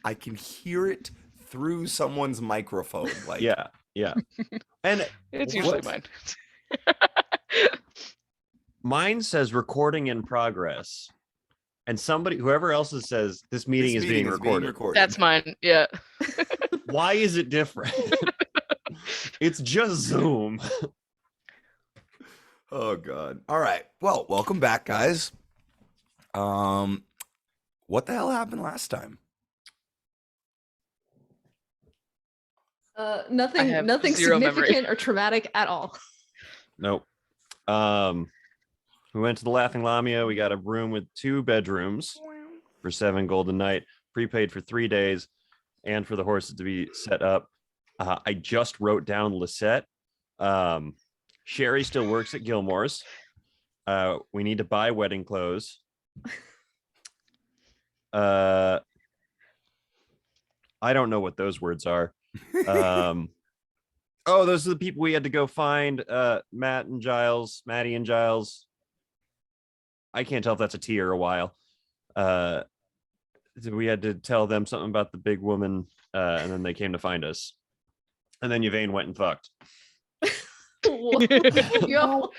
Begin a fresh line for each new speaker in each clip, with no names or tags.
I can hear it through someone's microphone. Like,
Yeah, yeah. And
It's usually
what
mine.
mine says recording in progress, and whoever else's says this meeting is being recorded.
That's mine. Yeah.
Why is it different? It's just Zoom.
Oh God. All right. Well, welcome back, guys. What the hell happened last time?
I have
Nothing
zero
significant
memory.
or traumatic at all.
Nope. We went to the Laughing Lamia. We got a room with 2 bedrooms for 7 gold a night, prepaid for 3 days, and for the horses to be set up. I just wrote down Lisette. Sherry still works at Gilmore's. We need to buy wedding clothes. I don't know what those words are. Oh, those are the people we had to go find. Maddie and Giles. I can't tell if that's a T or a while. We had to tell them something about the big woman, and then they came to find us. And then Yvain went and fucked.
Yo.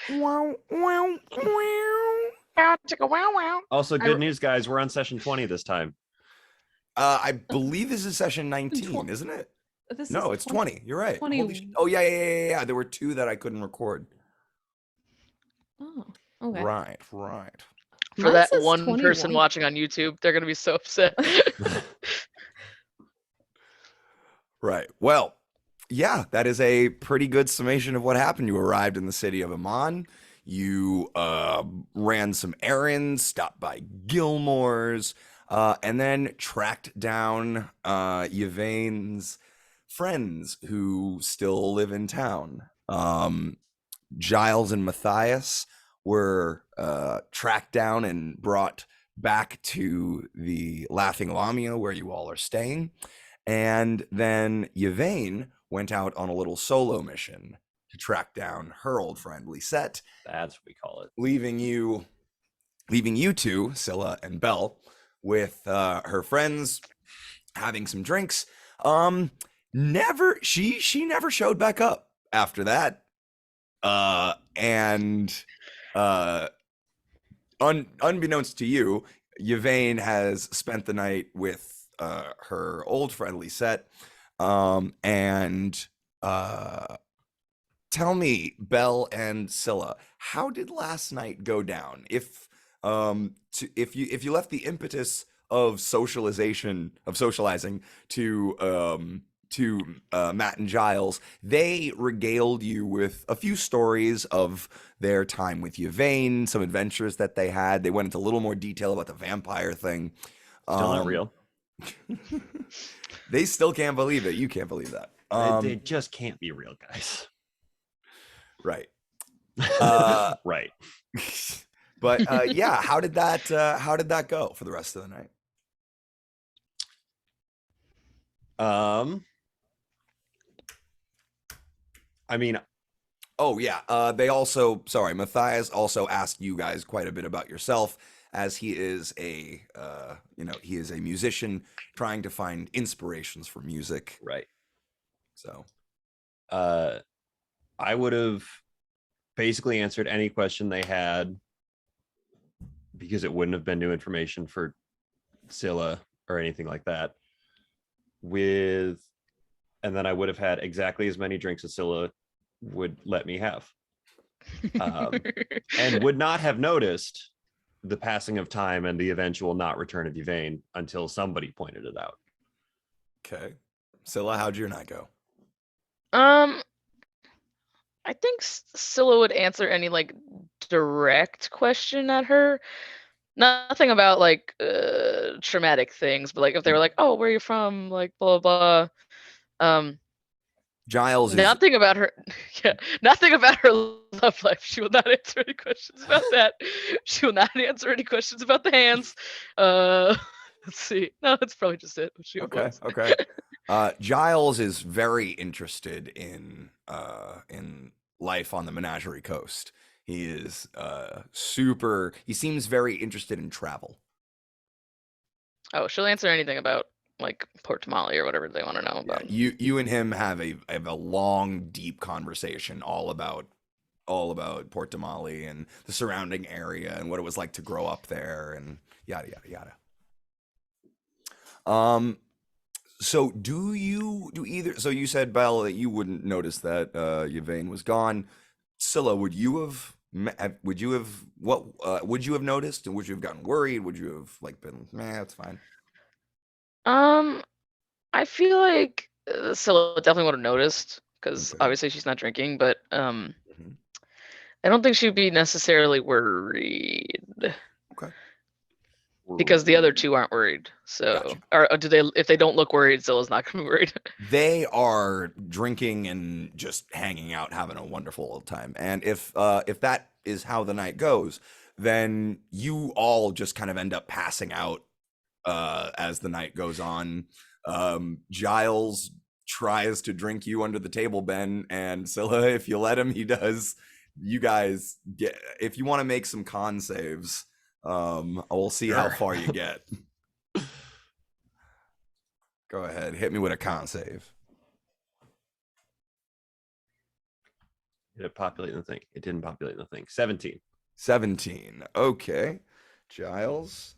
Also, good news, guys. We're on session 20 this time.
I believe this is session 19, isn't it? No, it's 20. You're right.
20.
Holy oh yeah. There were 2 that I couldn't record.
Oh, okay.
Right.
For
Mine
that
says
one
21.
person watching on YouTube, they're gonna be so upset.
Right. Well, yeah, that is a pretty good summation of what happened. You arrived in the city of Amman. You ran some errands, stopped by Gilmore's, and then tracked down Yvain's friends who still live in town. Giles and Matthias were tracked down and brought back to the Laughing Lamia where you all are staying. And then Yvain went out on a little solo mission to track down her old friend Lisette.
That's what we call it.
Leaving you 2, Scylla and Belle, with her friends having some drinks. She never showed back up after that. Unbeknownst to you, Yvain has spent the night with her old friend Lisette. Tell me, Belle and Scylla, how did last night go down? If you left the impetus of socializing to Matt and Giles, they regaled you with a few stories of their time with Yvain, some adventures that they had. They went into a little more detail about the vampire thing.
Still not real.
They still can't believe it. You can't believe that.
They just can't be real, guys.
Right.
Right.
But yeah, how did that go for the rest of the night?
I mean,
oh yeah. Matthias also asked you guys quite a bit about yourself, as he is a musician trying to find inspirations for music.
right.
So
I would have basically answered any question they had, because it wouldn't have been new information for Scylla or anything like that. And then I would have had exactly as many drinks as Scylla would let me have, and would not have noticed the passing of time and the eventual not return of Yvain until somebody pointed it out.
Okay. Scylla, how'd your night go?
I think Scylla would answer any like direct question at her. Nothing about like traumatic things, but like if they were like, "Oh, where are you from?" like blah blah blah.
Giles is
Nothing about her. Yeah, nothing about her love life. She will not answer any questions about that. She will not answer any questions about the hands. Let's see. No, that's probably just it. She
okay.
avoids.
Okay. Giles is very interested in life on the Menagerie Coast. He is he seems very interested in travel.
Oh, she'll answer anything about like Port Tamale or whatever they want to know
Yeah,
about.
you and him have a long, deep conversation all about Port Damali and the surrounding area and what it was like to grow up there and yada yada yada. So do either? So you said, Belle, that you wouldn't notice that Yvain was gone. Scylla, would you have what would you have noticed, and would you have gotten worried? Would you have like been, nah, it's fine.
Um, I feel like Scylla definitely would have noticed because
Okay.
obviously she's not drinking, but
Mhm.
I don't think she'd be necessarily worried
Okay.
because the other two aren't worried. So,
Gotcha.
or do they? If they don't look worried, Scylla's not gonna be worried.
They are drinking and just hanging out, having a wonderful old time. And if that is how the night goes, then you all just kind of end up passing out as the night goes on. Giles tries to drink you under the table, Ben, and Scylla, if you let him, he does. You guys get, if you want to make some con saves, we'll see how
Sure.
far you get. Go ahead, hit me with a con save.
Did it populate in the thing? It didn't populate in the thing. 17.
17. Okay. Giles.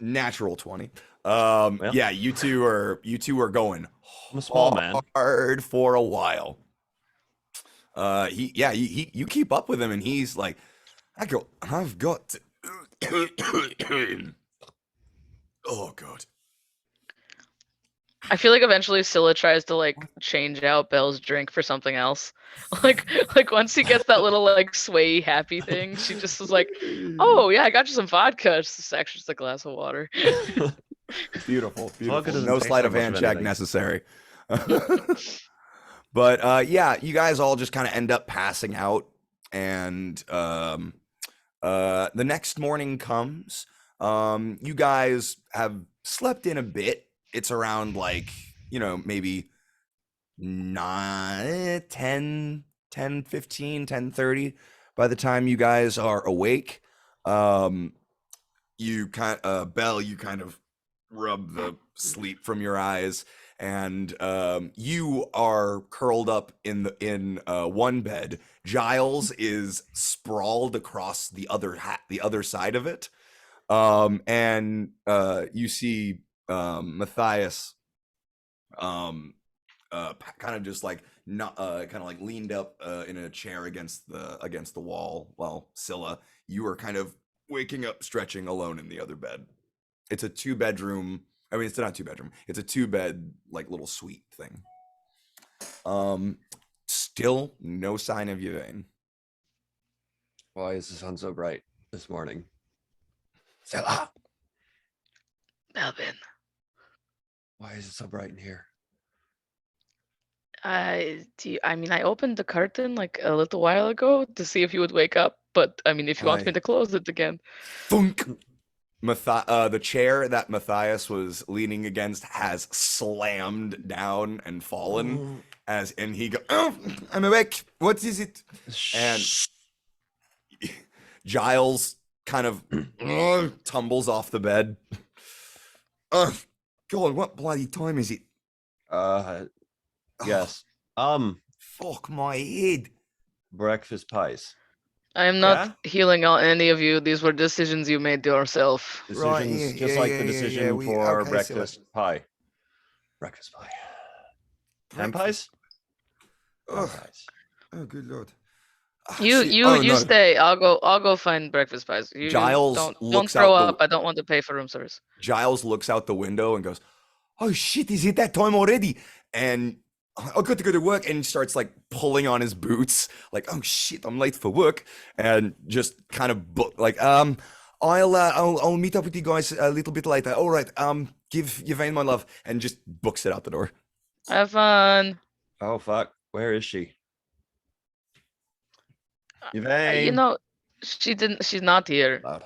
Natural 20.
Well,
Yeah, you two are going
I'm a small man.
hard for a while. You keep up with him and he's like, I've got to Oh god.
I feel like eventually Scylla tries to like change out Belle's drink for something else. Like once he gets that little like sway happy thing, she just is like, "Oh yeah, I got you some vodka." It's just actually just a glass of water.
Beautiful,
Vodka
beautiful.
doesn't
No
taste
sleight
like
of
much
hand
of
check
anything.
necessary. But yeah, you guys all just kind of end up passing out, and the next morning comes. You guys have slept in a bit. It's around like, maybe 9, 10, 10, 15, 10:30 by the time you guys are awake. Belle, you kind of rub the sleep from your eyes, and you are curled up in one bed. Giles is sprawled across the other side of it, and you see Matthias kind of just like not kind of like leaned up in a chair against the wall, while Scylla, you are kind of waking up stretching alone in the other bed. It's a 2 bedroom. I mean, it's not 2 bedroom. It's a 2 bed like little suite thing. Still no sign of Yvain.
Why is the sun so bright this morning?
Scylla.
Melvin,
Why is it so bright in here?
I mean, I opened the curtain like a little while ago to see if you would wake up, but I mean, if you want me
Why?
to close it again.
Thunk. The chair that Matthias was leaning against has slammed down and fallen, and he go, "Oh, I'm awake. What is it?" And Giles kind of tumbles off the bed. God, what bloody time is it?
Yes.
Fuck my head.
Breakfast pies.
I am not healing on any of you. These were decisions you made yourself.
Right,
Decisions
yeah,
just
yeah,
like
yeah,
the
yeah, yeah,
decision
we-
for
okay, so
breakfast pie. Breakfast pie. 10 pies? 10
Ugh.
pies.
Oh, good lord. Ah,
You
shit.
you
Oh,
you
no.
stay. I'll go find breakfast pies. You
Giles
don't
looks
throw
out
up. I don't want to pay for room service.
Giles looks out the window and goes, "Oh shit, is it that time already?" And I got to go to work, and starts like pulling on his boots, like, "Oh shit, I'm late for work," and just kind of like, I'll meet up with you guys a little bit later. All right, give Yvain my love," and just books it out the door.
Have fun.
Oh, fuck. Where is she?
You
Yvain.
know, she's not here.
Loud.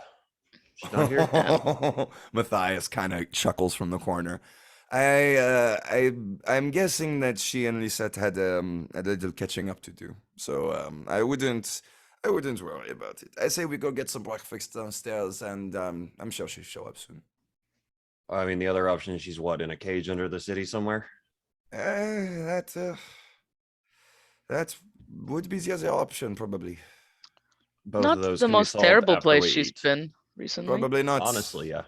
She's not here.
Matthias kind of chuckles from the corner. I'm guessing that she and Lisette had a little catching up to do. So I wouldn't worry about it. I say we go get some breakfast downstairs, and I'm sure she'll show up soon.
I mean, the other option is she's what, in a cage under the city somewhere?
That that would be the other option, probably.
Both of
Not
those
the
can be
most
solved
terrible
after
place
we
she's
eat.
been recently.
Probably not.
Honestly, yeah.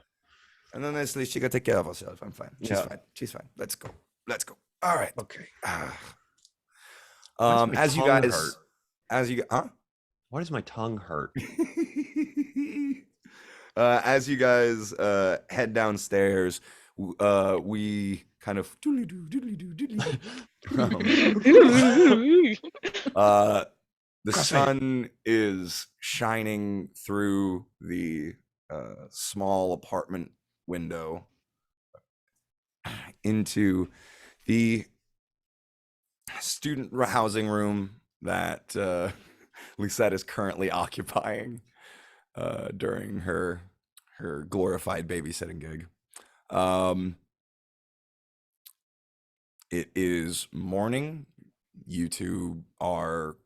And then honestly, she can take care of herself. I'm fine. She's
Yeah.
fine. She's fine. Let's go. Let's go. All right.
Okay. Why does my
As you
tongue
guys,
hurt?
huh?
Why does my tongue hurt?
As you guys head downstairs, we kind of the
Coffee.
sun is shining through the small apartment window into the student housing room that Lisette is currently occupying during her glorified babysitting gig. It is morning. You two are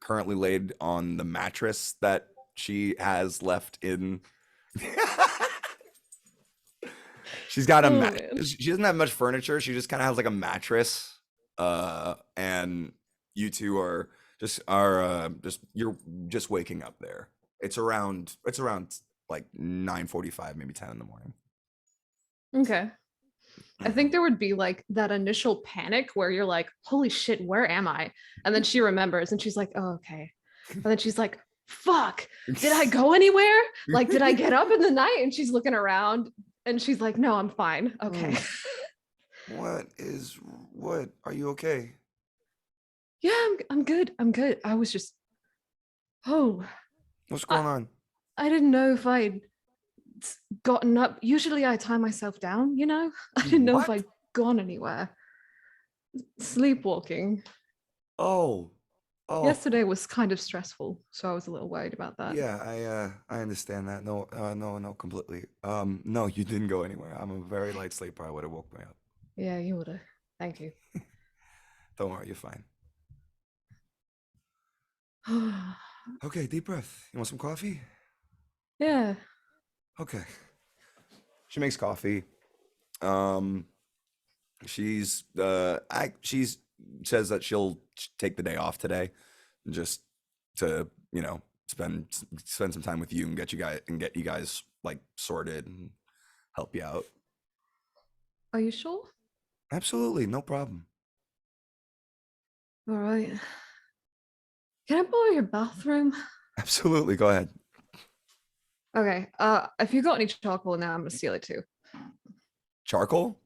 currently laid on the mattress that she has left in. She's got a
Oh,
mat.
man.
She doesn't have much furniture. She just kind of has like a mattress. And you two are just you're just waking up there. It's around like 9:45, maybe 10 in the morning.
Okay. I think there would be like that initial panic where you're like, holy shit, where am I? And then she remembers and she's like, oh, okay. And then she's like, fuck, did I go anywhere? Like, did I get up in the night? And she's looking around and she's like, no, I'm fine. Okay.
What? Are you okay?
Yeah, I'm good. I'm good. I was just, oh,
What's going on?
I didn't know if I'd gotten up. Usually I tie myself down, you know? I didn't know if
What?
I'd gone anywhere. Sleepwalking.
Oh.
Yesterday was kind of stressful, so I was a little worried about that.
Yeah, I understand that. No, completely. No, you didn't go anywhere. I'm a very light sleeper. I would have woke me up.
Yeah, you would have. Thank you.
Don't worry, you're fine. Okay, deep breath. You want some coffee?
Yeah.
Okay. She makes coffee. She's says that she'll take the day off today, just to spend some time with you and get you guys like sorted and help you out.
Are you sure?
Absolutely, no problem.
All right. Can I borrow your bathroom?
Absolutely, go ahead.
Okay. If you got any charcoal now, I'm gonna steal it too.
Charcoal?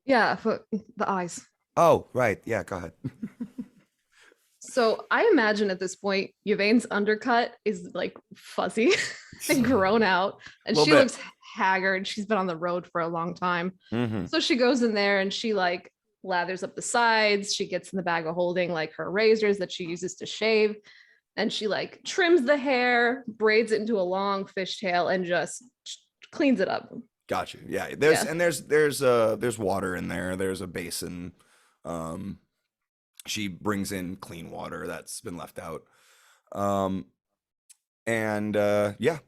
Yeah, for the eyes.
Oh, right. Yeah, go ahead.
So I imagine at this point, Yvain's undercut is like fuzzy and grown out, and
Little
she
bit.
looks haggard. She's been on the road for a long time.
Mm-hmm.
So she goes in there and she like lathers up the sides. She gets in the bag of holding like her razors that she uses to shave. And she like trims the hair, braids it into a long fishtail, and just cleans it up.
Gotcha. Yeah.
Yeah.
There's water in there. There's a basin. She brings in clean water that's been left out. And yeah,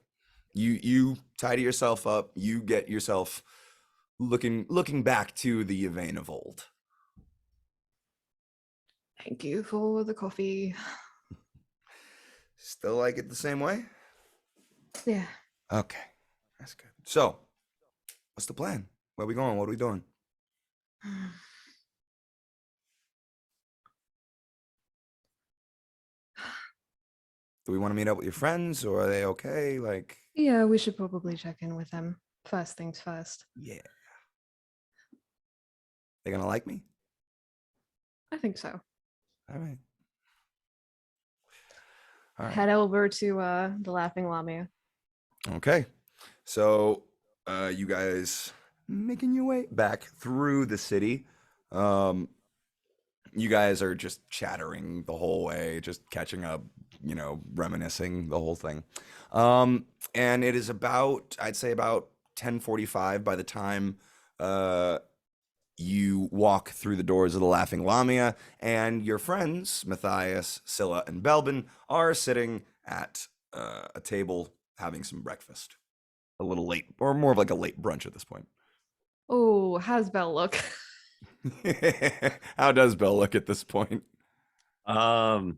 you tidy yourself up. You get yourself looking back to the Yvain of old.
Thank you for the coffee.
Still like it the same way?
Yeah.
Okay, that's good. So, what's the plan? Where are we going? What are we doing? Do we want to meet up with your friends, or are they okay? Like,
Yeah, we should probably check in with them. First things first.
yeah, they gonna like me?
I think so.
All right. All right.
Head over to the Laughing Lamia.
Okay. So, you guys making your way back through the city. You guys are just chattering the whole way, just catching up, reminiscing the whole thing. And it is I'd say about 10:45 by the time you walk through the doors of the Laughing Lamia, and your friends, Matthias, Scylla, and Belbin, are sitting at a table having some breakfast. A little late, or more of like a late brunch at this point.
Oh, how's Belle look?
How does Belle look at this point?
Um,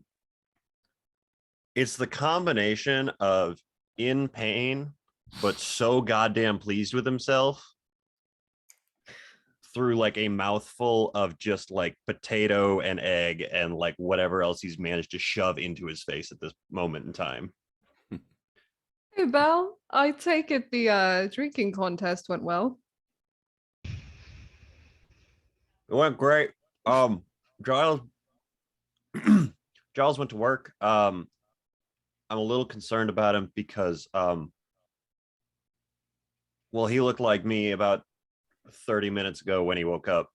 it's the combination of in pain, but so goddamn pleased with himself through like a mouthful of just like potato and egg and like whatever else he's managed to shove into his face at this moment in time.
Hey, Belle, I take it the drinking contest went well.
It went great. Giles Giles went to work. I'm a little concerned about him because well, he looked like me about 30 minutes ago when he woke up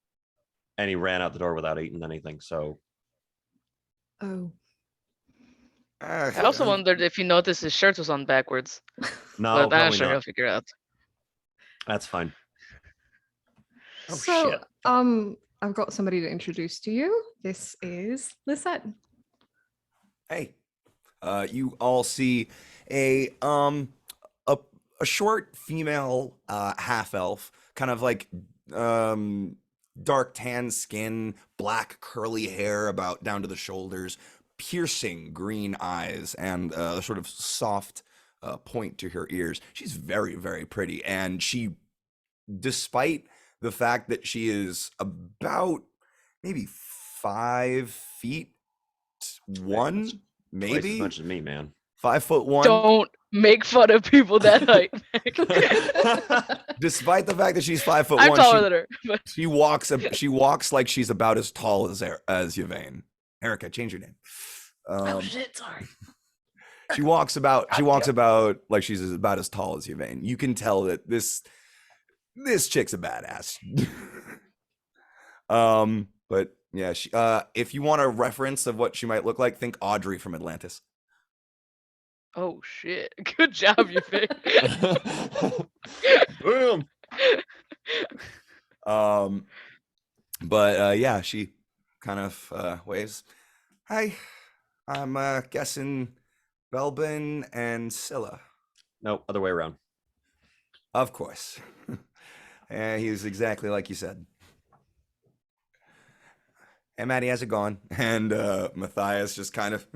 and he ran out the door without eating anything. So
Oh.
I also wondered if you noticed his shirt was on backwards,
no,
but I'm
probably
sure
not.
he'll figure it out.
That's fine. Oh,
So,
shit.
I've got somebody to introduce to you. This is Lisette.
Hey, you all see a a short female half elf, kind of like dark tan skin, black curly hair about down to the shoulders, piercing green eyes, and a sort of soft point to her ears. She's very, very pretty, and she, despite the fact that she is about maybe 5 feet one,
Twice as
maybe
much as me, man.
5'1".
Don't make fun of people that height.
Despite the fact that she's 5'1",
I'm taller than her. But
she walks like she's about as tall as Yvain. Erica, change your name.
Oh shit, sorry.
She walks about like she's about as tall as Yvain. You can tell that this chick's a badass. But yeah, she, if you want a reference of what she might look like, think Audrey from Atlantis.
oh shit! Good job, you think?
Boom.
But yeah, she kind of waves. Hi, I'm guessing Belbin and Scylla.
No, other way around.
Of course. Yeah, he's exactly like you said. Hey, Maddie, how's it going? And Matthias just kind of,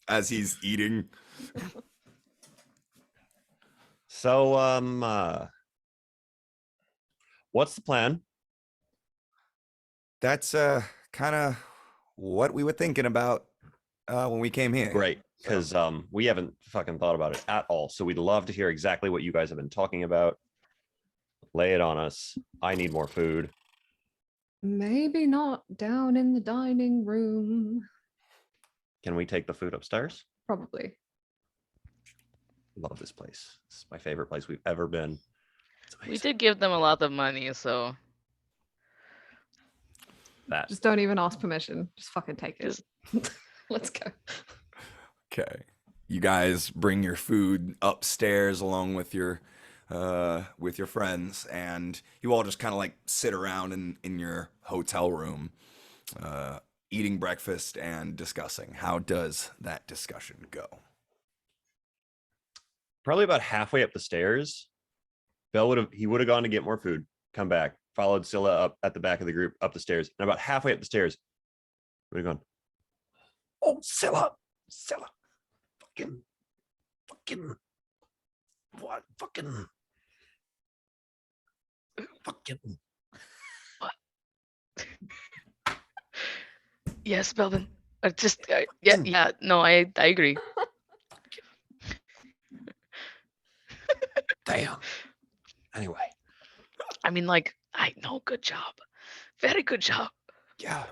as he's eating.
So, what's the plan?
That's kind of what we were thinking about when we came here.
Great, because we haven't fucking thought about it at all. So we'd love to hear exactly what you guys have been talking about. Lay it on us. I need more food.
Maybe not down in the dining room.
Can we take the food upstairs?
Probably.
Love this place. It's my favorite place we've ever been. It's
We
amazing.
did give them a lot of money, so
That.
Just don't even ask permission. Just fucking take it.
Just-
Let's go.
Okay. You guys bring your food upstairs along with your friends, and you all just kind of like sit around in your hotel room, eating breakfast and discussing. How does that discussion go?
Probably about halfway up the stairs, Bell would have gone to get more food, come back, followed Scylla up at the back of the group up the stairs, and about halfway up the stairs, would have gone, "Oh, Scylla, fucking, what, fucking."
yes, Belvin. Yeah. No, I agree.
Damn. Anyway,
I mean, like, I know. Good job. Very good job.
yeah.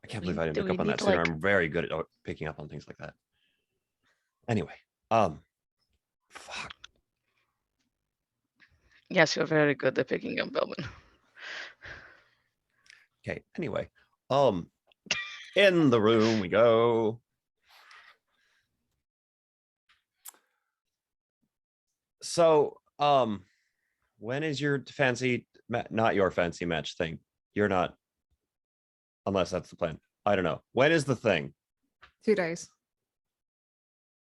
I can't
We-
believe I didn't
do
pick
we
up on
need
that
to,
sooner.
like-
I'm very good at picking up on things like that. Anyway, fuck.
Yes, you're very good at picking up Belvin.
Okay. Anyway, in the room we go. So, when is your fancy, not your fancy match thing? You're not, unless that's the plan. I don't know. When is the thing?
2 days.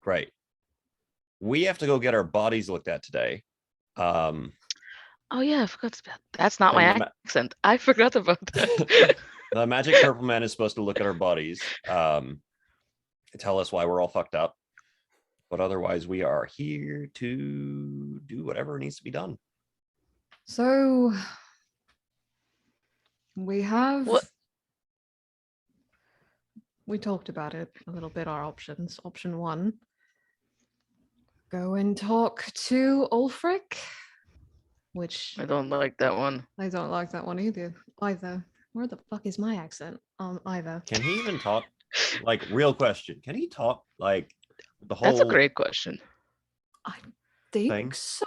Great. We have to go get our bodies looked at today.
Oh yeah, I forgot about that's not
And
my accent. I forgot about that.
the magic purple man is supposed to look at our bodies, tell us why we're all fucked up. But otherwise, we are here to do whatever needs to be done.
So we have.
What?
We talked about it a little bit. Our options. Option 1. Go and talk to Ulfric. Which
I don't like that one.
I don't like that one either. Where the fuck is my accent? Either.
Can he even talk? Like, real question. Can he talk? Like, the whole
That's a great question.
I think
thing?
so.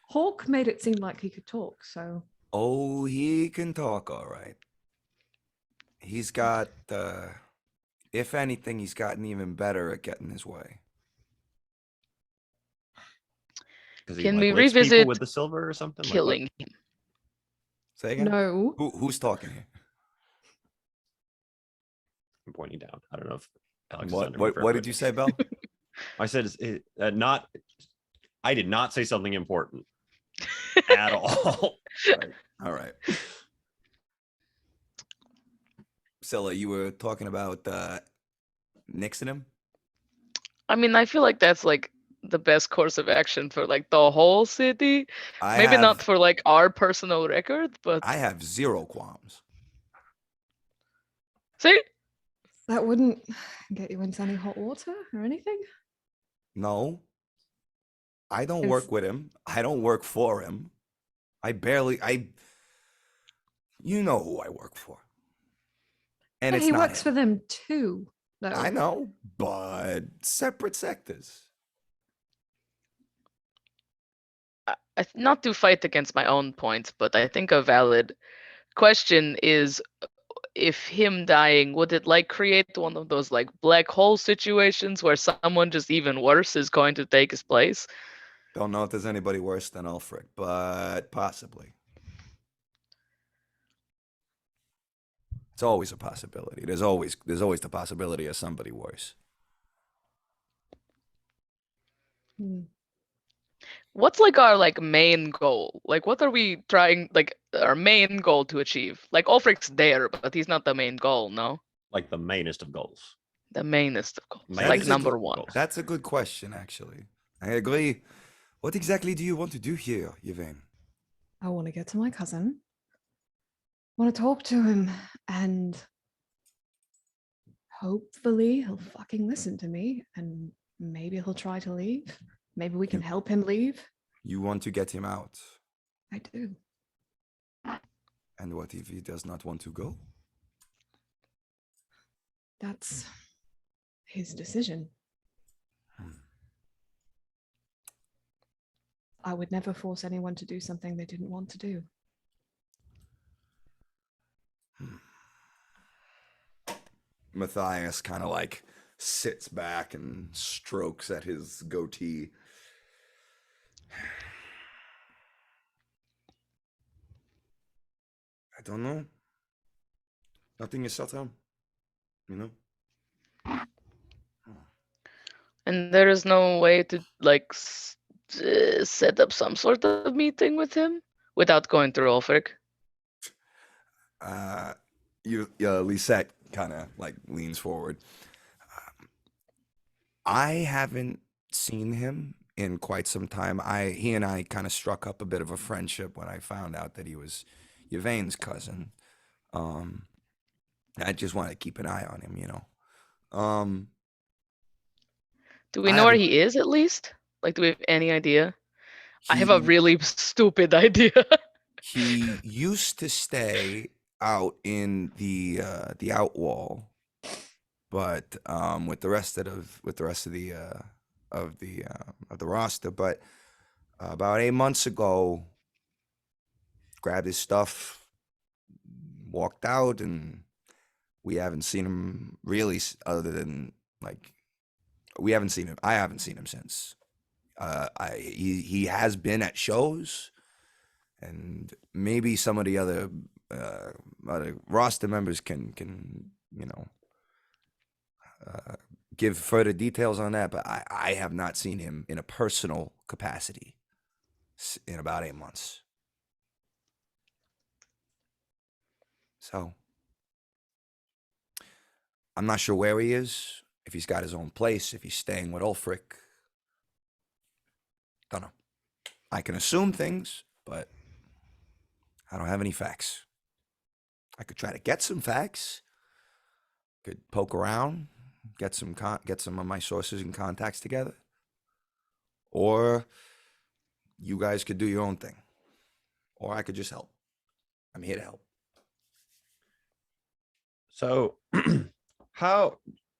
Hawk made it seem like he could talk, so
Oh, he can talk all right. He's got, if anything, he's gotten even better at getting his way.
Because he
Can
like
we
licks people
revisit
with the silver or something. Like, what?
killing him?
Say again?
no.
Who's talking here?
I'm pointing down. I don't know if Alex is
What
under me
what,
for
what
everyone.
did you say, Bell?
I said not. I did not say something important at all.
All right. Scylla, you were talking about nixing him?
I mean, I feel like that's like the best course of action for like the whole city. Maybe not for like our personal record, but
I have zero qualms.
see,
That wouldn't get you into any hot water or anything?
No. I don't
If-
work with him. I don't work for him. You know who I work for. And
But
it's
he
not
works
him.
for them too, though.
I know, but separate sectors.
not to fight against my own points, but I think a valid question is if him dying, would it like create one of those like black hole situations where someone just even worse is going to take his place?
Don't know if there's anybody worse than Ulfric, but possibly. It's always a possibility. There's always the possibility of somebody worse.
Hmm.
What's like our like main goal? Like what are we trying like our main goal to achieve? Like Ulfric's there, but he's not the main goal, no?
Like the mainest of goals.
The mainest of goals.
That
Like
is a
number
good
1.
goal.
That's a good question, actually. I agree. What exactly do you want to do here, Yvain?
I want to get to my cousin. Want to talk to him, and hopefully he'll fucking listen to me, and maybe he'll try to leave. Maybe we can help him leave.
You want to get him out.
I do.
And what if he does not want to go?
That's his decision. I would never force anyone to do something they didn't want to do.
Matthias kind of like sits back and strokes at his goatee. I don't know. Nothing is settled, you know?
And there is no way to like set up some sort of meeting with him without going through Ulfric.
Lisette kind of like leans forward. I haven't seen him in quite some time. He and I kind of struck up a bit of a friendship when I found out that he was Yvain's cousin. I just want to keep an eye on him, you know.
Do we
I
know where
haven't-
he is at least? Like, do we have any idea? I have a
He-
really stupid idea.
He used to stay out in the outwall, but with the rest of the roster. But about 8 months ago, grabbed his stuff, walked out, and we haven't seen him really other than like we haven't seen him. I haven't seen him since. He has been at shows, and maybe some of the other roster members can you know give further details on that. But I have not seen him in a personal capacity in about 8 months. So I'm not sure where he is, if he's got his own place, if he's staying with Ulfric. Don't know. I can assume things, but I don't have any facts. I could try to get some facts. Could poke around, get some of my sources and contacts together, or you guys could do your own thing, or I could just help. I'm here to help.
So, how?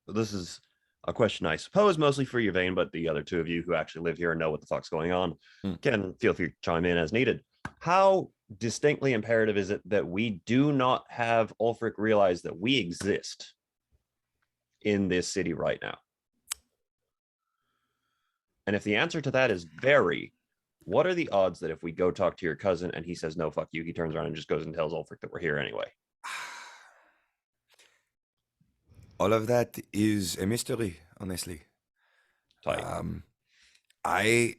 This is a question I suppose mostly for Yvain, but the other two of you who actually live here and know what the fuck's going on can feel free to chime in as needed. How distinctly imperative is it that we do not have Ulfric realize that we exist in this city right now? And if the answer to that is very, what are the odds that if we go talk to your cousin and he says no, fuck you, he turns around and just goes and tells Ulfric that we're here anyway?
All of that is a mystery, honestly.
Tight.
I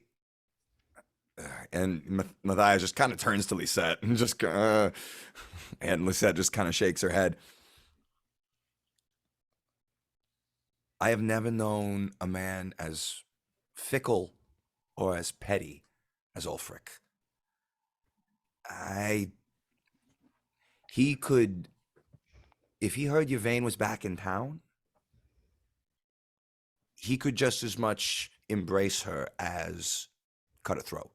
and Matthias just kind of turns to Lisette and just and Lisette just kind of shakes her head. I have never known a man as fickle or as petty as Ulfric. He could, if he heard Yvain was back in town, he could just as much embrace her as cut her throat.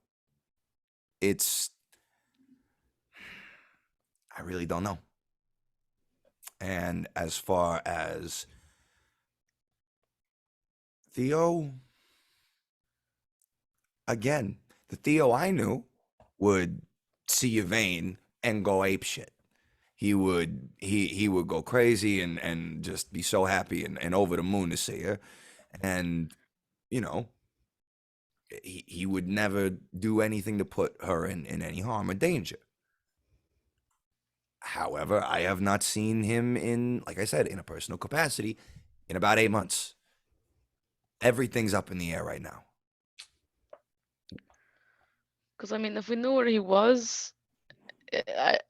I really don't know. And as far as Theo, again, the Theo I knew would see Yvain and go apeshit. He would go crazy and just be so happy and over the moon to see her. And, you know, he would never do anything to put her in any harm or danger. However, I have not seen him in, like I said, in a personal capacity in about 8 months. Everything's up in the air right now.
Because I mean, if we knew where he was,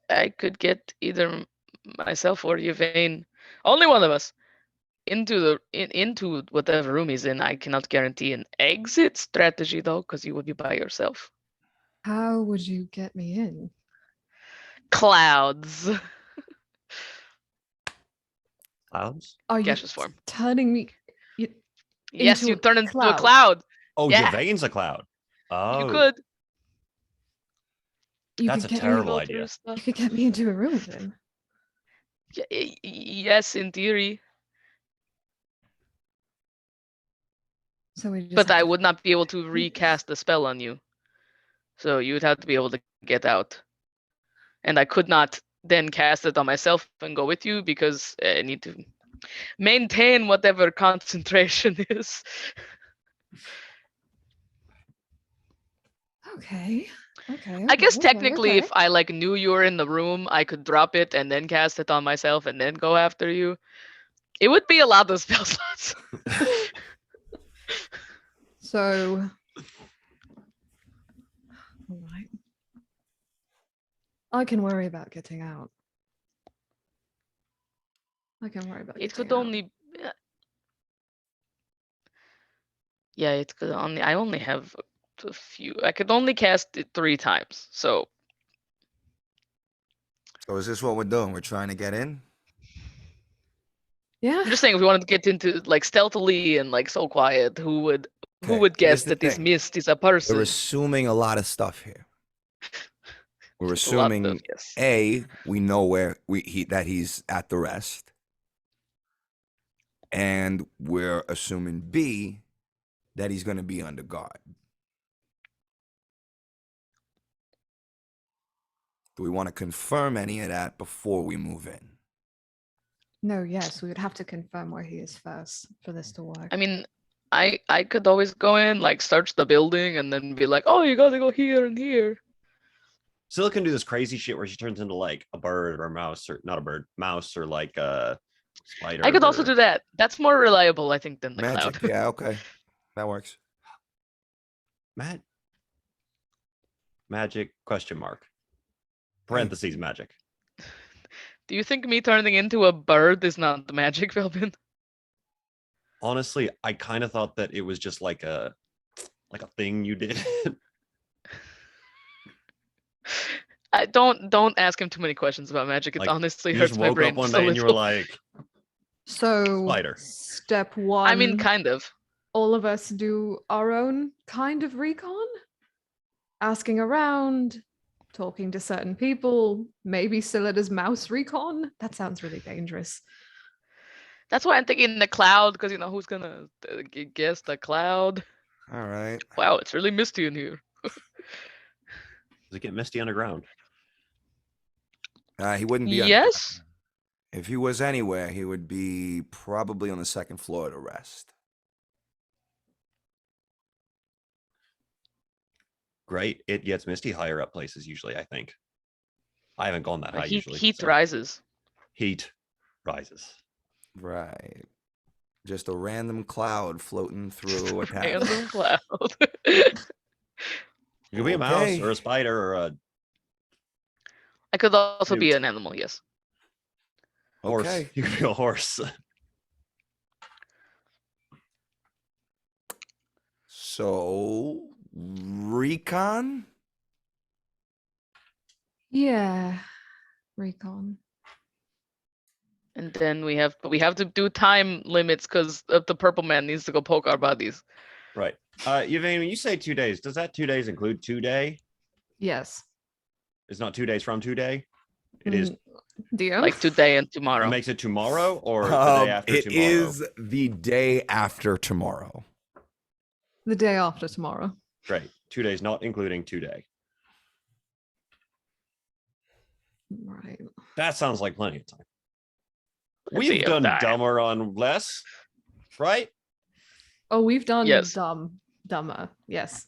I could get either myself or Yvain, only one of us, into whatever room he's in. I cannot guarantee an exit strategy though, because you would be by yourself.
How would you get me in?
Clouds.
Clouds?
Are you
Gaseous form.
turning me
Yes,
into
you
a
turn into a
cloud?
cloud.
Oh,
Yeah.
Yvain's a cloud. Oh,
You could.
You
that's a
could get
terrible
Go through
idea.
Me,
stuff.
you could get me into a room with him.
Yes, in theory.
So we just
But
have
I
to
would not be able to recast the spell on you. So you would have to be able to get out. And I could not then cast it on myself and go with you because I need to maintain whatever concentration is.
Okay.
I guess
okay,
technically
okay.
if I like knew you were in the room, I could drop it and then cast it on myself and then go after you. It would be a lot of spell slots.
So all right. I can worry about getting out. I can worry about
It
getting
could
out.
only yeah, it could only I only have a few. I could only cast it 3 times. So
is this what we're doing? We're trying to get in?
Yeah.
I'm just saying if we wanted to get into like stealthily and like so quiet, who would
Okay,
guess
here's the
that this
thing.
mist is a person?
We're assuming a lot of stuff here. We're
It's a lot of,
assuming
yes.
A, we know where that he's at the rest. And we're assuming B, that he's going to be under guard. Do we want to confirm any of that before we move in?
No, yes, we would have to confirm where he is first for this to work.
I mean, I could always go in, like search the building and then be like, oh, you gotta go here and here.
Scylla can do this crazy shit where she turns into like a bird or a mouse, or not a bird, mouse, or like a spider.
I could also
or-
do that. That's more reliable, I think, than the
Magic,
cloud.
yeah, okay. That works.
Magic question mark. Parentheses magic.
Do you think me turning into a bird is not the magic, Velvin?
Honestly, I kind of thought that it was just like a thing you did.
Don't ask him too many questions about magic. It
Like,
honestly
you just
hurts my
woke
brain
up one
just a
day and you were
little.
like,
So
spider.
step one.
I mean, kind of.
all of us do our own kind of recon, asking around, talking to certain people, maybe Scylla's mouse recon. That sounds really dangerous.
That's why I'm thinking the cloud, because who's gonna guess the cloud?
All right.
Wow, it's really misty in here.
Does it get misty underground?
He wouldn't be
Yes.
if he was anywhere, he would be probably on the second floor to rest.
Great. It gets misty higher up places usually, I think. I haven't gone that high usually.
Heat
so.
rises.
Heat rises.
Right. Just a random cloud floating through a tavern.
Random cloud.
You could be a mouse
Okay.
or a spider or a
I could also be
Newt.
an animal, yes.
horse.
Okay.
You could be a horse.
So, recon?
Yeah, recon.
And then we have to do time limits because the purple man needs to go poke our bodies.
Right. Yvain, when you say 2 days, does that 2 days include 2 day?
Yes.
It's not 2 days from 2 day. It is.
Do you?
Like today and
It
tomorrow.
makes it tomorrow or the day after
It
tomorrow.
is the day after tomorrow.
the day after tomorrow.
Great. 2 days, not including 2 day.
Right.
That sounds like plenty of time.
Plenty
We've
of
done
time.
dumber on less, right?
Oh, we've done
Yes.
dumber. Yes.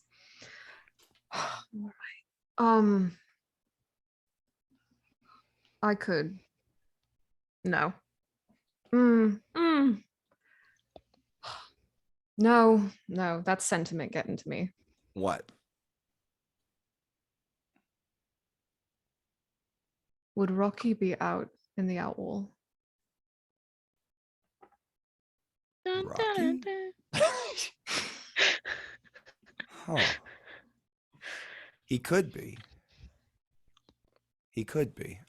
I could. No. No, that's sentiment getting to me.
What?
Would Rocky be out in the outwall?
Dun,
Rocky?
dun, dun.
Huh. He could be. He could be.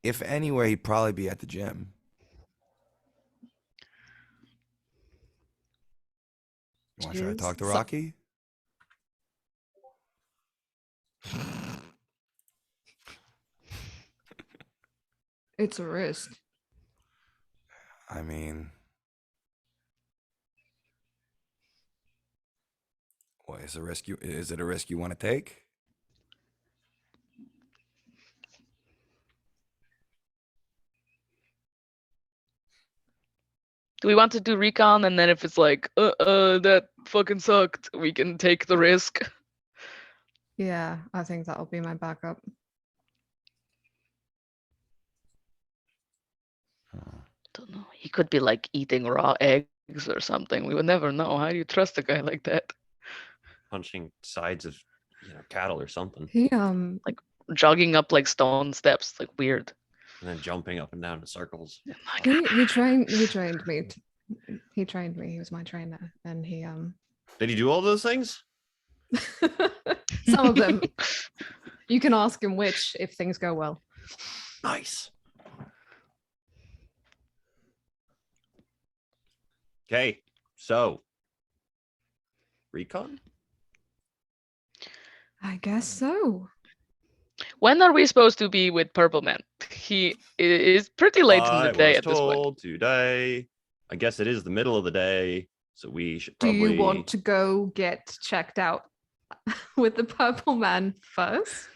If anywhere, he'd probably be at the gym. You want to try to talk to
So-
Rocky?
It's a risk.
I mean, what is a risk? Is it a risk you want to take?
Do we want to do recon and then if it's like, that fucking sucked, we can take the risk?
Yeah, I think that'll be my backup.
Don't know. He could be like eating raw eggs or something. We would never know. How do you trust a guy like that?
Punching sides of cattle or something,
He
Jogging up like stone steps, like weird.
and then jumping up and down in circles.
he trained me. He trained me. He was my trainer, and he
Did he do all those things?
some of them. You can ask him which if things go well.
Nice. Okay, so recon.
I guess so.
When are we supposed to be with Purple Man? He is pretty late in the day
was
at this point.
told today. I guess it is the middle of the day, so we should
Do
probably.
you want to go get checked out with the purple man first?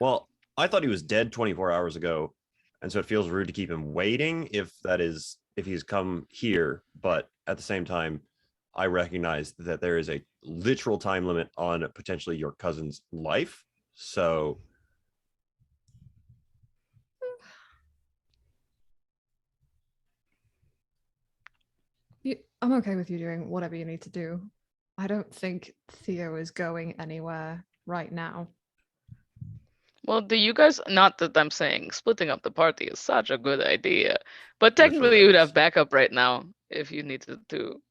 Well, I thought he was dead 24 hours ago, and so it feels rude to keep him waiting if he's come here. But at the same time, I recognize that there is a literal time limit on potentially your cousin's life. So
I'm okay with you doing whatever you need to do. I don't think Theo is going anywhere right now.
Well, do you guys, not that I'm saying splitting up the party is such a good idea, but
Literally
technically you would have
is.
backup right now if you needed to,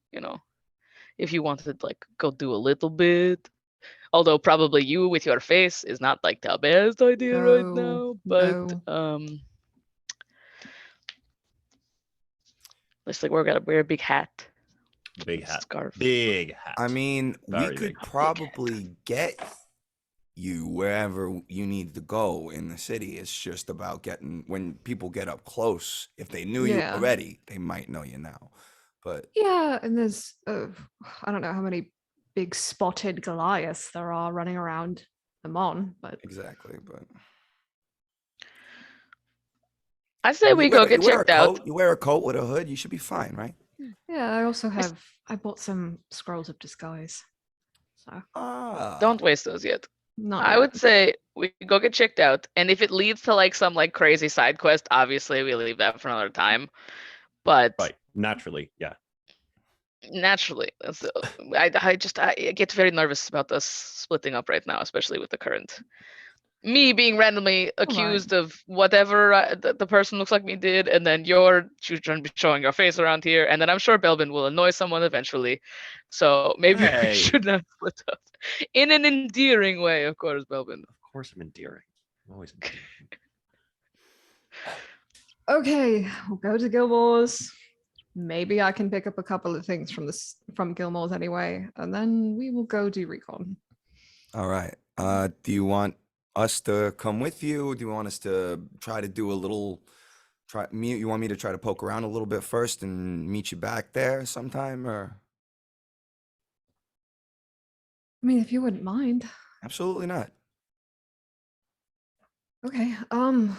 if you wanted to like go do a little bit. Although probably you with your face is not like the best idea right
No,
now, but
no.
looks like we're gonna wear a big hat,
Big hat.
scarf.
Big hat.
I mean, we
Very
could
big.
probably get you wherever you need to go in the city. It's just about getting when people get up close. If they knew you
Yeah.
already, they might know you now. But
Yeah, and there's I don't know how many big spotted Goliaths there are running around Amon, but
exactly. But
I say we go get
you wear a
checked out.
coat. You wear a coat with a hood. You should be fine, right?
yeah, I also have I bought some scrolls of disguise. So
Ah,
Don't waste those yet.
not
I
yet.
would say we go get checked out, and if it leads to like some like crazy side quest, obviously we leave that for another time. But
Right. Naturally. Yeah.
naturally, I get very nervous about us splitting up right now, especially with the current me being randomly accused of whatever the person looks like me did, and then you're trying to be showing your face around here, and then I'm sure Belbin will annoy someone eventually. So maybe we
Hey.
should not split up in an endearing way, of course, Belbin.
Of course I'm endearing. I'm always endearing.
Okay, we'll go to Gilmore's. Maybe I can pick up a couple of things from Gilmore's anyway, and then we will go do recon.
all right. Do you want us to come with you? Do you want us to try to do a little? You want me to try to poke around a little bit first and meet you back there sometime, or
I mean, if you wouldn't mind.
absolutely not?
Okay,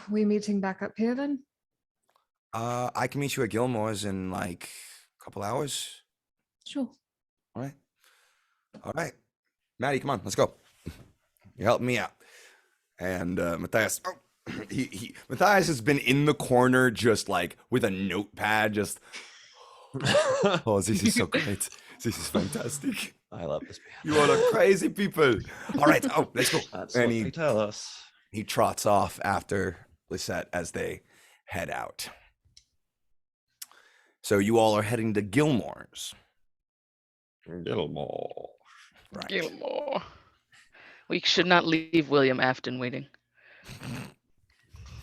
we meeting back up here then?
I can meet you at Gilmore's in like a couple hours.
Sure.
All right. All right. Maddie, come on, let's go. You're helping me out. And Matthias, Matthias has been in the corner just like with a notepad, just, oh, this is so great. This is fantastic.
I love this man.
You are the crazy people. All right. Oh, let's go.
That's
And
what
he
they tell us.
he trots off after Lisette as they head out. So you all are heading to Gilmore's.
Gilmore.
Right.
Gilmore. We should not leave William Afton waiting.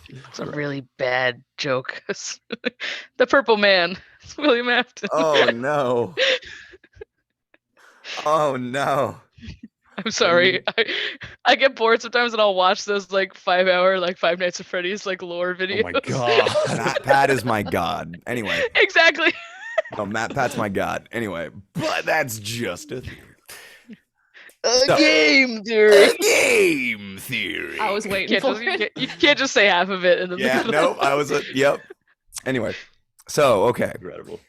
It's a really bad joke. The purple man. It's William Afton.
Oh no. Oh no.
I'm sorry. I get bored sometimes and I'll watch those like 5-hour, like Five Nights at Freddy's like lore videos.
Oh my god.
Matt Pat is my god. Anyway.
Exactly.
No, Matt Pat's my god. Anyway, but that's just a theory.
A game theory.
A game theory.
I was
You
waiting
can't,
for
just,
it.
you can't just say half of it and then
Yeah, no, I was yep. Anyway, so okay.
Incredible.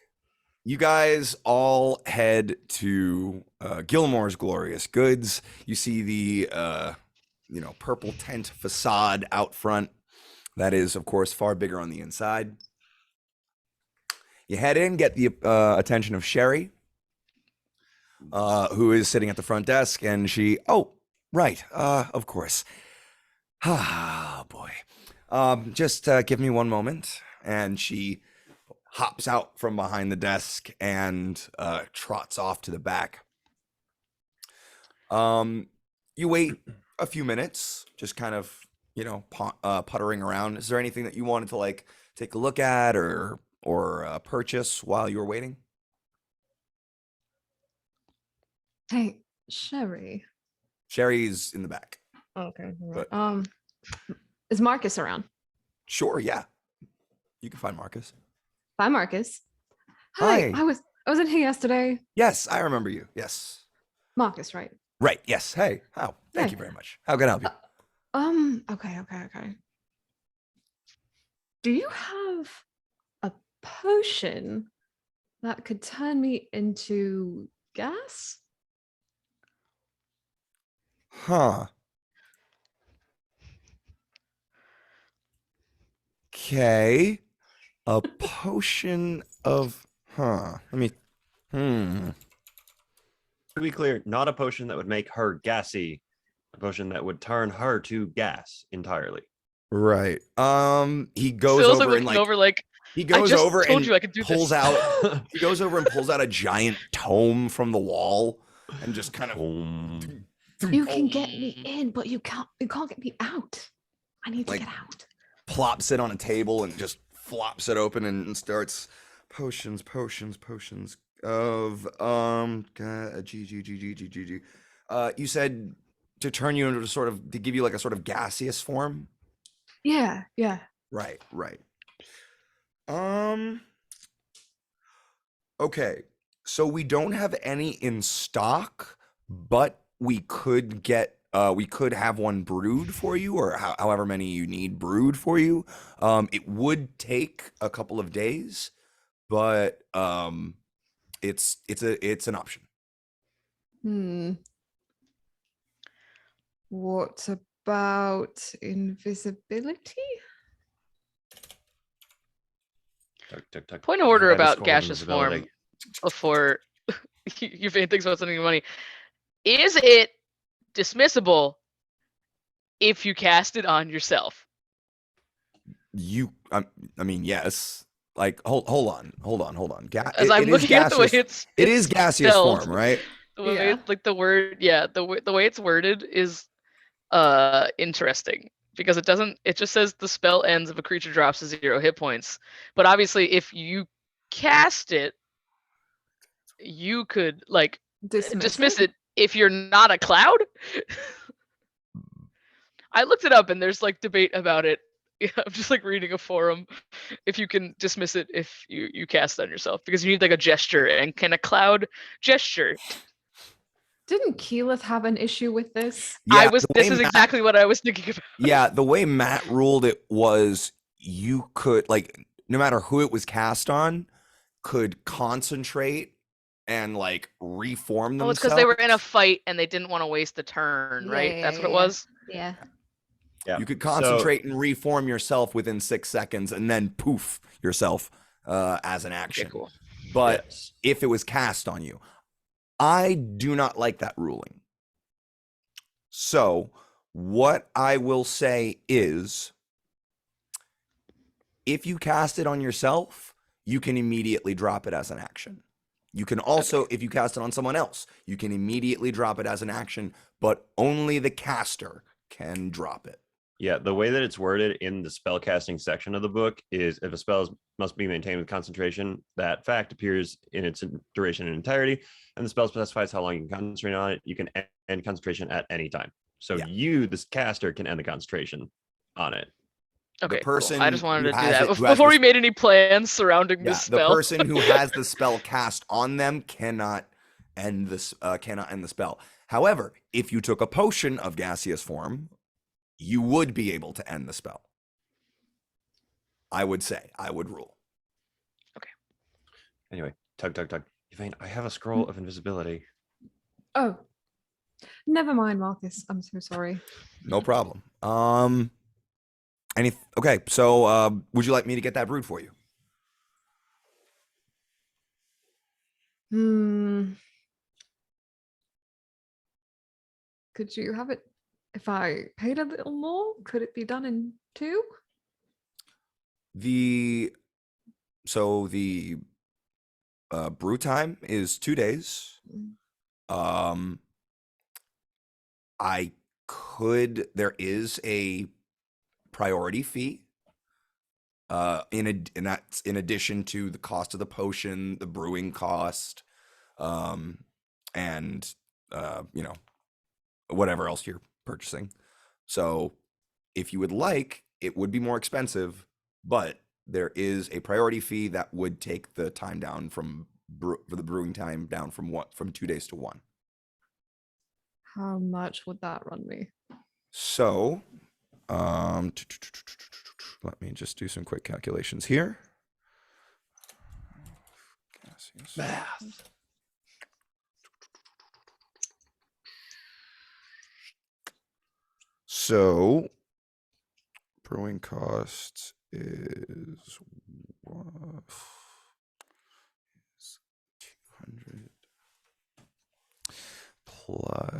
You guys all head to Gilmore's Glorious Goods. You see the purple tent facade out front. That is, of course, far bigger on the inside. You head in, get the attention of Sherry, who is sitting at the front desk, and she, of course. Ah, boy. Just give me one moment. And she hops out from behind the desk and trots off to the back. You wait a few minutes, just kind of, puttering around. Is there anything that you wanted to like take a look at or purchase while you were waiting?
Hey, Sherry.
Sherry's in the back.
Okay.
But-
Is Marcus around?
Sure, yeah. You can find Marcus.
Bye, Marcus. Hi.
Hi.
I was in here yesterday.
Yes, I remember you. Yes.
Marcus, right?
Right. Yes. Hey. How? Thank you
Hey.
very much. How can I help you?
Okay. Do you have a potion that could turn me into gas?
Huh. Okay. A potion of let me Hmm.
To be clear, not a potion that would make her gassy, a potion that would turn her to gas entirely.
Right. He goes
Phil's like
over and
looking
like
over like,
he
I
goes
just
over
told
and
you I could do
pulls
this.
out he goes over and pulls out a giant tome from the wall and just kind of
You can get me in, but you can't get me out. I need to
Like-
get out.
plops it on a table and just flops it open and starts potions of G. You said to turn you into to give you like a sort of gaseous form.
Yeah.
Right. Um okay. So we don't have any in stock, but we could have one brewed for you, or however many you need brewed for you. It would take a couple of days, but it's an option.
What about invisibility?
Point of order
Add a
about
scroll of
gaseous
invisibility.
form before you thinks about something funny. Is it dismissible if you cast it on yourself?
I mean, yes. Like, hold on.
As I'm
it is
looking at the way
gaseous.
it's
It is gaseous
spelled,
form, right?
the way
Yeah.
like the word, the way it's worded is interesting because it just says the spell ends if a creature drops to 0 hit points. But obviously if you cast it, you could like dismiss it if you're not a cloud. I looked it up and there's like debate about it. Yeah, I'm just like reading a forum if you can dismiss it if you cast it on yourself because you need like a gesture, and can a cloud gesture?
Didn't Keyleth have an issue with this?
Yeah,
This is exactly what I was thinking about.
Yeah, the way Matt ruled it was you could, like, no matter who it was cast on, could concentrate and like reform
Oh,
themselves.
it's because they were in a fight and they didn't want to waste a turn, right? That's what it was.
Yeah.
Yeah.
You could concentrate and reform yourself within 6 seconds and then poof yourself as an action.
Okay, cool.
But
Yes.
if it was cast on you, I do not like that ruling. So what I will say is, if you cast it on yourself, you can immediately drop it as an action. You can also, if you cast it on someone else, you can immediately drop it as an action, but only the caster can drop it.
Yeah, the way that it's worded in the spellcasting section of the book is if a spell must be maintained with concentration, that fact appears in its duration in entirety, and the spell specifies how long you can concentrate on it. You can end concentration at any time. So you, this caster, can end the concentration on it.
Okay,
person
cool. I just wanted
who
to do
has
that
it- who has
before
the
we made any plans surrounding
Yeah,
this
the
spell.
person who has the spell cast on them cannot end the spell. However, if you took a potion of gaseous form, you would be able to end the spell. I would rule.
Anyway, tug. Yvain, I have a scroll of invisibility.
Oh. Never mind, Marcus. I'm so sorry.
No problem. Okay, so would you like me to get that brewed for you?
Could you have it if I paid a little more? Could it be done in 2?
The brew time is 2 days. There is a priority fee. And that's in addition to the cost of the potion, the brewing cost, and whatever else you're purchasing. So if you would like, it would be more expensive, but there is a priority fee that would take the time down for the brewing time down from 2 days to 1.
How much would that run me?
So, let me just do some quick calculations here.
Math.
So, brewing cost is 200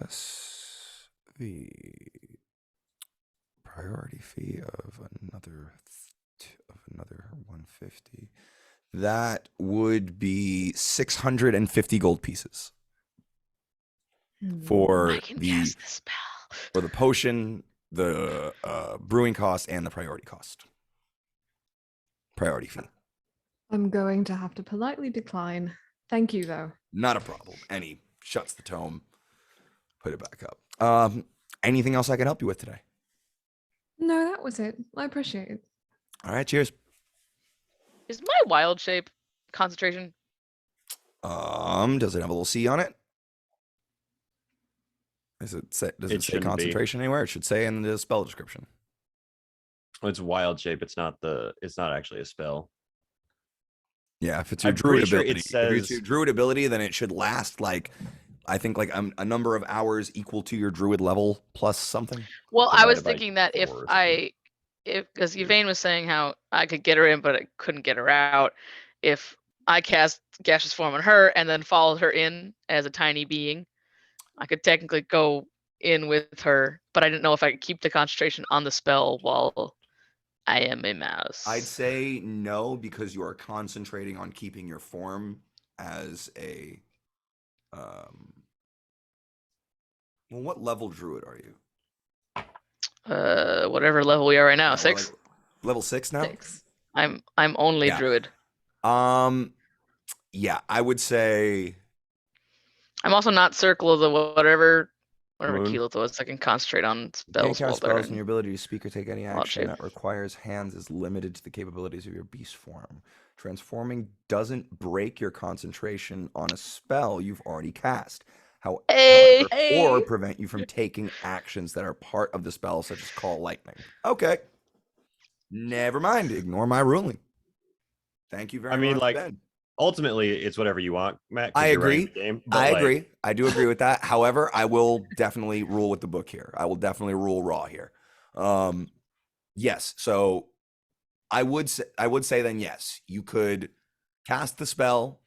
plus the priority fee of another 150. That would be 650 gold pieces for
I can
the
cast the spell.
potion, the brewing cost, and the priority cost. Priority fee.
I'm going to have to politely decline. Thank you, though.
Not a problem. And he shuts the tome, put it back up. Anything else I can help you with today?
No, that was it. I appreciate it.
All right, cheers.
Is my wild shape concentration?
Does it have a little C on it? Does it say
shouldn't be.
concentration anywhere? It should say in the spell description.
It's wild shape. It's not actually a spell.
Yeah, if it's your
I'm
druid
pretty sure
ability.
it
If it's your
says-
druid ability, then it should last like I think like a number of hours equal to your druid level plus something.
Well, I was
Divided by
thinking that if
4 or something.
because Yvain was saying how I could get her in, but I couldn't get her out. If I cast gaseous form on her and then followed her in as a tiny being, I could technically go in with her, but I didn't know if I could keep the concentration on the spell while I am a mouse.
I'd say no, because you are concentrating on keeping your form as a well, what level druid are you?
Whatever level we are right now,
Yeah, we're
6.
like level 6 now?
6.
I'm only
Yeah.
druid.
Yeah, I would say
I'm also not circle of the whatever
Moon.
Keyleth was. I can concentrate on
you can't
spells while
cast
they're
spells, and
in.
your ability to speak or take any
wild
action
shape.
that requires hands is limited to the capabilities of your beast form. Transforming doesn't break your concentration on a spell you've already cast. However,
Hey!
or prevent you from taking actions that are part of the spell, such as call lightning. Okay. Never mind. Ignore my ruling. Thank you very
I mean,
much,
like,
Ben.
ultimately, it's whatever you want, Matt. 'Cause
I
you're running
agree.
the game, but
I
like,
agree. I do agree with that. However, I will definitely rule with the book here. I will definitely rule raw here. Yes. So I would say then yes, you could cast the spell,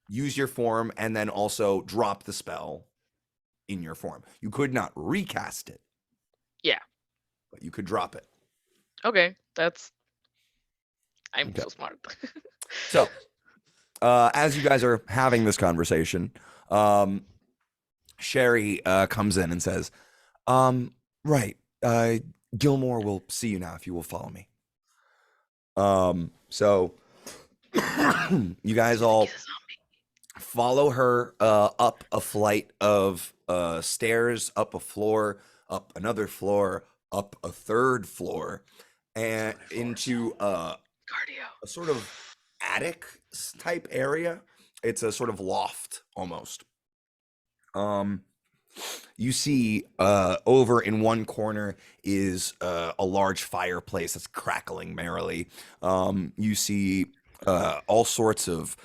use your form, and then also drop the spell in your form. You could not recast it.
Yeah.
But you could drop it.
Okay, I'm
Okay.
so smart.
So, as you guys are having this conversation, Sherry comes in and says, right, Gilmore will see you now if you will follow me. So you guys all follow her up a flight of stairs, up a floor, up another floor, up a third floor, and into
Cardio.
a sort of attic type area. It's a sort of loft almost. You see over in one corner is a large fireplace that's crackling merrily. You see all sorts of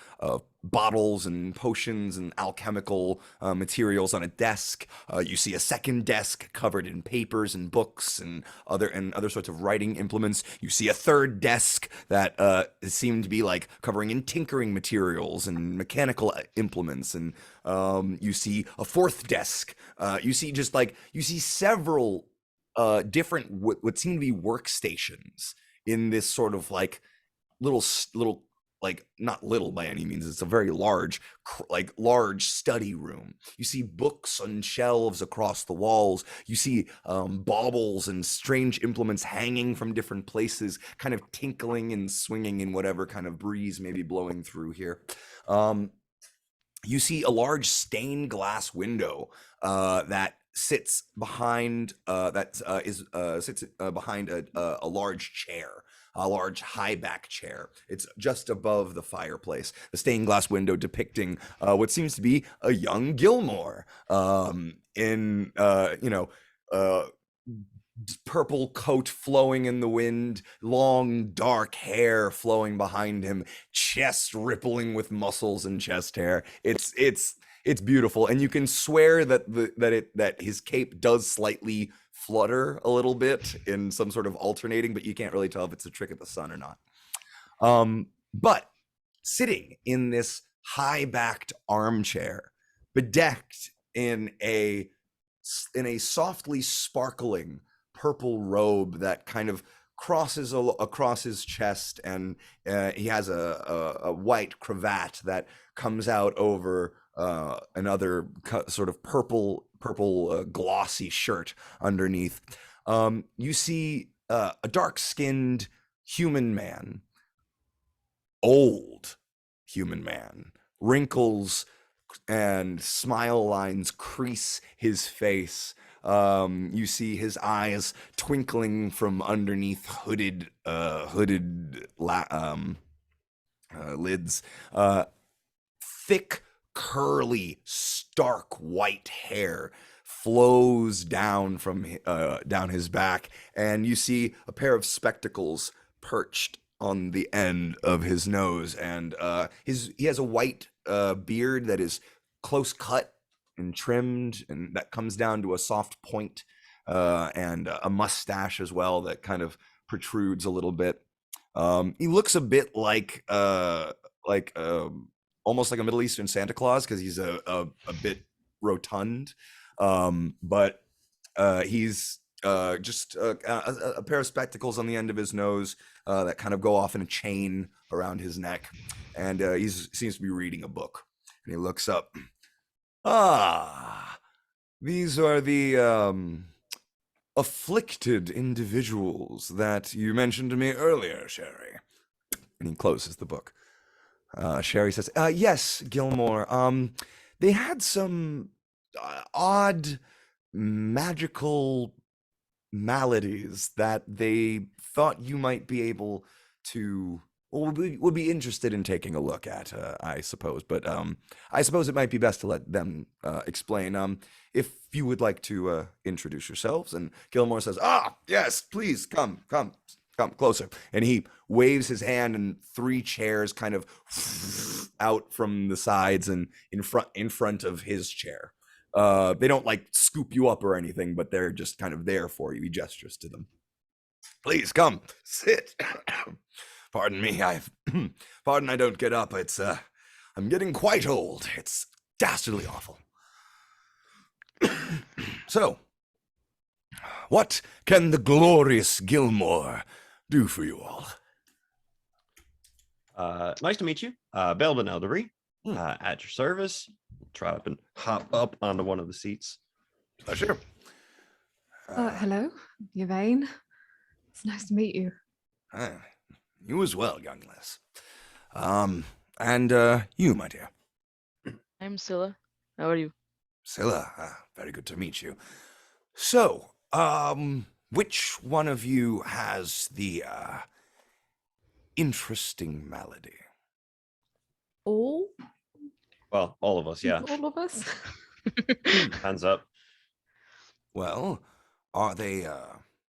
bottles and potions and alchemical materials on a desk. You see a second desk covered in papers and books and other sorts of writing implements. You see a third desk that seemed to be like covering in tinkering materials and mechanical implements. And you see a fourth desk. You see several different what seem to be workstations in this sort of like little like not little by any means, it's a very large study room. You see books on shelves across the walls. You see baubles and strange implements hanging from different places, kind of tinkling and swinging in whatever kind of breeze may be blowing through here. You see a large stained glass window that sits behind behind a large chair, a large high back chair. It's just above the fireplace. The stained glass window depicting what seems to be a young Gilmore in purple coat flowing in the wind, long dark hair flowing behind him, chest rippling with muscles and chest hair. It's beautiful, and you can swear that his cape does slightly flutter a little bit in some sort of alternating, but you can't really tell if it's a trick of the sun or not. But sitting in this high-backed armchair, bedecked in a softly sparkling purple robe that kind of crosses across his chest, and he has a white cravat that comes out over another sort of purple glossy shirt underneath. You see a dark-skinned human man, old human man, wrinkles and smile lines crease his face. You see his eyes twinkling from underneath hooded lids. Thick, curly, stark white hair flows down from down his back, and you see a pair of spectacles perched on the end of his nose, and he has a white beard that is close cut and trimmed, and that comes down to a soft point, and a mustache as well that kind of protrudes a little bit. He looks a bit like almost like a Middle Eastern Santa Claus, because he's a bit rotund, but he's just a pair of spectacles on the end of his nose that kind of go off in a chain around his neck, and he seems to be reading a book. And he looks up. Ah, these are the afflicted individuals that you mentioned to me earlier, Sherry. And he closes the book. Sherry says, yes, Gilmore. They had some odd magical maladies that they thought you might be able to, well, would be interested in taking a look at, I suppose. But I suppose it might be best to let them explain. If you would like to introduce yourselves. And Gilmore says, yes, please, come closer. And he waves his hand, and 3 chairs kind of out from the sides and in front of his chair. They don't like scoop you up or anything, but they're just kind of there for you. He gestures to them. Please come, sit. Pardon me, pardon I don't get up. It's I'm getting quite old. It's dastardly awful. So, what can the glorious Gilmore do for you all?
Nice to meet you. Belvin Eldery, at your service. Try up and hop up onto one of the seats.
Pleasure.
Hello, Yvain. It's nice to meet you.
You as well, young Les. And you, my dear.
I'm Scylla. How are you?
Scylla, very good to meet you. So, which one of you has the interesting malady?
All?
Well, all of us, yeah.
All of us?
Hands up.
Well, are they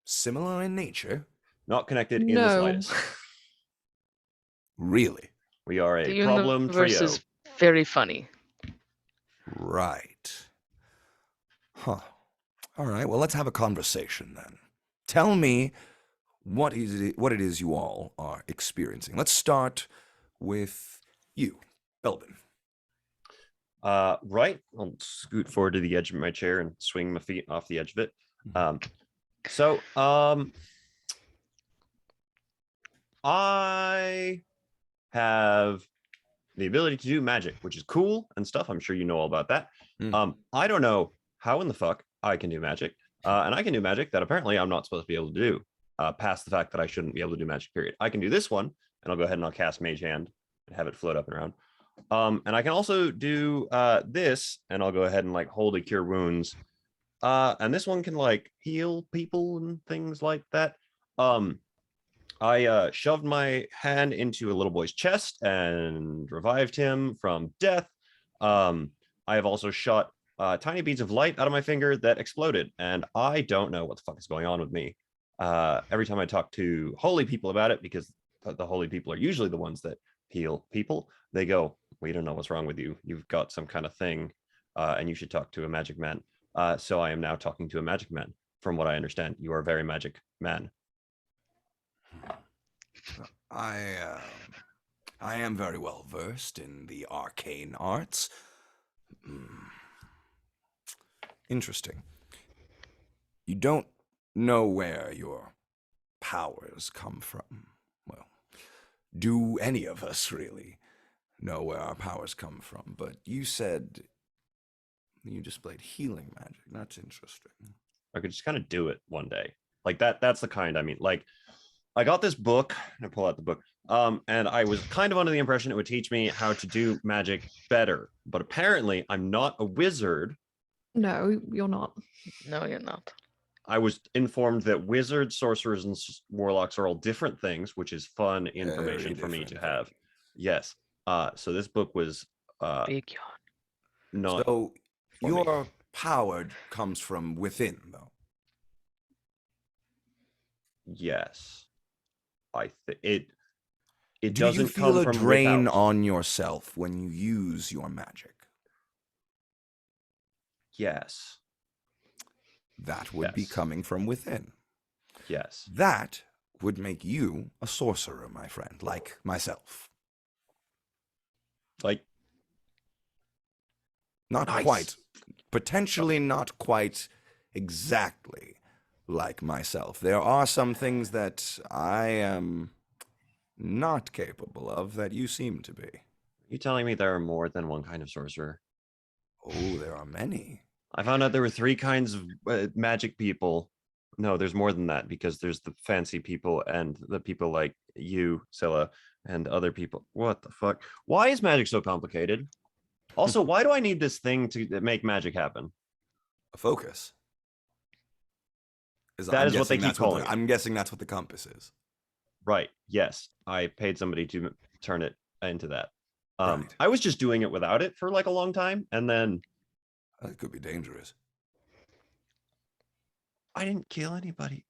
similar in nature?
Not connected in the
No.
slightest.
Really?
We are
The
a problem
universe
trio.
is very funny.
Right. Huh. All right, well, let's have a conversation then. Tell me what it is you all are experiencing. Let's start with you, Belvin.
Right. I'll scoot forward to the edge of my chair and swing my feet off the edge of it. I have the ability to do magic, which is cool and stuff. I'm sure you know all about that. I don't know how in the fuck I can do magic. And I can do magic that apparently I'm not supposed to be able to do, past the fact that I shouldn't be able to do magic, period. I can do this one, and I'll go ahead and I'll cast Mage Hand and have it float up and around. And I can also do this, and I'll go ahead and like hold a cure wounds. And this one can like heal people and things like that. I shoved my hand into a little boy's chest and revived him from death. I have also shot tiny beads of light out of my finger that exploded, and I don't know what the fuck is going on with me. Every time I talk to holy people about it, because the holy people are usually the ones that heal people, they go, we don't know what's wrong with you. You've got some kind of thing, and you should talk to a magic man. So I am now talking to a magic man. From what I understand, you are a very magic man.
I am very well versed in the arcane arts. Interesting. You don't know where your powers come from. Well, do any of us really know where our powers come from? But you said you displayed healing magic. That's interesting.
I could just kind of do it one day. Like that's the kind I mean. Like I got this book, I pull out the book. And I was kind of under the impression it would teach me how to do magic better. But apparently I'm not a wizard.
No, you're not.
No, you're not.
I was informed that wizards, sorcerers, and warlocks are all different things, which is fun information for me to
different
have. Yes. So this book was
Big yawn.
not
So
for me.
your power comes from within, though.
Yes. I think it
Do you
doesn't
feel
come
a
from
drain
without.
on yourself when you use your magic?
Yes.
That would be
Yes.
coming from within.
Yes.
That would make you a sorcerer, my friend, like myself.
Like
Not
Nice.
quite, potentially not quite exactly like myself. There are some things that I am not capable of that you seem to be.
you telling me there are more than one kind of sorcerer?
Oh, there are many.
I found out there were 3 kinds of magic people. No, there's more than that because there's the fancy people and the people like you, Scylla, and other people. What the fuck? Why is magic so complicated? Also, why do I need this thing to make magic happen?
A focus.
That is what they keep calling it.
I'm guessing that's what the compass is.
Right. Yes. I paid somebody to turn it into that.
Right.
I was just doing it without it for like a long time. And then
That could be dangerous.
I didn't kill anybody.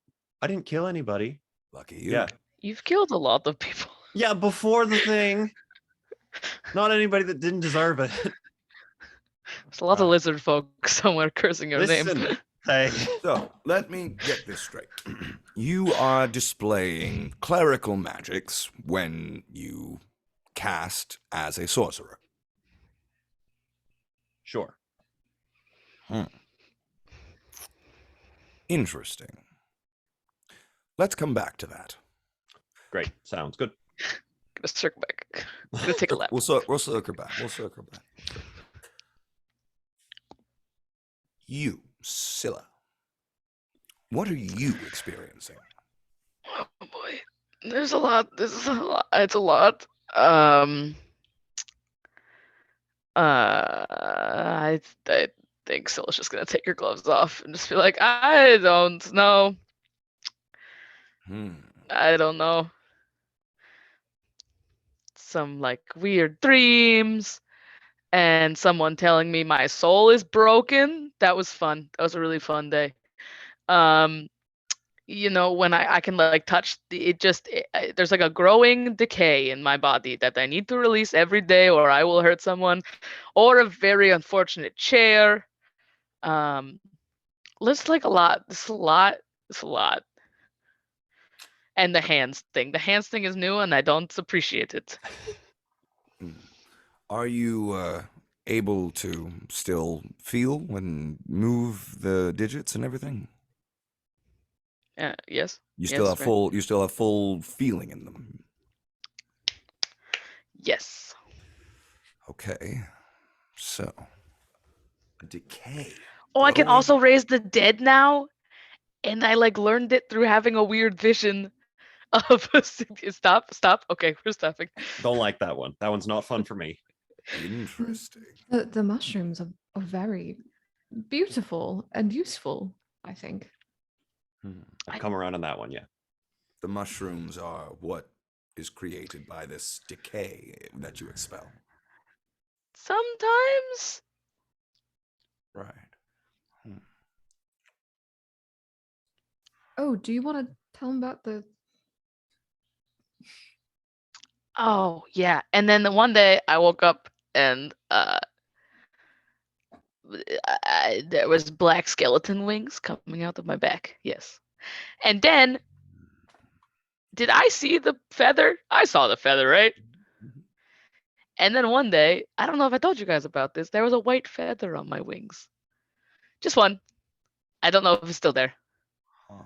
Lucky you.
Yeah.
You've killed a lot of people.
Yeah. Before the thing. Not anybody that didn't deserve it.
There's a lot of lizard folk somewhere cursing your name.
Listen, hey.
So, let me get this straight. You are displaying clerical magics when you cast as a sorcerer.
Sure.
Interesting. Let's come back to that.
Great. Sounds good.
Gonna circle back. Gonna take a lap.
We'll circle back. You, Scylla. What are you experiencing?
Oh boy, there's a lot. This is a lot. It's a lot. I think Scylla's just gonna take her gloves off and just be like, I don't know. I don't know. Some like weird dreams and someone telling me my soul is broken. That was fun. That was a really fun day. You know, when I can like touch there's like a growing decay in my body that I need to release every day or I will hurt someone, or a very unfortunate chair. It's like a lot. It's a lot. And the hands thing. The hands thing is new and I don't appreciate it.
Are you able to still feel and move the digits and everything?
Yes.
You still
Yes,
have
right.
full feeling in them.
Yes.
Okay. So, a decay.
Oh, I can
growing-
also raise the dead now. And I like learned it through having a weird vision of stop. Okay, we're stopping.
Don't like that one. That one's not fun for me.
Interesting.
The mushrooms are very beautiful and useful, I think.
I've come around on that one, yeah.
The mushrooms are what is created by this decay that you expel.
Sometimes.
Right.
Oh, do you want to tell them about the...
Oh, yeah. And then the one day I woke up and there was black skeleton wings coming out of my back. Yes. And then did I see the feather? I saw the feather, right? And then one day, I don't know if I told you guys about this, there was a white feather on my wings. Just one. I don't know if it's still there.
Huh.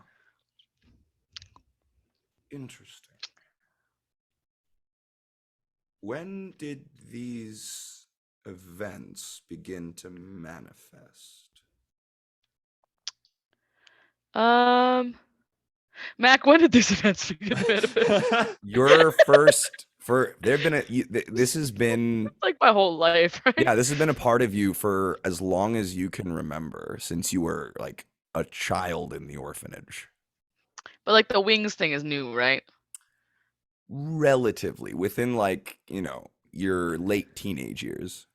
Interesting. When did these events begin to manifest?
Mac, when did these events begin to manifest?
Your first for there've been this has been
Like my whole life, right?
yeah, this has been a part of you for as long as you can remember, since you were like a child in the orphanage.
But like the wings thing is new, right?
Relatively within like, your late teenage years.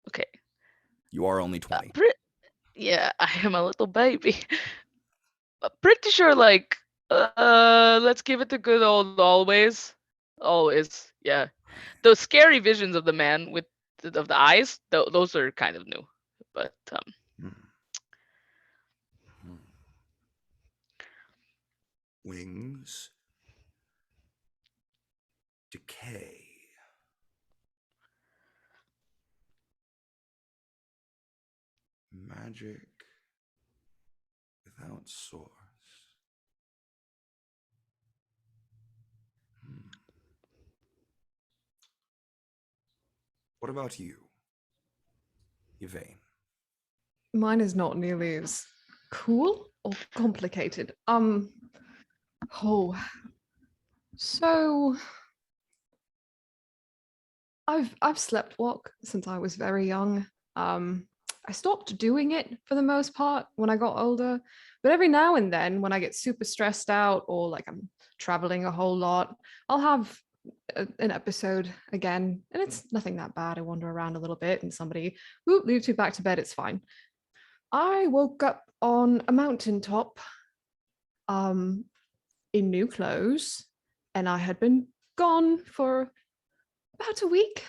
Okay.
You are only 20.
Yeah, I am a little baby. Pretty sure, like, let's give it the good old always. Always, yeah. Those scary visions of the man with of the eyes, those are kind of new. But
Hmm. Hmm. Wings. Decay. Magic without source. Hmm. What about you, Yvain?
Mine is not nearly as cool or complicated. Oh, so I've slept walk since I was very young. I stopped doing it for the most part when I got older, but every now and then when I get super stressed out or like I'm traveling a whole lot, I'll have an episode again, and it's nothing that bad. I wander around a little bit and somebody whoop leaves you back to bed. It's fine. I woke up on a mountaintop um in new clothes, and I had been gone for about a week.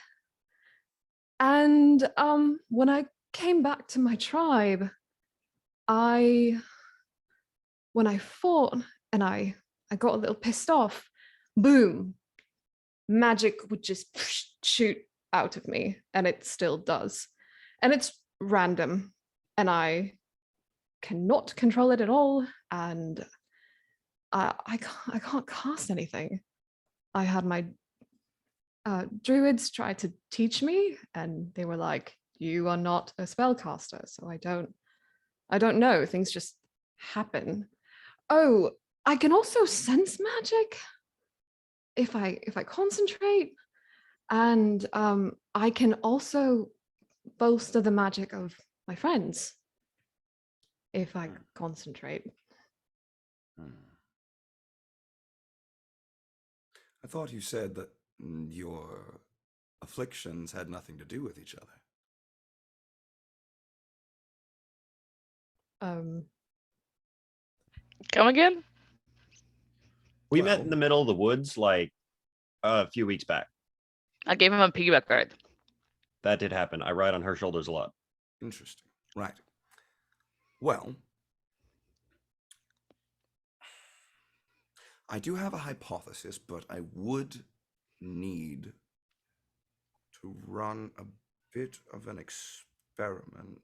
And when I came back to my tribe, I when I fought and I got a little pissed off, boom, magic would just shoot out of me, and it still does. And it's random, and I cannot control it at all, and I can't cast anything. I had my druids try to teach me, and they were like, "You are not a spellcaster," so I don't know. Things just happen. Oh, I can also sense magic if I concentrate, and I can also bolster the magic of my friends if I concentrate.
Hmm. I thought you said that your afflictions had nothing to do with each other.
Um,
come again?
We met
Well,
in the middle of the woods like a few weeks back.
I gave him a piggyback ride.
That did happen. I ride on her shoulders a lot.
interesting. Right. Well, I do have a hypothesis, but I would need to run a bit of an experiment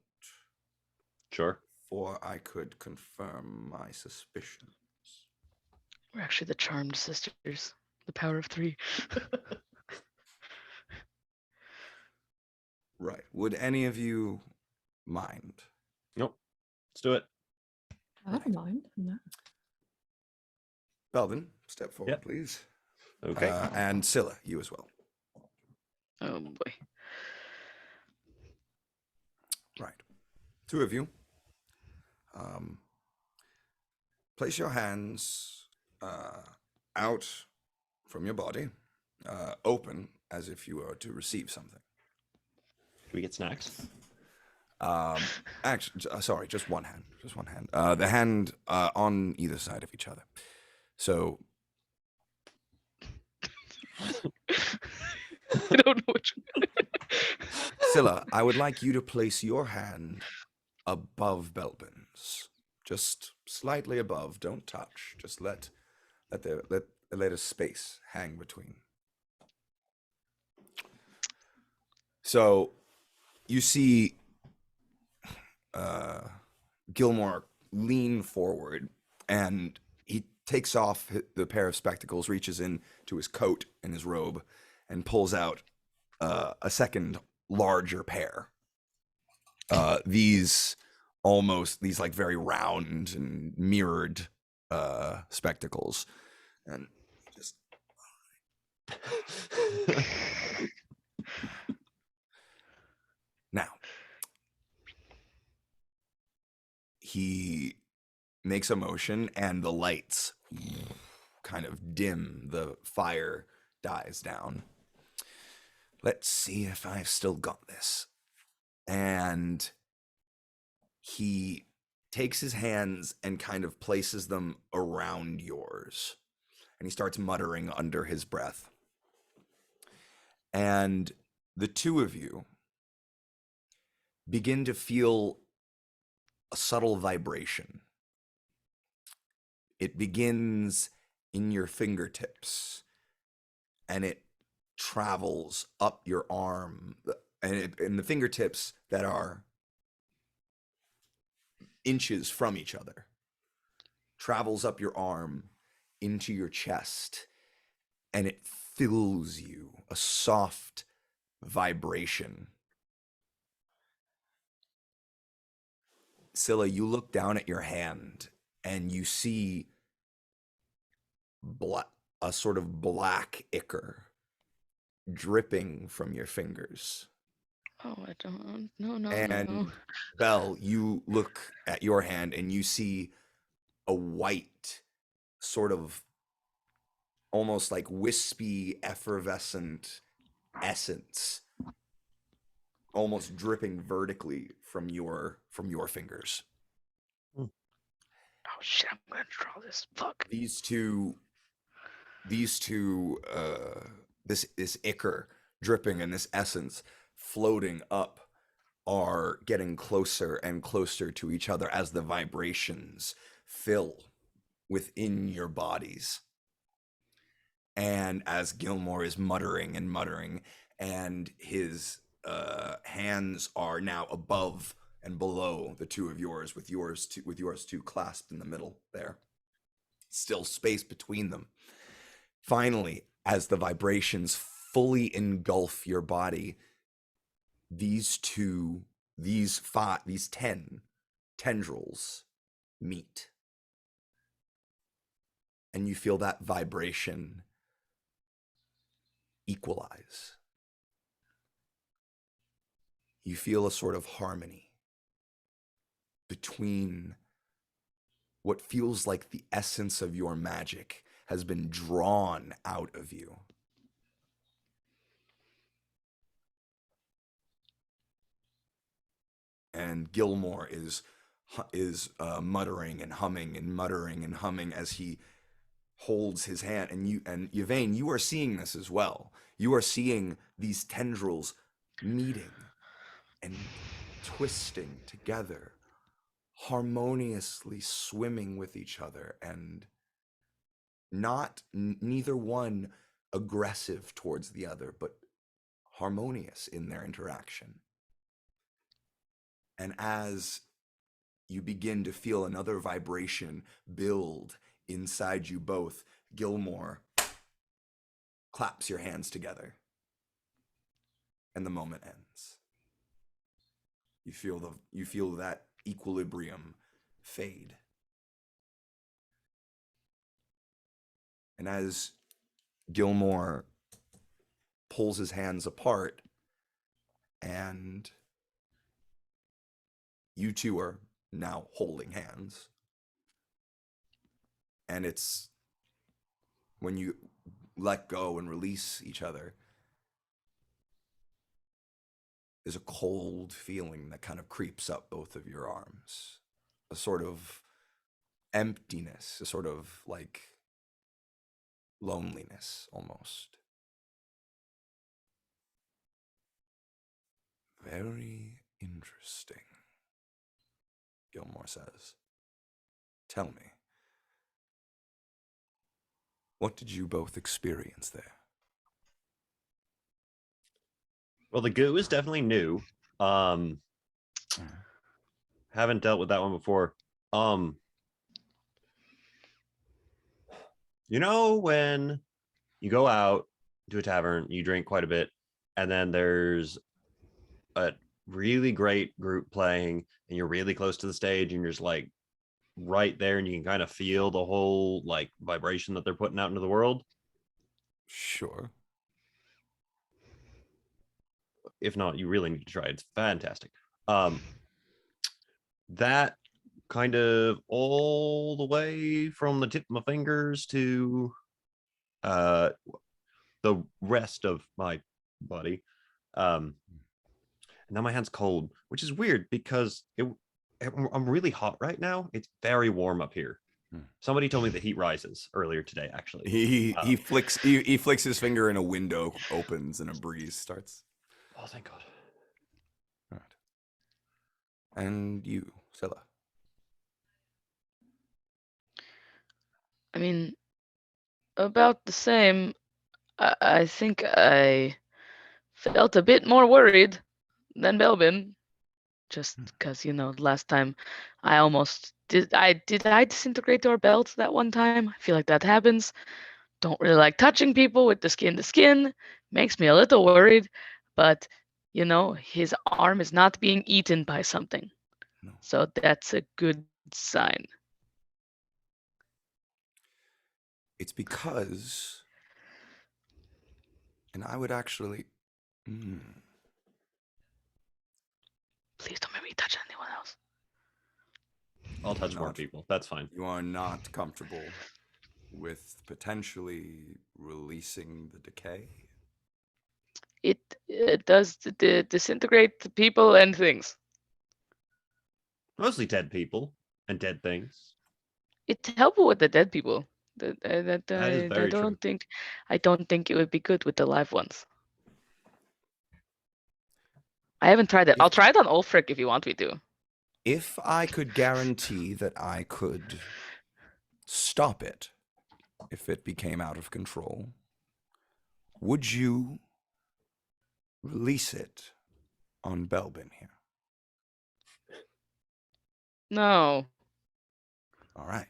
Sure.
before I could confirm my suspicions.
We're actually the charmed sisters. The power of three.
Right. Would any of you mind?
Nope. Let's do it.
I don't mind. No.
Belvin, step forward,
Yep.
please.
Okay.
And Scylla, you as well.
Oh boy.
Right. Two of you. Place your hands out from your body, open as if you were to receive something.
Do we get snacks?
Actually, sorry, just one hand. Just one hand. The hand on either side of each other. So,
I don't know which.
Scylla, I would like you to place your hand above Belbin's, just slightly above. Don't touch. Just let a space hang between. So, you see Gilmore lean forward and he takes off the pair of spectacles, reaches into his coat and his robe, and pulls out a second larger pair. These like very round and mirrored spectacles, and just now he makes a motion and the lights kind of dim, the fire dies down. Let's see if I've still got this. And he takes his hands and kind of places them around yours. And he starts muttering under his breath. And the two of you begin to feel a subtle vibration. It begins in your fingertips and it travels up your arm, and the fingertips that are inches from each other travels up your arm into your chest, and it fills you, a soft vibration. Scylla, you look down at your hand and you see a sort of black ichor dripping from your fingers.
Oh, I don't. No, no,
And
no.
Belle, you look at your hand and you see a white, sort of almost like wispy, effervescent essence, almost dripping vertically from your fingers.
Oh shit! I'm gonna draw this. Fuck.
These two, this ichor dripping and this essence floating up are getting closer and closer to each other as the vibrations fill within your bodies. And as Gilmore is muttering and muttering, and his hands are now above and below the two of yours, with yours two clasped in the middle there, still space between them. Finally, as the vibrations fully engulf your body, these 10 tendrils meet. And you feel that vibration equalize. You feel a sort of harmony between what feels like the essence of your magic has been drawn out of you. And Gilmore is muttering and humming and muttering and humming as he holds his hand. And Yvain, you are seeing this as well. You are seeing these tendrils meeting and twisting together, harmoniously swimming with each other, and neither one aggressive towards the other, but harmonious in their interaction. And as you begin to feel another vibration build inside you both, Gilmore claps your hands together, and the moment ends. You feel that equilibrium fade. And as Gilmore pulls his hands apart, and you two are now holding hands, and it's when you let go and release each other, there's a cold feeling that kind of creeps up both of your arms, a sort of emptiness, a sort of like loneliness almost. Very interesting, Gilmore says. Tell me, what did you both experience there?
Well, the goo is definitely new. Haven't dealt with that one before. Um, you know when you go out to a tavern, you drink quite a bit, and then there's a really great group playing, and you're really close to the stage, and you're just like right there, and you can kind of feel the whole like vibration that they're putting out into the world.
Sure.
If not, you really need to try it. It's fantastic. Um, that kind of all the way from the tip of my fingers to uh the rest of my body. Um, and now my hand's cold, which is weird because I'm really hot right now. It's very warm up here.
Hmm.
Somebody told me the heat rises earlier today, actually.
He flicks his finger and a window opens and a breeze starts.
Oh, thank God.
All right. And you, Scylla.
I mean, about the same. I think I felt a bit more worried than Belbin, just because last time I almost did. I disintegrate our belt that one time? I feel like that happens. Don't really like touching people with the skin to skin. Makes me a little worried, but his arm is not being eaten by something,
No.
so that's a good sign.
It's because, and I would actually.
Please don't make me touch anyone else.
I'll touch more
Not-
people. That's fine.
You are not comfortable with potentially releasing the decay?
It does disintegrate the people and things.
Mostly dead people and dead things.
It's helpful with the dead people.
That is very true.
I don't think it would be good with the live ones. I haven't tried it. I'll try it on Ulfric if you want me to.
If I could guarantee that I could stop it if it became out of control, would you release it on Belbin here?
No.
All right.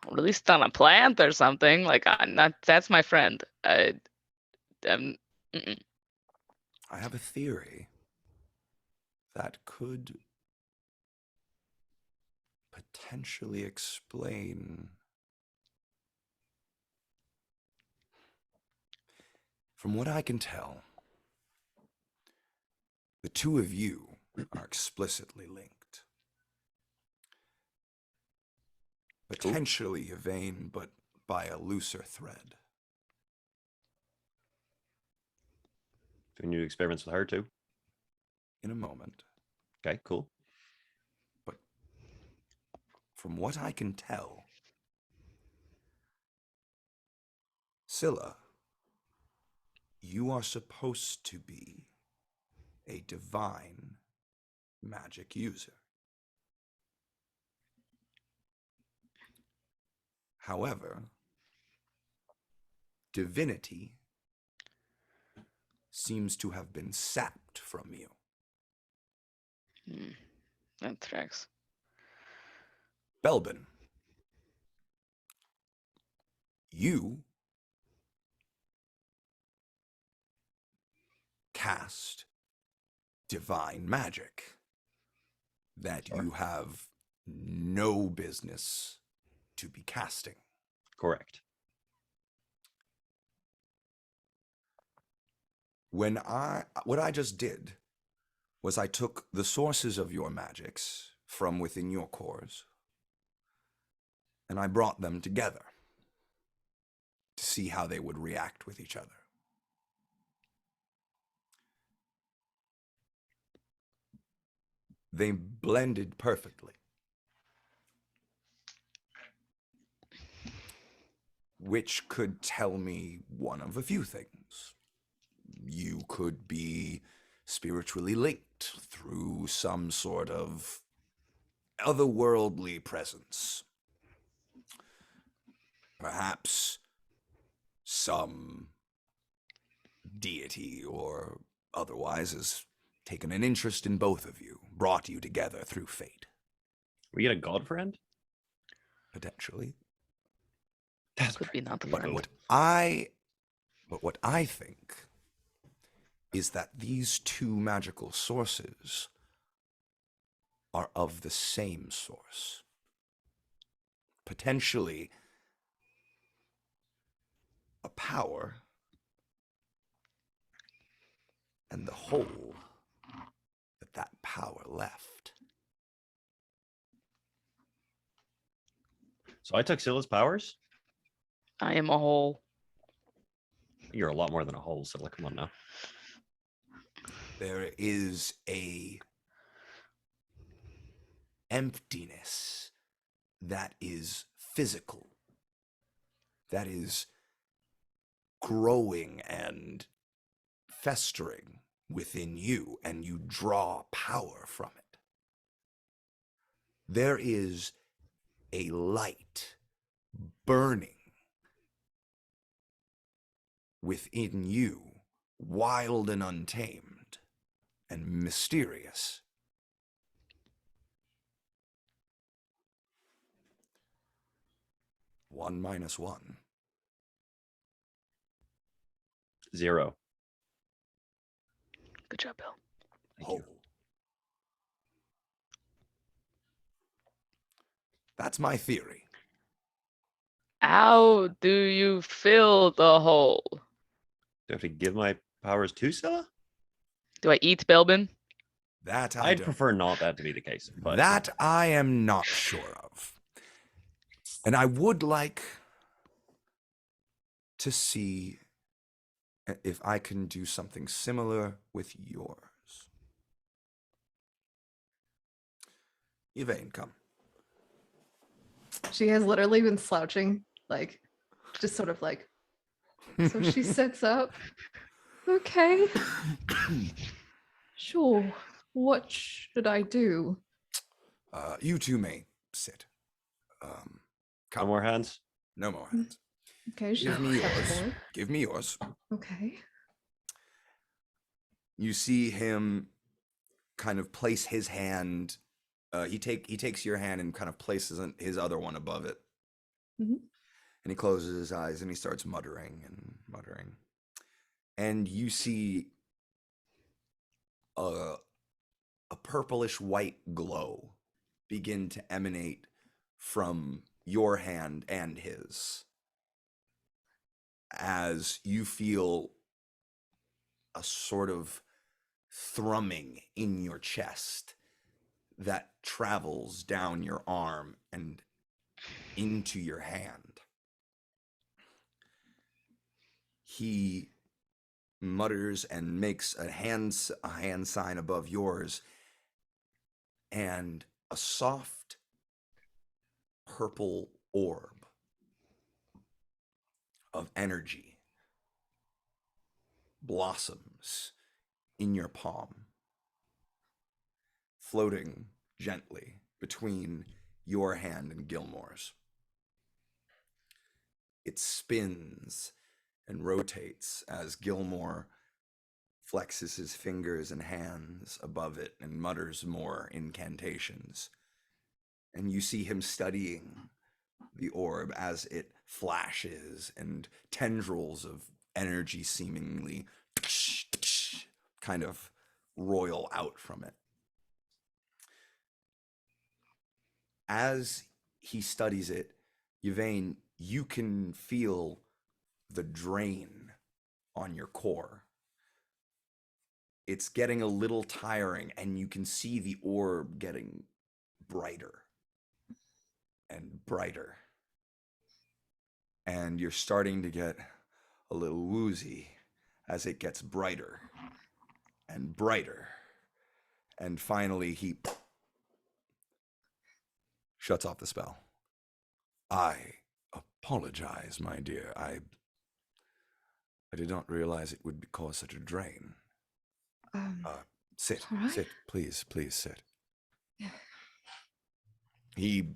Release it on a plant or something. Like that's my friend. Mm-mm.
I have a theory that could potentially explain. From what I can tell, the two of you are explicitly linked. Potentially Yvain, but by a looser thread.
Doing new experiments with her too.
In a moment.
Okay, cool.
But from what I can tell, Scylla, you are supposed to be a divine magic user. However, divinity seems to have been sapped from you.
That tracks.
Belbin, you cast divine magic that you have no business to be casting.
Correct.
What I just did was I took the sources of your magics from within your cores and I brought them together to see how they would react with each other. They blended perfectly. Which could tell me one of a few things. You could be spiritually linked through some sort of otherworldly presence. Perhaps some deity or otherwise has taken an interest in both of you, brought you together through fate,
We get a god friend?
potentially.
That's
Could be not the
But
friend.
what I think is that these two magical sources are of the same source. Potentially a power and the hole that that power left.
So I took Scylla's powers?
I am a whole.
You're a lot more than a whole, Scylla. Come on now.
There is a emptiness that is physical, that is growing and festering within you, and you draw power from it. There is a light burning within you, wild and untamed and mysterious. One minus one.
0.
Good job, Bill.
Thank you.
Whole. That's my theory.
How do you fill the hole?
Do I have to give my powers to Scylla?
Do I eat Belbin?
That I
I'd
don't.
prefer not that to be the case. But
That I am not sure of. And I would like to see if I can do something similar with yours. Yvain, come.
She has literally been slouching, like, just sort of like. So she sits up. Okay, sure. What should I do?
You two may sit.
no
Come.
more hands.
No more hands.
Okay, she
Give me
steps
yours.
forward.
Give me yours.
Okay.
You see him kind of place his hand. He takes your hand and kind of places his other one above it.
Mhm.
And he closes his eyes and he starts muttering and muttering. And you see a purplish white glow begin to emanate from your hand and his, as you feel a sort of thrumming in your chest that travels down your arm and into your hand. He mutters and makes a hand sign above yours, and a soft purple orb of energy blossoms in your palm, floating gently between your hand and Gilmore's. It spins and rotates as Gilmore flexes his fingers and hands above it and mutters more incantations. And you see him studying the orb as it flashes and tendrils of energy seemingly kind of roil out from it. As he studies it, Yvain, you can feel the drain on your core. It's getting a little tiring, and you can see the orb getting brighter and brighter. And you're starting to get a little woozy as it gets brighter and brighter. And finally, he shuts off the spell. I apologize, my dear. I did not realize it would cause such a drain. Sit,
all right.
sit, please sit. He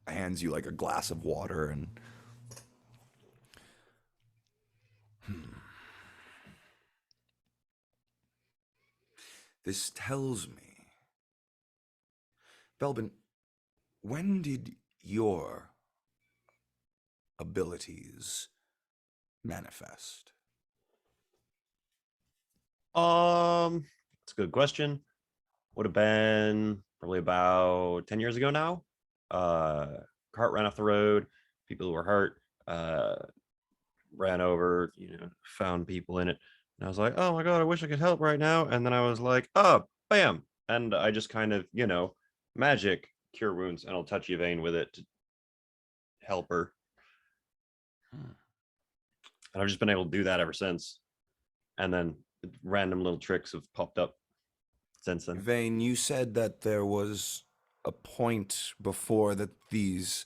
hands you like a glass of water and This tells me, Belbin, when did your abilities manifest?
It's a good question. Would have been probably about 10 years ago now. Cart ran off the road, people who were hurt, ran over, found people in it. And I was like, oh my God, I wish I could help right now. And then I was like, oh, bam. And I just kind of, magic cure wounds, and I'll touch Yvain with it to help her. And I've just been able to do that ever since. And then random little tricks have popped up since then.
Vane, you said that there was a point before these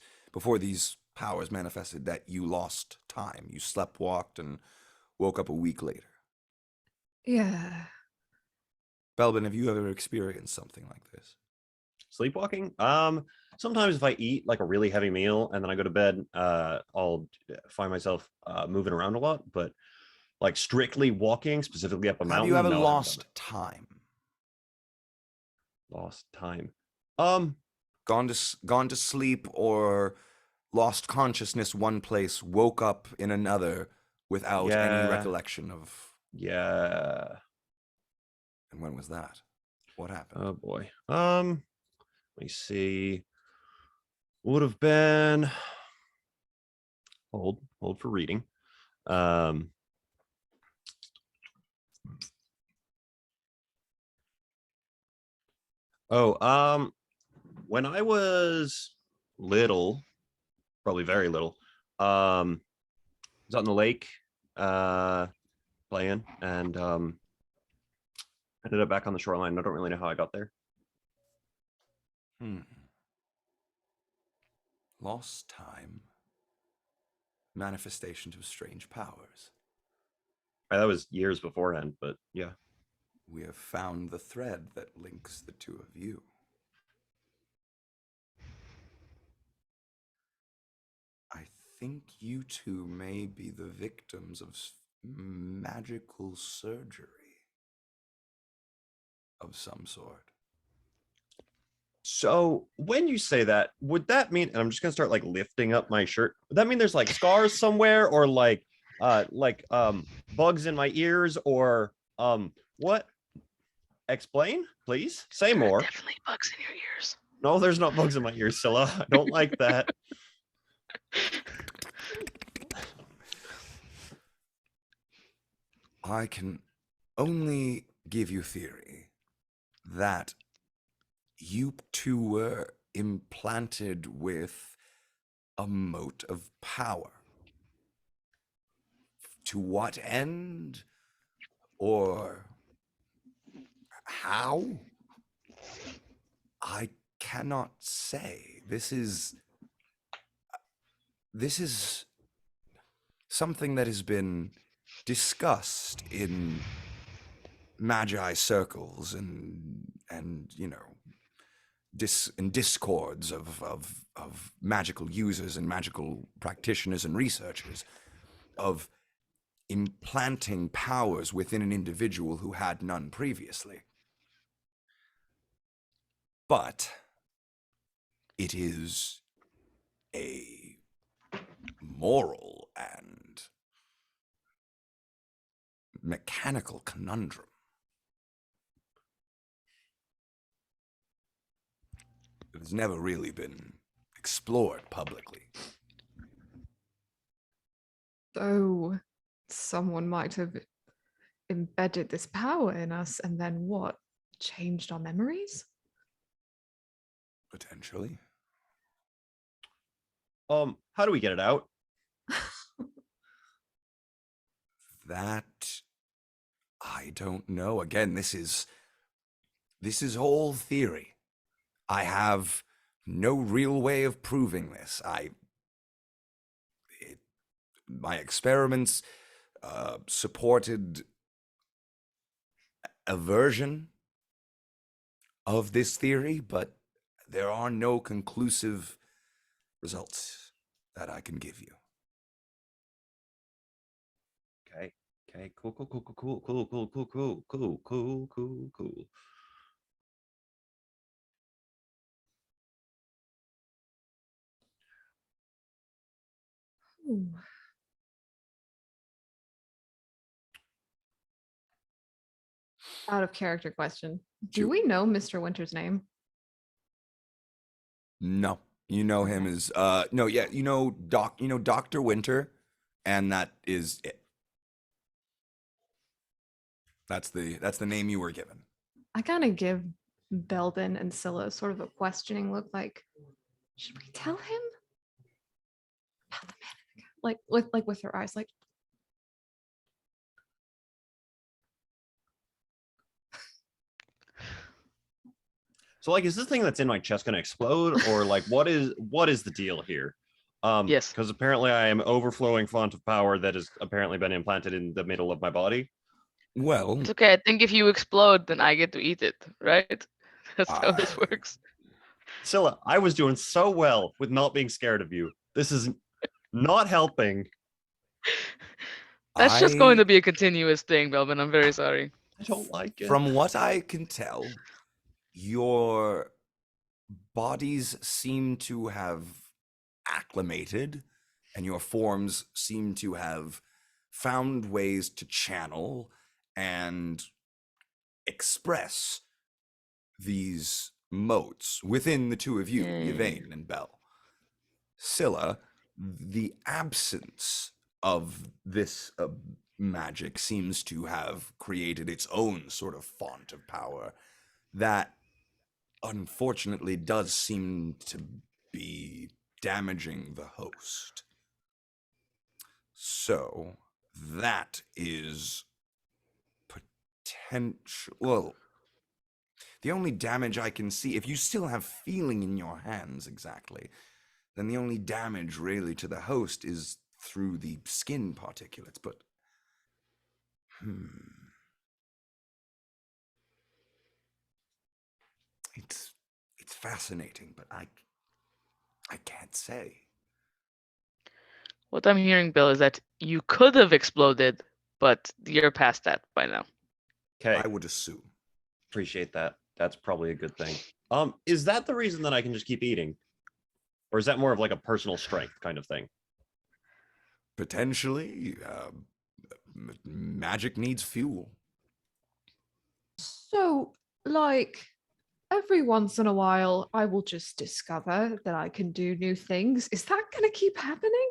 powers manifested that you lost time. You slept walked and woke up a week later.
Yeah.
Belbin, have you ever experienced something like this?
Sleepwalking? Sometimes if I eat like a really heavy meal and then I go to bed, I'll find myself moving around a lot. But like strictly walking, specifically up a mountain.
Have you ever
no, I haven't done
lost time?
that. Lost time?
Gone to sleep or lost consciousness one place, woke up in another without any
Yeah.
recollection of.
Yeah.
And when was that? What happened?
Oh boy. Let me see. Would have been hold for reading. When I was little, probably very little, I was out in the lake playing, and ended up back on the shoreline. I don't really know how I got there.
Lost time. Manifestations of strange powers.
That was years beforehand, but yeah.
We have found the thread that links the two of you. I think you two may be the victims of magical surgery of some sort.
So when you say that, would that mean, and I'm just gonna start like lifting up my shirt, would that mean there's like scars somewhere, or like bugs in my ears, or what? Explain, please. Say more.
Definitely bugs in your ears.
No, there's not bugs in my ears, Scylla. I don't like that.
I can only give you theory that you two were implanted with a mote of power. To what end? Or how? I cannot say. This is something that has been discussed in magi circles and in discords of magical users and magical practitioners and researchers, of implanting powers within an individual who had none previously. But it is a moral and mechanical conundrum. It has never really been explored publicly.
So someone might have embedded this power in us and then what? Changed our memories?
Potentially.
How do we get it out?
That I don't know. Again, this is all theory. I have no real way of proving this. My experiments supported a version of this theory, but there are no conclusive results that I can give you.
Okay, cool.
Ooh. Out of character question. Do
Shoot.
we know Mr. Winter's name?
No, you know him
Okay.
as no, yeah, you know Dr. Winter, and that is it. That's the name you were given.
I kind of give Belden and Scylla sort of a questioning look like, should we tell him about the man in the like with her eyes, like,
So like, is this thing that's in my chest gonna explode, or like, what is the deal here?
Yes.
Because apparently I am overflowing font of power that has apparently been implanted in the middle of my body.
Well,
It's okay. I think if you explode, then I get to eat it, right? That's how this
uh,
works.
Scylla, I was doing so well with not being scared of you. This is not helping.
That's just going
I
to be a continuous thing, Belvin. I'm very sorry.
I don't like it.
from what I can tell, your bodies seem to have acclimated, and your forms seem to have found ways to channel and express these motes within the two of you,
Yay.
Yvain and Bell. Scylla, the absence of this magic seems to have created its own sort of font of power that unfortunately does seem to be damaging the host. So that is potential. Well, the only damage I can see, if you still have feeling in your hands exactly, then the only damage really to the host is through the skin particulates. But, it's fascinating, but I can't say.
What I'm hearing, Bill, is that you could have exploded, but you're past that by now.
Okay,
I would assume.
appreciate that. That's probably a good thing. Is that the reason that I can just keep eating, or is that more of like a personal strength kind of thing?
Potentially, magic needs fuel.
so like every once in a while I will just discover that I can do new things. Is that gonna keep happening?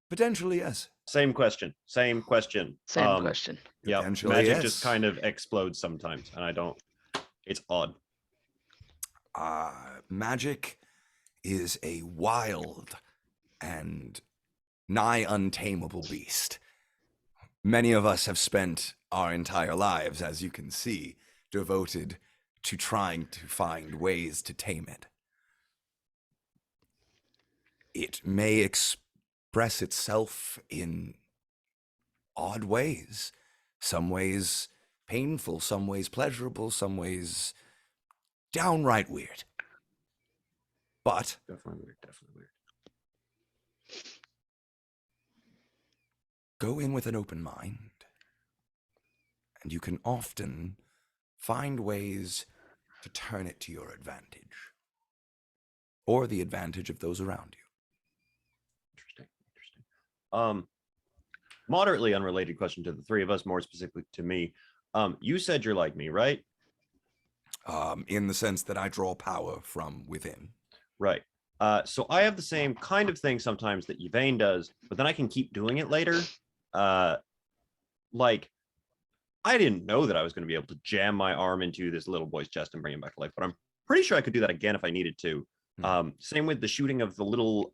Potentially, yes.
Same question. Same question.
Same question.
Yeah,
Potentially,
magic
yes.
just kind of explodes sometimes, and I don't. It's odd.
Magic is a wild and nigh untamable beast. Many of us have spent our entire lives, as you can see, devoted to trying to find ways to tame it. It may express itself in odd ways. Some ways painful, some ways pleasurable, some ways downright weird. But
Definitely weird. Definitely weird.
go in with an open mind, and you can often find ways to turn it to your advantage, or the advantage of those around you.
Interesting. Interesting. Moderately unrelated question to the three of us, more specifically to me. You said you're like me, right?
In the sense that I draw power from within.
Right. So I have the same kind of thing sometimes that Yvain does, but then I can keep doing it later. Like, I didn't know that I was going to be able to jam my arm into this little boy's chest and bring him back to life, but I'm pretty sure I could do that again if I needed to. Same with the shooting of the little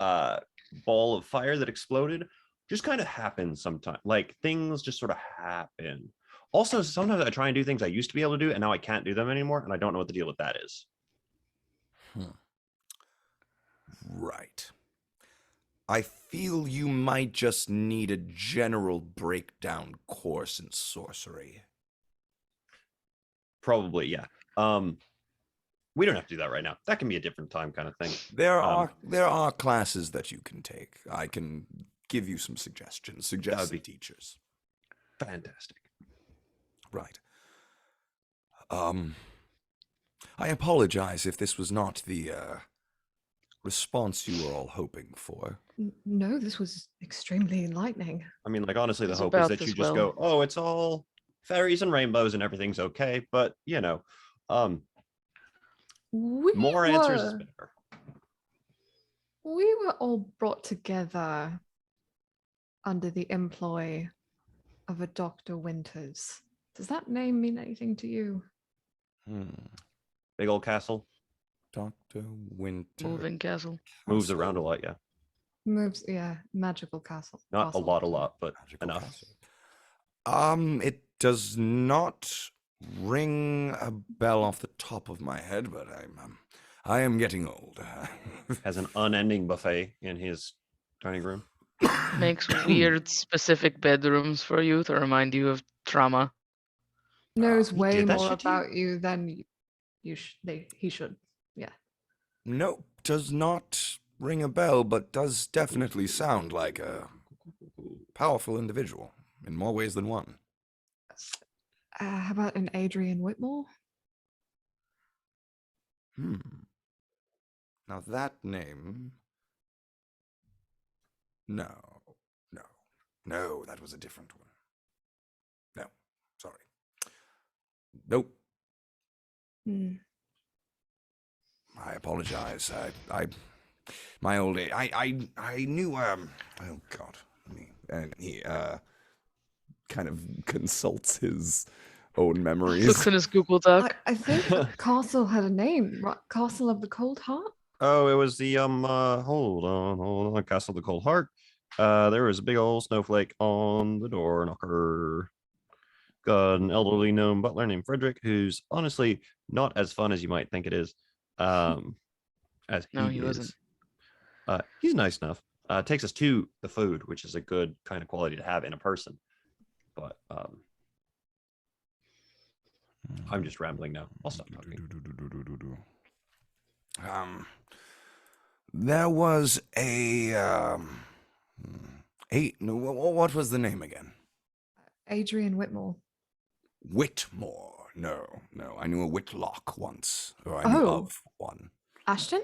ball of fire that exploded. Just kind of happens sometimes. Like, things just sort of happen. Also, sometimes I try and do things I used to be able to do, and now I can't do them anymore, and I don't know what the deal with that is.
Right. I feel you might just need a general breakdown course in sorcery.
Probably, yeah. We don't have to do that right now. That can be a different time kind of thing.
There are classes that you can take. I can give you some suggestions. Suggest some teachers.
Fantastic.
Right. I apologize if this was not the response you were all hoping for.
No, this was extremely enlightening.
I mean, like, honestly, the
It's
hope is
about
that you
as
just
well.
go, oh, it's all fairies and rainbows and everything's okay. But,
We
more answers is
were
better.
we were all brought together under the employ of a Dr. Winters. Does that name mean anything to you?
Big old castle
Dr. Winter.
Moving castle.
moves around a lot. Yeah.
Moves, yeah, magical castle.
Not
castle.
a lot, but
Magical
enough.
castle. It does not ring a bell off the top of my head, but I am getting old.
Has an unending buffet in his dining room.
Makes weird specific bedrooms for you to remind you of trauma.
Knows
he
way
did that
more
shit to you?
about you than he should. Yeah.
Nope, does not ring a bell, but does definitely sound like a powerful individual in more ways than one.
How about an Adrian Whitmore?
Now that name. No, that was a different one. No, sorry. Nope.
Hmm.
I apologize. My old age. I knew. Oh God. And he kind of consults his own memories.
Looks in his Google Doc.
I think the castle had a name, right? Castle of the Cold Heart?
Oh, it was the hold on, Castle of the Cold Heart. There was a big old snowflake on the door knocker. Got an elderly gnome butler named Frederick, who's honestly not as fun as you might think it is. As
No,
he
he wasn't.
is. He's nice enough. Takes us to the food, which is a good kind of quality to have in a person. But I'm just rambling now. I'll stop talking.
There was what was the name again?
Adrian Whitmore.
Whitmore. No. I knew a Whitlock once, or I knew
Oh.
of one.
Ashton?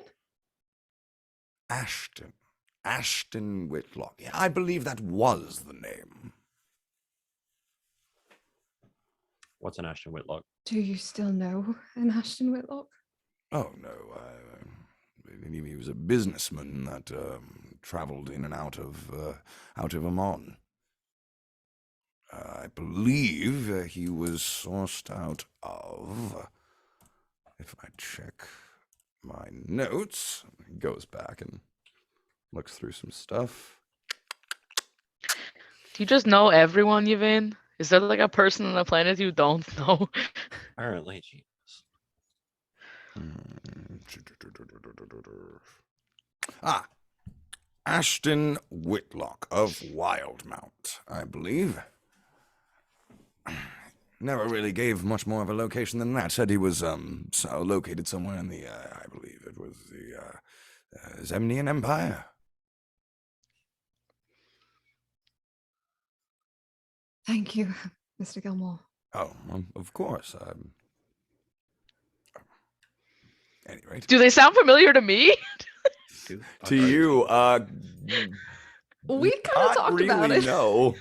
Ashton Whitlock. Yeah, I believe that was the name.
What's an Ashton Whitlock?
Do you still know an Ashton Whitlock?
Oh no, he was a businessman that traveled in and out of Amon. I believe he was sourced out of. If I check my notes, he goes back and looks through some stuff.
Do you just know everyone, Yvain? Is there like a person on the planet you don't know?
Apparently, Jesus.
Ashton Whitlock of Wildmount, I believe. Never really gave much more of a location than that. Said he was located somewhere in the, I believe it was the Zemnian Empire.
Thank you, Mr. Gilmore.
Oh, of course. Anyway,
Do they sound familiar to me?
to you,
We kind of
not
talked
really,
about it.
no.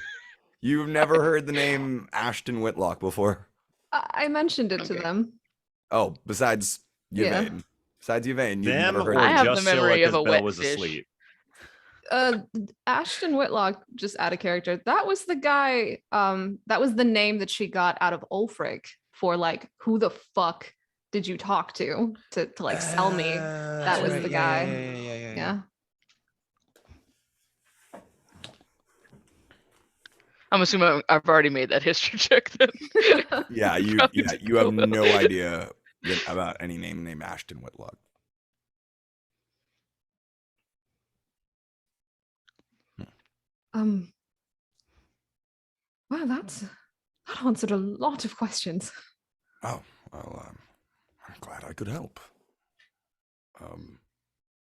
You've never heard the name Ashton Whitlock before?
I mentioned it to
Okay.
them.
Oh, besides
Yeah.
Yvain. Besides Yvain, you've
Them
never heard
or
I
the
have
just
the memory
Scylla
of a
'cause Belle
wet
was
fish.
asleep.
Ashton Whitlock, just out of character, that was the guy, that was the name that she got out of Ulfric for like, who the fuck did you talk to like sell me? That was the guy. Yeah.
I'm assuming I've already made that history check then.
Yeah, you
Probably
yeah,
did
you have
go
no
well.
idea about any name named Ashton Whitlock.
Wow, that answered a lot of questions.
Oh, well, I'm glad I could help.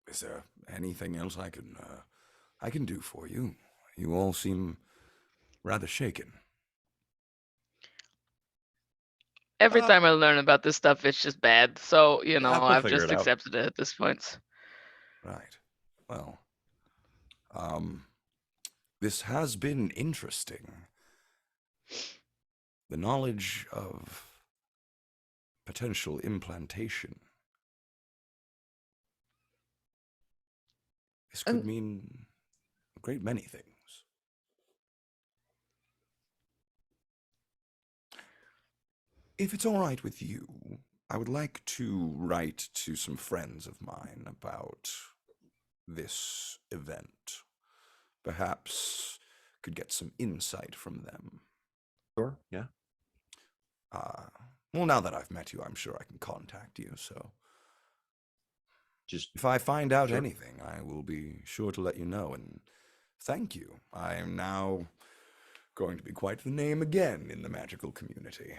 Is there anything else I can do for you? You all seem rather shaken.
Every time I learn about this stuff, it's just bad. So, you know,
we'll
I've
figure
just
it out.
accepted it at this point.
Right. Well, this has been interesting. The knowledge of potential implantation. This could
And-
mean a great many things. If it's all right with you, I would like to write to some friends of mine about this event. Perhaps could get some insight from them.
Sure. Yeah.
Well, now that I've met you, I'm sure I can contact you. So
Just
if I find out
Sure.
anything, I will be sure to let you know. And thank you. I am now going to be quite the name again in the magical community.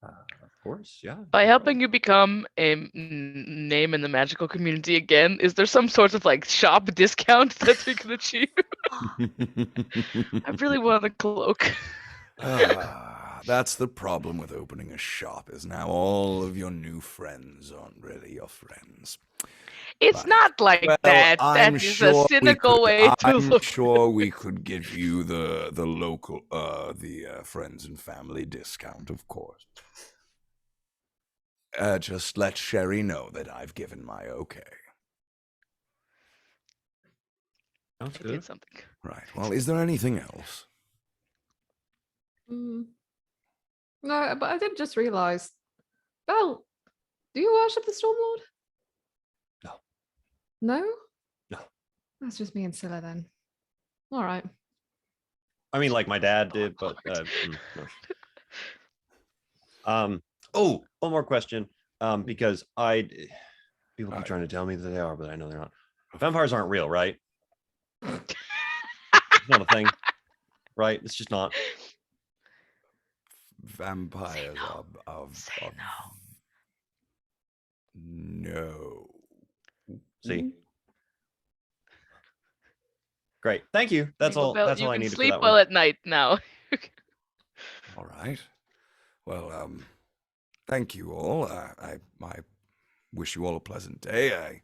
of course. Yeah.
By helping you become a name in the magical community again, is there some sort of like shop discount that we can achieve? I really want a cloak.
That's the problem with opening a shop, is now all of your new friends aren't really your friends.
It's
But-
not like
Well,
that.
I'm
That is
sure
a
we
cynical
could-
way to
I'm
look.
sure we could give you the local friends and family discount, of course. Just let Sherry know that I've given my okay.
Sounds
I
good.
did something.
Right. Well, is there anything else?
No, but I did just realize, Belle, do you worship the Stormlord?
No.
No?
No.
That's just me and Scylla then. All right.
I mean, like my dad did, but no. Oh, one more question. Because people keep trying to tell me that they are, but I know they're not. Vampires aren't real, right? It's not a thing, right? It's just not.
Vampires
no.
of
Say
no.
See. Great. Thank you. That's
Jingle
all.
bell,
That's
you
all I
can
needed for
sleep
that
well
one.
at night now.
All right. Well, thank you all. I wish you all a pleasant day.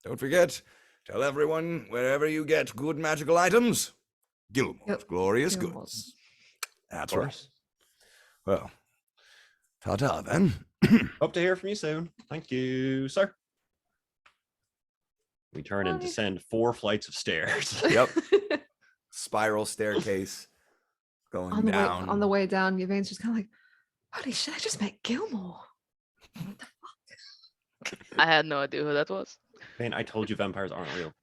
Don't forget, tell everyone wherever you get good magical items, Gilmore's
Yep,
glorious
Gilmore's.
goods. That's
Of
right.
course.
Well, ta-ta then.
Hope to hear from you soon. Thank you, sir. We turn and
Bye.
descend 4 flights of stairs.
Yep. Spiral staircase going
on the
down.
way down, Yvain's just kind of like, holy shit, I just met Gilmore.
I had no idea who that was.
Man, I told you vampires aren't real.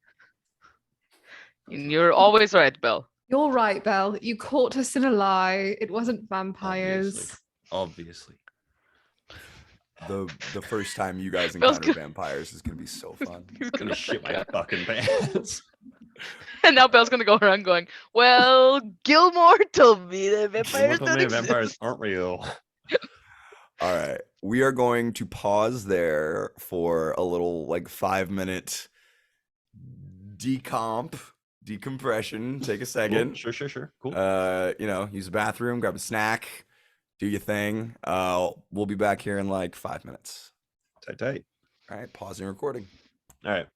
And you're always right, Belle.
You're right, Belle. You caught us in a lie. It wasn't vampires.
Obviously.
The first time you guys
Bell's
encounter
good.
vampires is gonna be so fun.
He's
I'm gonna shit my fucking pants.
And now Belle's gonna go around going, "Well, Gilmore told me that vampires
Told
don't
me
exist."
vampires aren't real.
All right. We are going to pause there for a little 5-minute decompression. Take a
Cool.
second.
Sure. Cool.
Use the bathroom, grab a snack, do your thing. We'll be back here in 5 minutes.
Tight.
All right, pausing recording.
All right.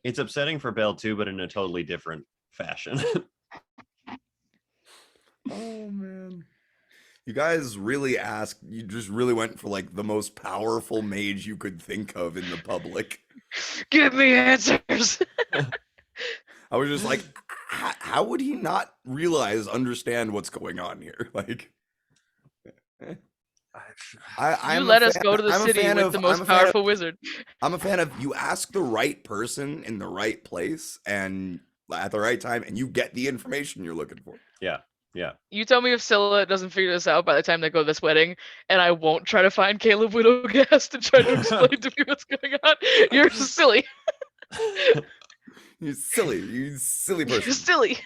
It's upsetting for Belle too, but in a totally different fashion.
Oh man. You guys really you just really went for the most powerful mage you could think of in the public.
Give me answers.
I was just like, how would he not understand what's going on here?
You let us go to the city with the most powerful wizard.
I'm a fan of you ask the right person in the right place and at the right time, and you get the information you're looking for.
Yeah.
You tell me if Scylla doesn't figure this out by the time they go to this wedding, and I won't try to find Caleb Widowgast to try to explain to me what's going on. You're silly.
You silly person.
You're silly.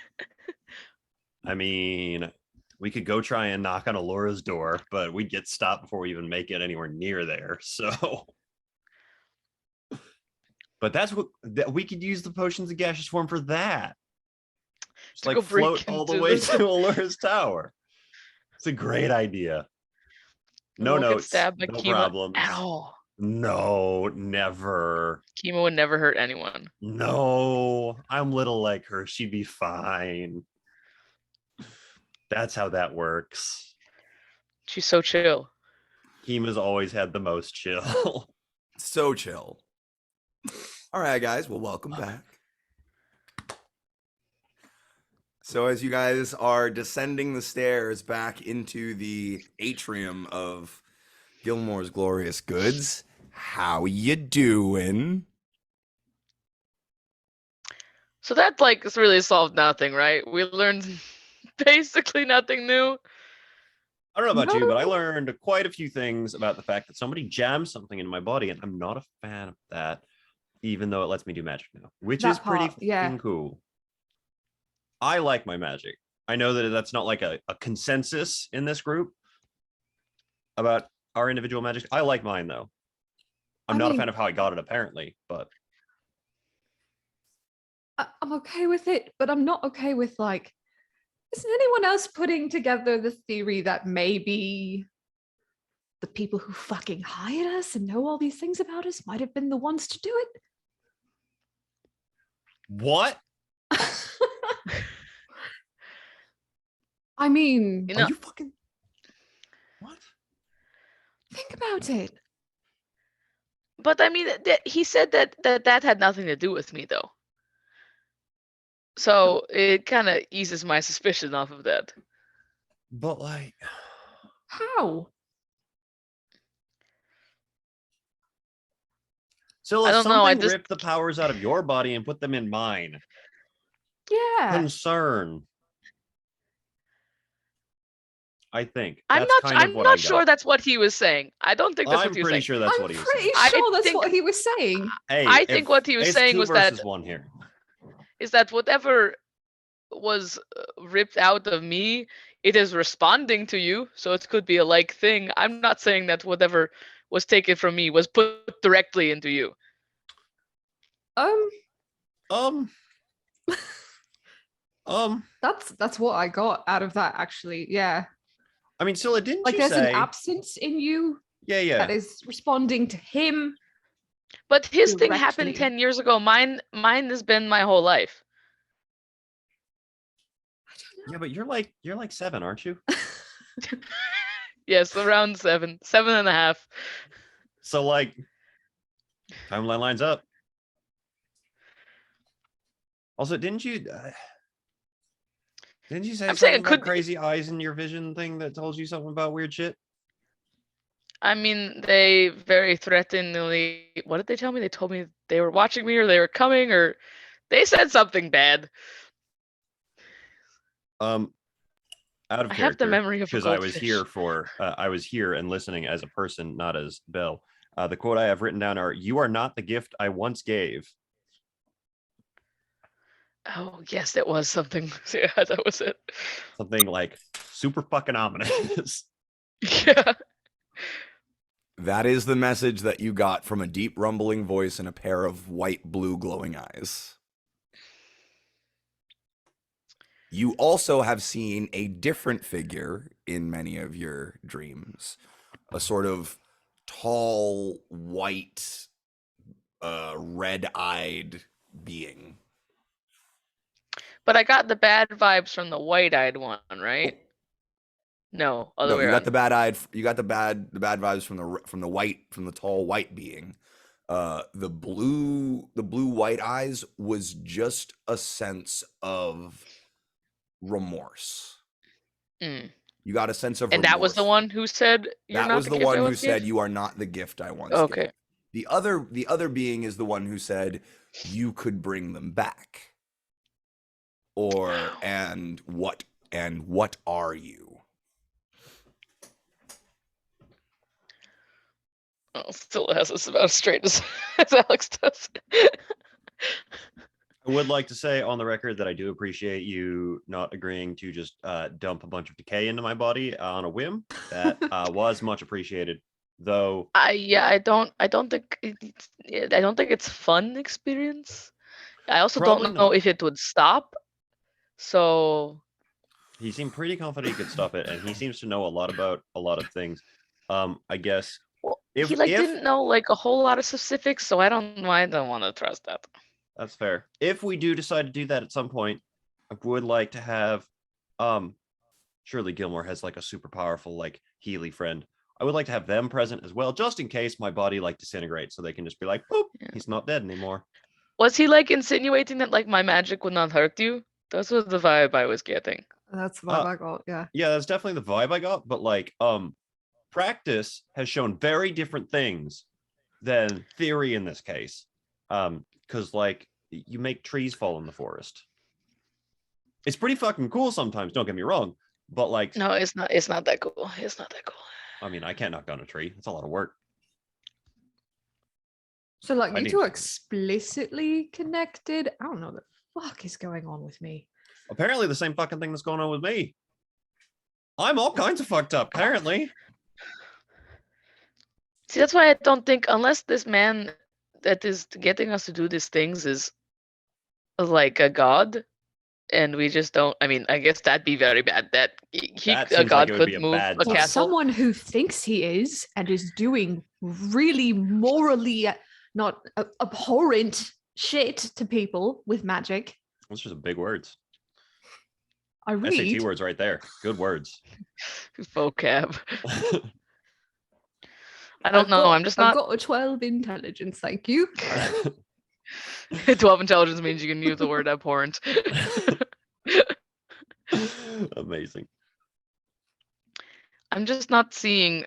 I mean, we could go try and knock on Alora's door, but we'd get stopped before we even make it anywhere near there. So, but that's what we could use the potions of gaseous form for that. Just
To go break
float all the
into
way
the-
to Alora's tower. It's a great idea.
We
No
won't get
notes,
stabbed by
no
Kima
problems.
at all.
No, never.
Chemo would never hurt anyone.
No, I'm little like her. She'd be fine. That's how that works.
She's so chill.
Kima's always had the most chill.
So chill. All right, guys. Well, welcome back. So as you guys are descending the stairs back into the atrium of Gilmore's Glorious Goods, how you doing?
So that like has really solved nothing, right? We learned basically nothing new.
I don't know about you, but I
No.
learned quite a few things about the fact that somebody jammed something into my body, and I'm not a fan of that, even though it lets me do magic now, which
That
is pretty
part, yeah.
fucking cool. I like my magic. I know that that's not like a consensus in this group about our individual magic. I like mine though. I'm
I
not a
mean-
fan of how I got it apparently, but
I'm okay with it, but I'm not okay with like, isn't anyone else putting together the theory that maybe the people who fucking hired us and know all these things about us might have been the ones to do
what?
it? I mean,
You
Are
know,
you fucking what?
think about it.
but I mean, he said that had nothing to do with me, though. So it kind of eases my suspicion off of that.
But like,
How?
so
I
if
don't know, I
something
just-
ripped the powers out of your body and put them in mine.
Yeah.
Concern. I think
I'm
that's
not.
kind of
I'm
what I
not
got.
sure that's what he was saying. I don't think that's
I'm
what he was
pretty
saying.
sure that's
I'm
what he was
pretty
saying.
I
sure that's
think-
what he was saying.
Hey,
I think
if
what he was
it's
saying
two
was that-
versus one here.
Is that whatever was ripped out of me, it is responding to you. So it could be a like thing. I'm not saying that whatever was taken from me was put directly into you.
Um,
That's what I got out of that actually. Yeah.
I mean, Scylla, didn't
Like
you
there's
say?
an absence in you
Yeah.
that is responding to him.
But his thing happened
Directly.
10 years ago. Mine has been my whole life.
Yeah, but you're like 7, aren't you?
Yes, around 7.5.
So like, timeline lines up. Also, didn't you say
I'm saying
something
it
about
could-
crazy eyes in your vision thing that told you something about weird shit?
I mean, they very threateningly. What did they tell me? They told me they were watching me, or they were coming, or they said something bad.
Out of
I have the
character,
memory of a
because I was here
goldfish.
for I was here and listening as a person, not as Belle. The quote I have written down are, "You are not the gift I once gave."
Oh yes, it was something. Yeah, that was it.
Something like super fucking ominous.
Yeah.
That is the message that you got from a deep rumbling voice and a pair of white blue glowing eyes. You also have seen a different figure in many of your dreams. A sort of tall, white, red-eyed being.
But I got the bad vibes from the white-eyed one, right? No, other
No,
way
you
around.
got the bad-eyed. You got the bad vibes from the tall white being. The blue white eyes was just a sense of remorse.
Mm.
You got a sense of
And
remorse.
that was the one who said you're
That
not
was
the
the
gift I
one who
once
said
gave?
you are not the gift I once
Okay.
gave. The other being is the one who said you could bring them back. Or
Wow.
and what are you?
Oh, still has us about as straight as Alex does.
I would like to say on the record that I do appreciate you not agreeing to just dump a bunch of decay into my body on a whim. That was much appreciated. Though
I don't think I don't think it's fun experience. I also
Probably
don't know
not.
if it would stop. So
he seemed pretty confident he could stop it, and he seems to know a lot about a lot of things. I guess
Well-
If
he like
if
didn't know like a whole lot of specifics, so I don't want to trust that.
that's fair. If we do decide to do that at some point, I would like to have surely Gilmore has like a super powerful like Healy friend. I would like to have them present as well, just in case my body like disintegrates, so they can just be like, "Boop,
Yeah.
he's not dead anymore."
Was he like insinuating that like my magic would not hurt you? That was the vibe I was getting.
That's the vibe
Uh,
I got. Yeah.
Yeah, that's definitely the vibe I got. But like, practice has shown very different things than theory in this case. Because like you make trees fall in the forest. It's pretty fucking cool sometimes. Don't get me wrong, but like,
No, it's not. It's not that cool. It's not that cool.
I mean, I can't knock down a tree. It's a lot of work.
So like
I
you
need
two are
to-
explicitly connected. I don't know what the fuck is going on with me.
Apparently, the same fucking thing that's going on with me. I'm all kinds of fucked up. Apparently,
See, that's why I don't think unless this man that is getting us to do these things is like a god, and we just don't. I mean, I guess that'd be very bad. That
That
a
seems like
god
it would
could
be a
move
bad
a
time.
Or
castle.
someone who thinks he is and is doing really morally not abhorrent shit to people with magic.
those are some big words.
I read.
SAT words right there. Good words.
Vocab. I don't know. I'm just
I've
not.
got a 12 intelligence, thank you.
12 intelligence means you can use the word abhorrent.
Amazing.
I'm just not seeing.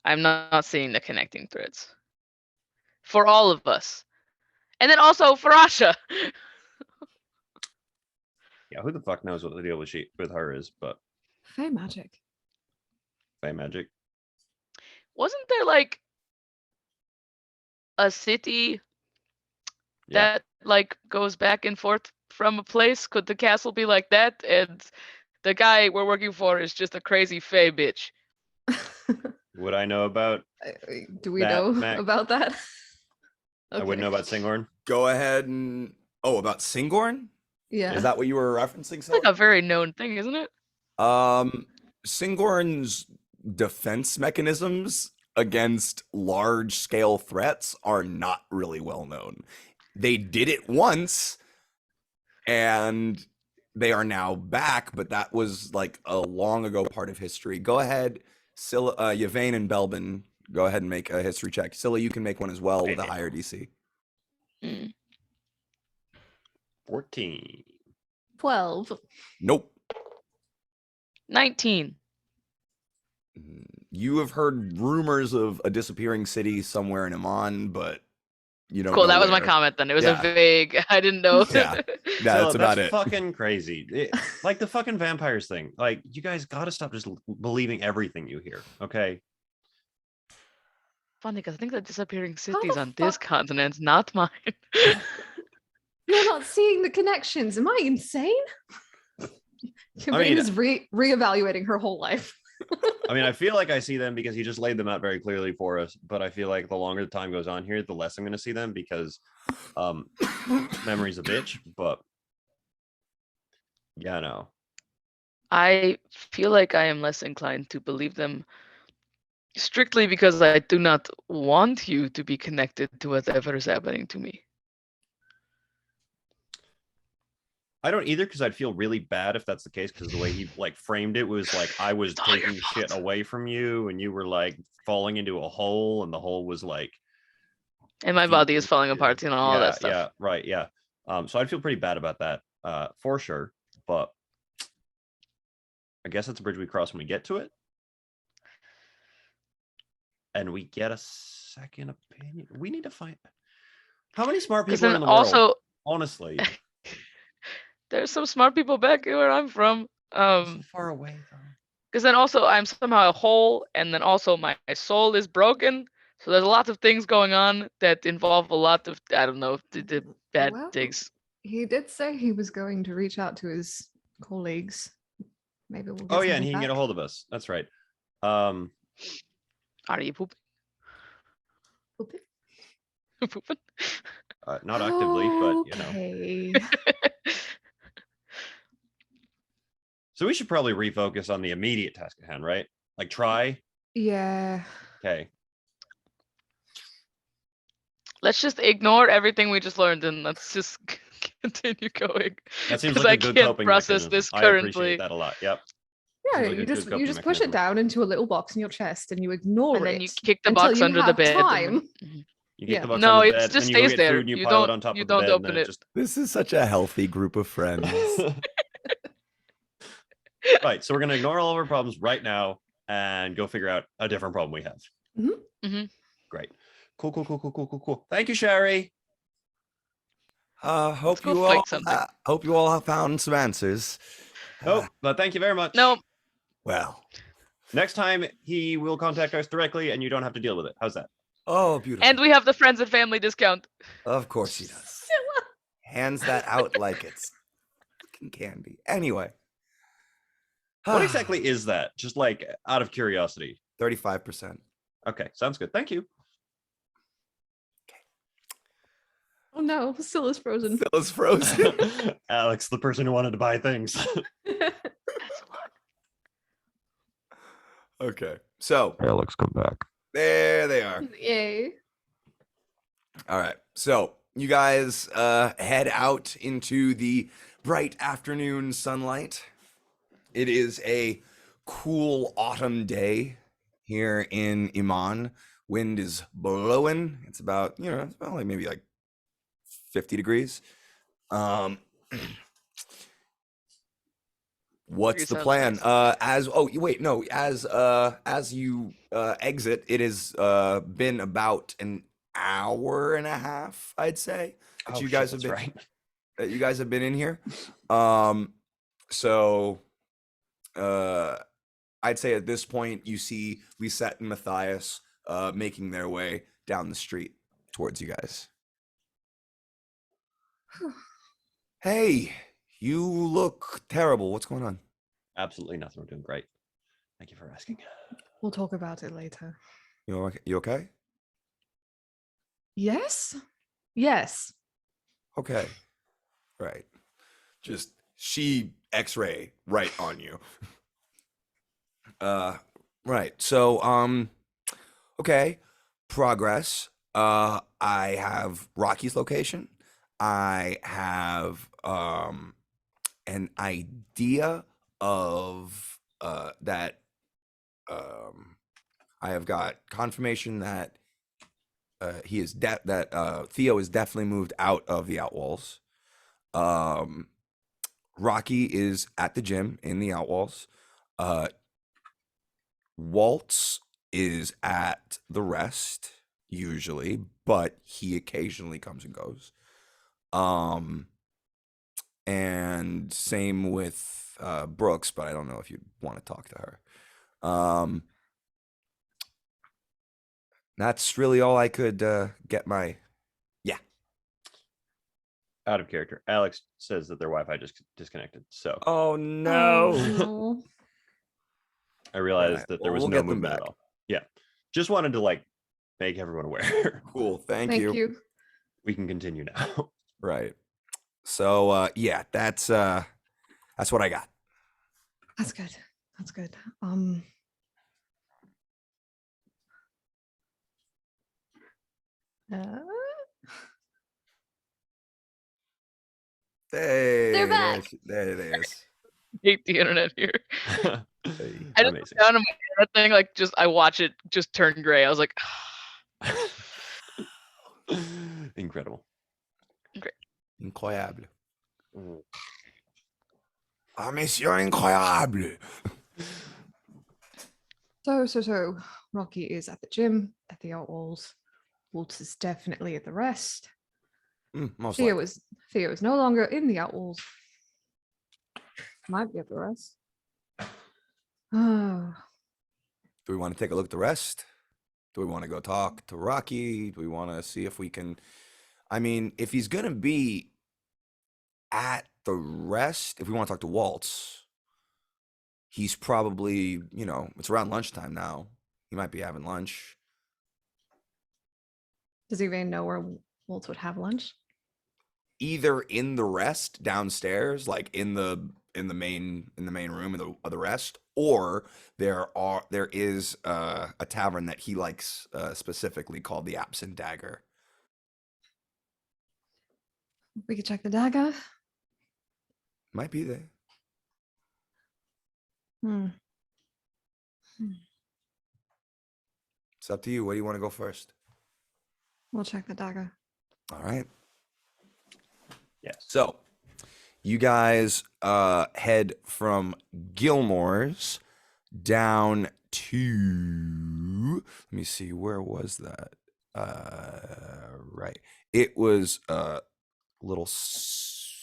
I'm not seeing the connecting threads for all of us, and then also for Asha.
Yeah, who the fuck knows what the deal with her is? But
Fey magic.
Fey magic.
Wasn't there like a city
Yeah.
that like goes back and forth from a place? Could the castle be like that? And the guy we're working for is just a crazy Fey bitch.
Would I know about?
Do we
That,
know
Mac.
about that?
I wouldn't know about Singhorn.
Go ahead and about Singhorn?
Yeah.
Is that what you were referencing?
It's like a very known thing, isn't it?
Singhorn's defense mechanisms against large scale threats are not really well known. They did it once and they are now back, but that was like a long ago part of history. Go ahead, Scylla, Yvain and Belbin, go ahead and make a history check. Scylla, you can make one as well with a higher DC.
14.
12.
Nope.
19.
You have heard rumors of a disappearing city somewhere in Amman, but you don't
Cool,
know
that was my
where.
comment then. It was
Yeah.
a vague. I didn't know.
Yeah. That's about it.
Fucking crazy. Like the fucking vampires thing. Like, you guys gotta stop just believing everything you hear. Okay.
Funny because I think the disappearing
the
cities on this
fuck-
continent, not mine.
You're not seeing the connections. Am I insane? Yvain is reevaluating her whole life.
I mean, I feel like I see them because he just laid them out very clearly for us. But I feel like the longer the time goes on here, the less I'm going to see them because memory's a bitch. But yeah, no.
I feel like I am less inclined to believe them strictly because I do not want you to be connected to whatever is happening to me.
I don't either because I'd feel really bad if that's the case because the way he like framed it was like I was
It's all your
taking shit
fault.
away from you and you were like falling into a hole and the hole was like
And my body is falling apart, you know, all that stuff.
Yeah, right, yeah. So I'd feel pretty bad about that, for sure. But I guess that's a bridge we cross when we get to it. And we get a second opinion. We need to find how many smart
Because
people are in
then
the
also
world. Honestly,
there's some smart people back where I'm from.
so far away though.
Because then also I'm somehow a whole, and then also my soul is broken. So there's a lot of things going on that involve a lot of, I don't know, the bad
Well,
things.
He did say he was going to reach out to his colleagues. Maybe we'll get
Oh yeah, and
something
he can get a
back.
hold of us. That's right.
Are you pooping?
Okay.
Pooping?
Not actively, but you know.
Okay.
So we should probably refocus on the immediate task at hand, right? Like try.
Yeah.
Okay.
Let's just ignore everything we just learned and let's just continue going.
That seems
'Cause
like a
I
good
can't
coping
process
mechanism.
this
I appreciate
currently.
that a lot. Yep.
Yeah,
Seems like
you
a good
just
coping
push it
mechanism.
down into a little box in your chest and you ignore
And
it
then you kick the
until
box
you
under the
have
bed. And
time.
then...
You
Yeah.
kick the box
No,
under the
it
bed,
just
then you go
stays
get
there.
food and you
You
pile it
don't
on top
you
of the
don't
bed, and then
open
it
it.
just
This is such a healthy group of friends.
Right. So we're gonna ignore all of our problems right now and go figure out a different problem we have.
Mm-hmm.
Great. Cool. Thank you, Sherry.
Let's go fight something.
Hope you all have found some answers.
Oh, but thank you very much.
No,
Well,
Next time he will contact us directly and you don't have to deal with it. How's that?
oh, beautiful.
and we have the friends and family discount.
Of course he does. Hands that out like it's fucking candy. Anyway.
What exactly is that? Just like out of curiosity.
35%.
Okay, sounds good. Thank you.
Oh no, Scylla's frozen.
Phyllis frozen.
Alex, the person who wanted to buy things.
That's a lot.
Okay. So
Alex, come back.
there they are.
Yay.
All right. So you guys head out into the bright afternoon sunlight. It is a cool autumn day here in Iman. Wind is blowing. It's about, it's about like maybe like 50 degrees. What's the
Sounds
plan?
nice.
As you exit, it has been about an hour and a half, I'd say, that you guys have been
right.
that you guys have been in here. So I'd say at this point you see Lisette and Matthias making their way down the street towards you guys. Hey, you look terrible. What's going on?
Absolutely nothing. We're doing great. Thank you for asking.
We'll talk about it later.
You okay?
Yes? Yes.
Okay. Right. Just she x-ray right on you. Right. So okay. Progress. I have Rocky's location. I have an idea of that I have got confirmation that he is that Theo is definitely moved out of the Outwalls. Rocky is at the gym in the Outwalls. Waltz is at the Rest usually, but he occasionally comes and goes. And same with Brooks, but I don't know if you'd want to talk to her. That's really all I could get my.
Out of character. Alex says that their Wi-Fi just disconnected. So
Oh no!
Oh.
I realized
Alright,
that there was
we'll
no
get them
movement at
back.
all. Yeah. Just wanted to like make everyone aware.
Cool. Thank
Thank
you.
you.
We can continue now.
Right. So yeah, that's what I got.
That's good. That's good.
Hey,
They're back.
There it is.
Hate the internet here.
Hey.
I just
Amazing.
found my internet thing, like I watch it just turn gray. I was like,
Incredible.
Incroyable.
Mm.
Ah, monsieur incroyable.
So Rocky is at the gym at the Outwalls. Waltz is definitely at the Rest.
Most
Theo
likely.
is no longer in the Outwalls. Might be at the Rest. Oh,
Do we want to take a look at the Rest? Do we want to go talk to Rocky? Do we want to see if we can? I mean, if he's gonna be at the Rest, if we want to talk to Waltz, he's probably, it's around lunchtime now. He might be having lunch.
does he even know where Waltz would have lunch?
Either in the Rest downstairs, like in the main room of the Rest, or there is a tavern that he likes specifically called the Absent Dagger.
We could check the dagger.
Might be there.
Hmm.
It's up to you. Where do you want to go first?
We'll check the dagger.
All right.
Yes.
So, you guys head from Gilmore's down to, let me see, where was that? Right. It was a little south-ish,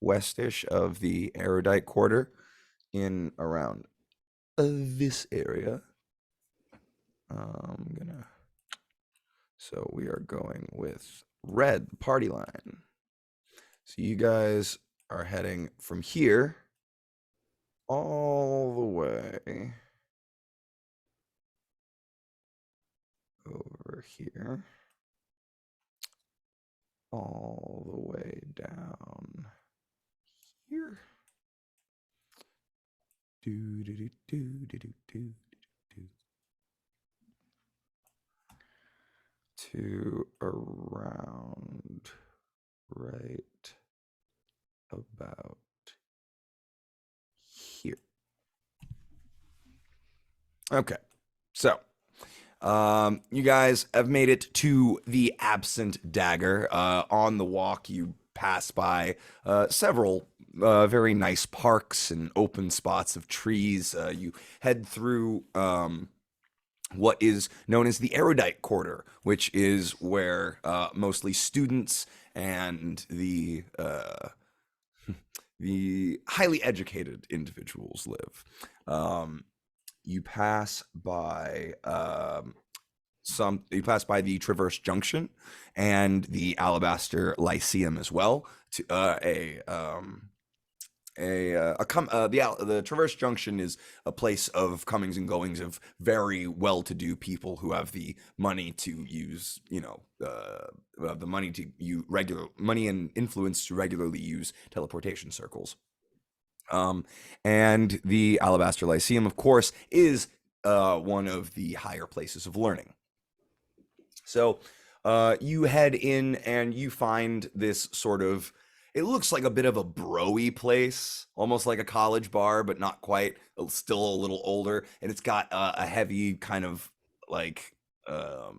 westish of the Erudite Quarter, in around this area. So we are going with red party line. So you guys are heading from here all the way over here, all the way down here. Do do do do do do do do. To around right about here. Okay, so you guys have made it to the Absent Dagger. On the walk, you pass by several very nice parks and open spots of trees. You head through what is known as the Erudite Quarter, which is where mostly students and the highly educated individuals live. You pass by the Traverse Junction and the Alabaster Lyceum as well. To the Traverse Junction is a place of comings and goings of very well-to-do people who have the money to use, the money to use money and influence to regularly use teleportation circles. And the Alabaster Lyceum, of course, is one of the higher places of learning. So you head in and you find this sort of, it looks like a bit of a bro-y place, almost like a college bar, but not quite, still a little older. And it's got a heavy kind of like, how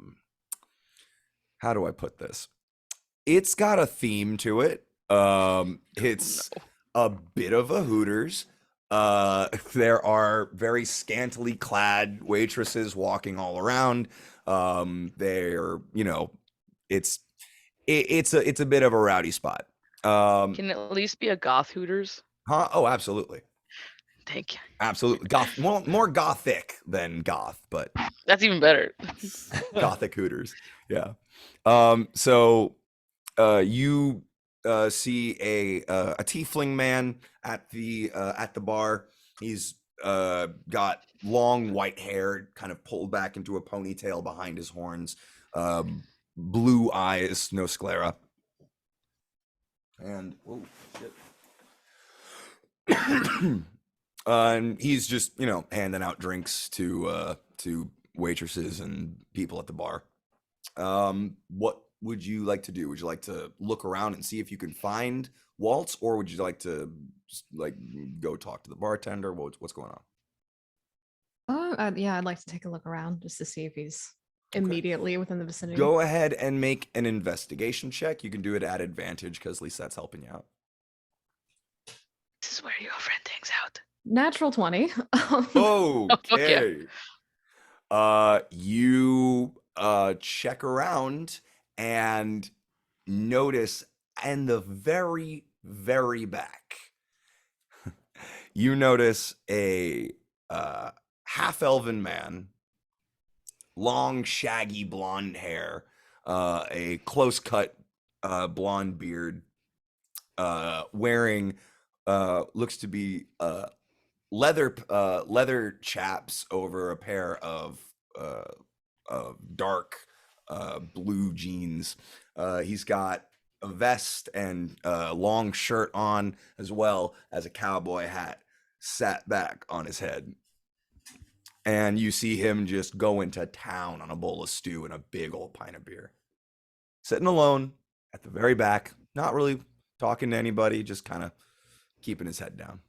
do I put this? It's got a theme to it. It's a bit of a Hooters. There are very scantily clad waitresses walking all around. They're, it's a bit of a rowdy spot.
Can it at least be a goth Hooters?
Huh? Oh, absolutely.
Thank you.
Absolutely. Goth, more gothic than goth, but
That's even better.
gothic Hooters. Yeah. So you see a tiefling man at the bar. He's got long white hair, kind of pulled back into a ponytail behind his horns, blue eyes, no sclera, and oh shit. And he's just handing out drinks to waitresses and people at the bar. What would you like to do? Would you like to look around and see if you can find Waltz, or would you like to go talk to the bartender? What's going on?
Yeah, I'd like to take a look around just to see if he's
Okay.
immediately within the vicinity.
Go ahead and make an investigation check. You can do it at advantage because at least that's helping you out.
This is where your friend hangs out.
Natural 20.
Okay. You check around and notice in the very, very back, you notice a half-elven man, long, shaggy blonde hair, a close-cut blonde beard, wearing looks to be leather chaps over a pair of dark blue jeans. He's got a vest and a long shirt on, as well as a cowboy hat, sat back on his head. And you see him just go into town on a bowl of stew and a big old pint of beer. Sitting alone at the very back, not really talking to anybody, just kind of keeping his head down.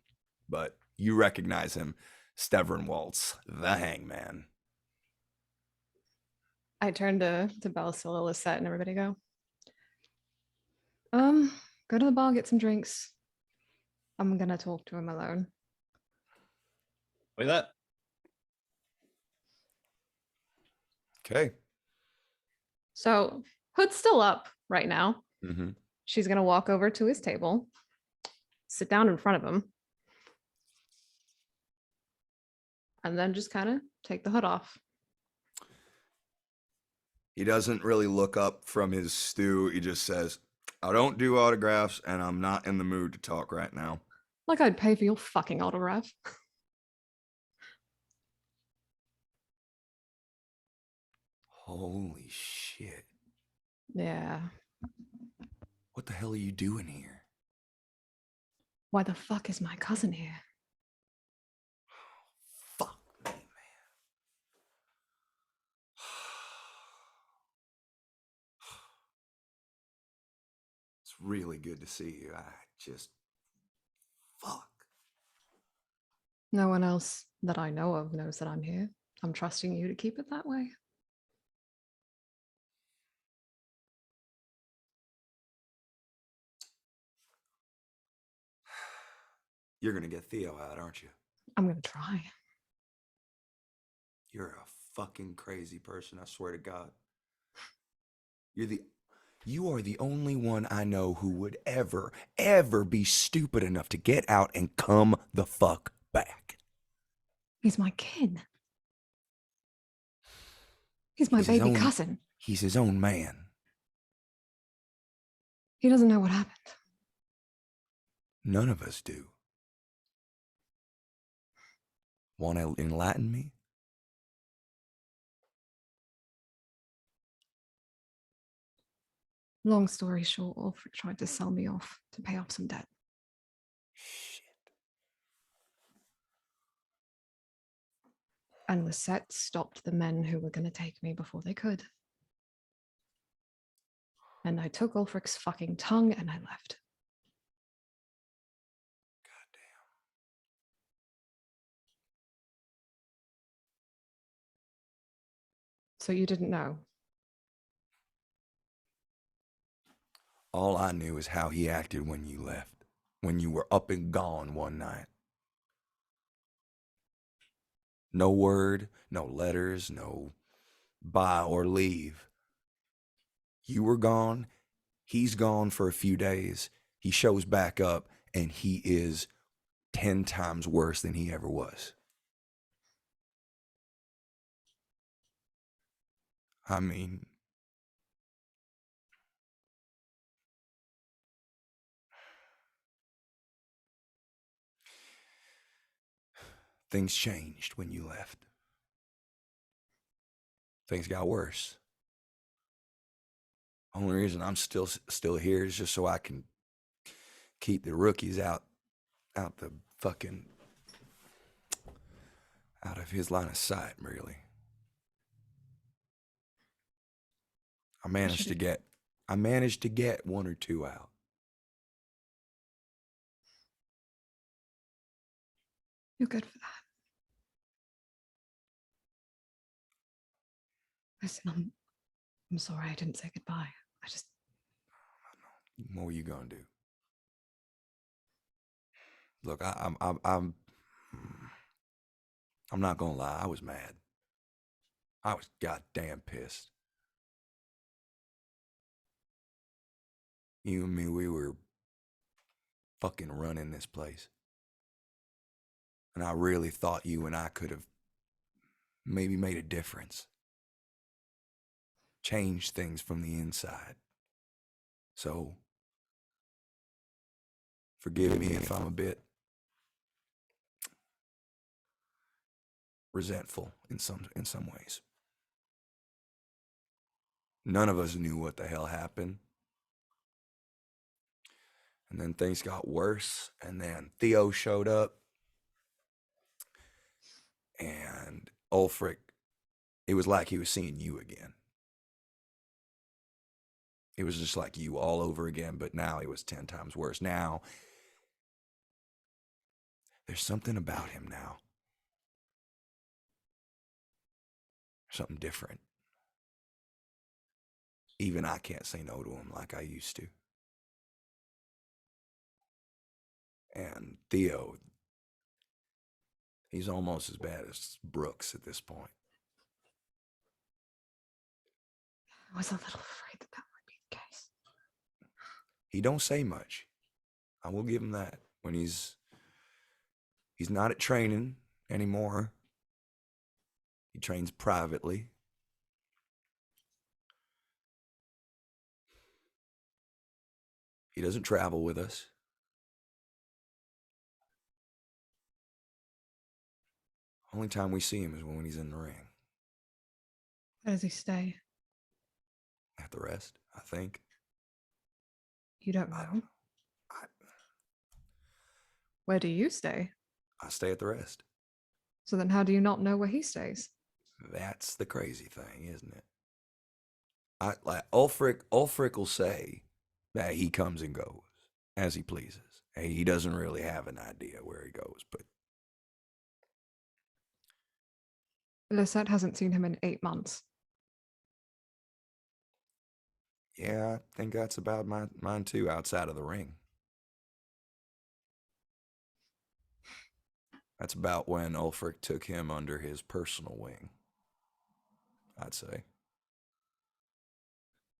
But you recognize him, Stevern Waltz, the hangman.
I turn to Belisilla, Lisette, and everybody go. Go to the bar, get some drinks. I'm gonna talk to him alone.
Like that.
Okay.
So Hood's still up right now.
Mm-hmm.
She's gonna walk over to his table, sit down in front of him, and then just kind of take the hood off.
He doesn't really look up from his stew. He just says, I don't do autographs and I'm not in the mood to talk right now.
Like I'd pay for your fucking autograph.
Holy shit.
Yeah.
What the hell are you doing here?
Why the fuck is my cousin here?
Fuck me, man. It's really good to see you. Fuck.
No one else that I know of knows that I'm here. I'm trusting you to keep it that way.
You're going to get Theo out, aren't you?
I'm gonna try.
You're a fucking crazy person, I swear to God. You are the only one I know who would ever be stupid enough to get out and come the fuck back.
He's my kid. He's my
He's his
baby
own-
cousin.
He's his own man.
He doesn't know what happened.
None of us do. Want to enlighten me?
Long story short, Ulfric tried to sell me off to pay off some debt.
Shit.
And Lisette stopped the men who were going to take me before they could. And I took Ulfric's fucking tongue and I left.
Goddamn.
So you didn't know?
All I knew is how he acted when you left, when you were up and gone one night. No word, no letters, no bye or leave. You were gone. He's gone for a few days. He shows back up and he is 10 times worse than he ever was. I mean, things changed when you left. Things got worse. Only reason I'm still here is just so I can keep the rookies out the fucking out of his line of sight, really. I managed to get one or two out.
You're good for that. Listen, I'm sorry I didn't say goodbye. I just
What were you gonna do? Look, I'm not gonna lie. I was mad. I was goddamn pissed. You and me, we were fucking running this place. And I really thought you and I could have maybe made a difference. Changed things from the inside. So, forgive me if I'm a bit resentful in some ways. None of us knew what the hell happened. And then things got worse. And then Theo showed up. And Ulfric, it was like he was seeing you again. It was just like you all over again, but now it was 10 times worse. Now, there's something about him now. Something different. Even I can't say no to him like I used to. And Theo, he's almost as bad as Brooks at this point.
I was a little afraid that that would be the case.
He don't say much. I will give him that. When he's not at training anymore. He trains privately. He doesn't travel with us. Only time we see him is when he's in the ring.
Where does he stay?
At the rest, I think.
You don't
I,
know.
I,
Where do you stay?
I stay at the rest.
So then how do you not know where he stays?
That's the crazy thing, isn't it? Like Ulfric will say that he comes and goes as he pleases. He doesn't really have an idea where he goes, but
Lisette hasn't seen him in 8 months.
yeah, I think that's about mine too, outside of the ring. That's about when Ulfric took him under his personal wing, I'd say.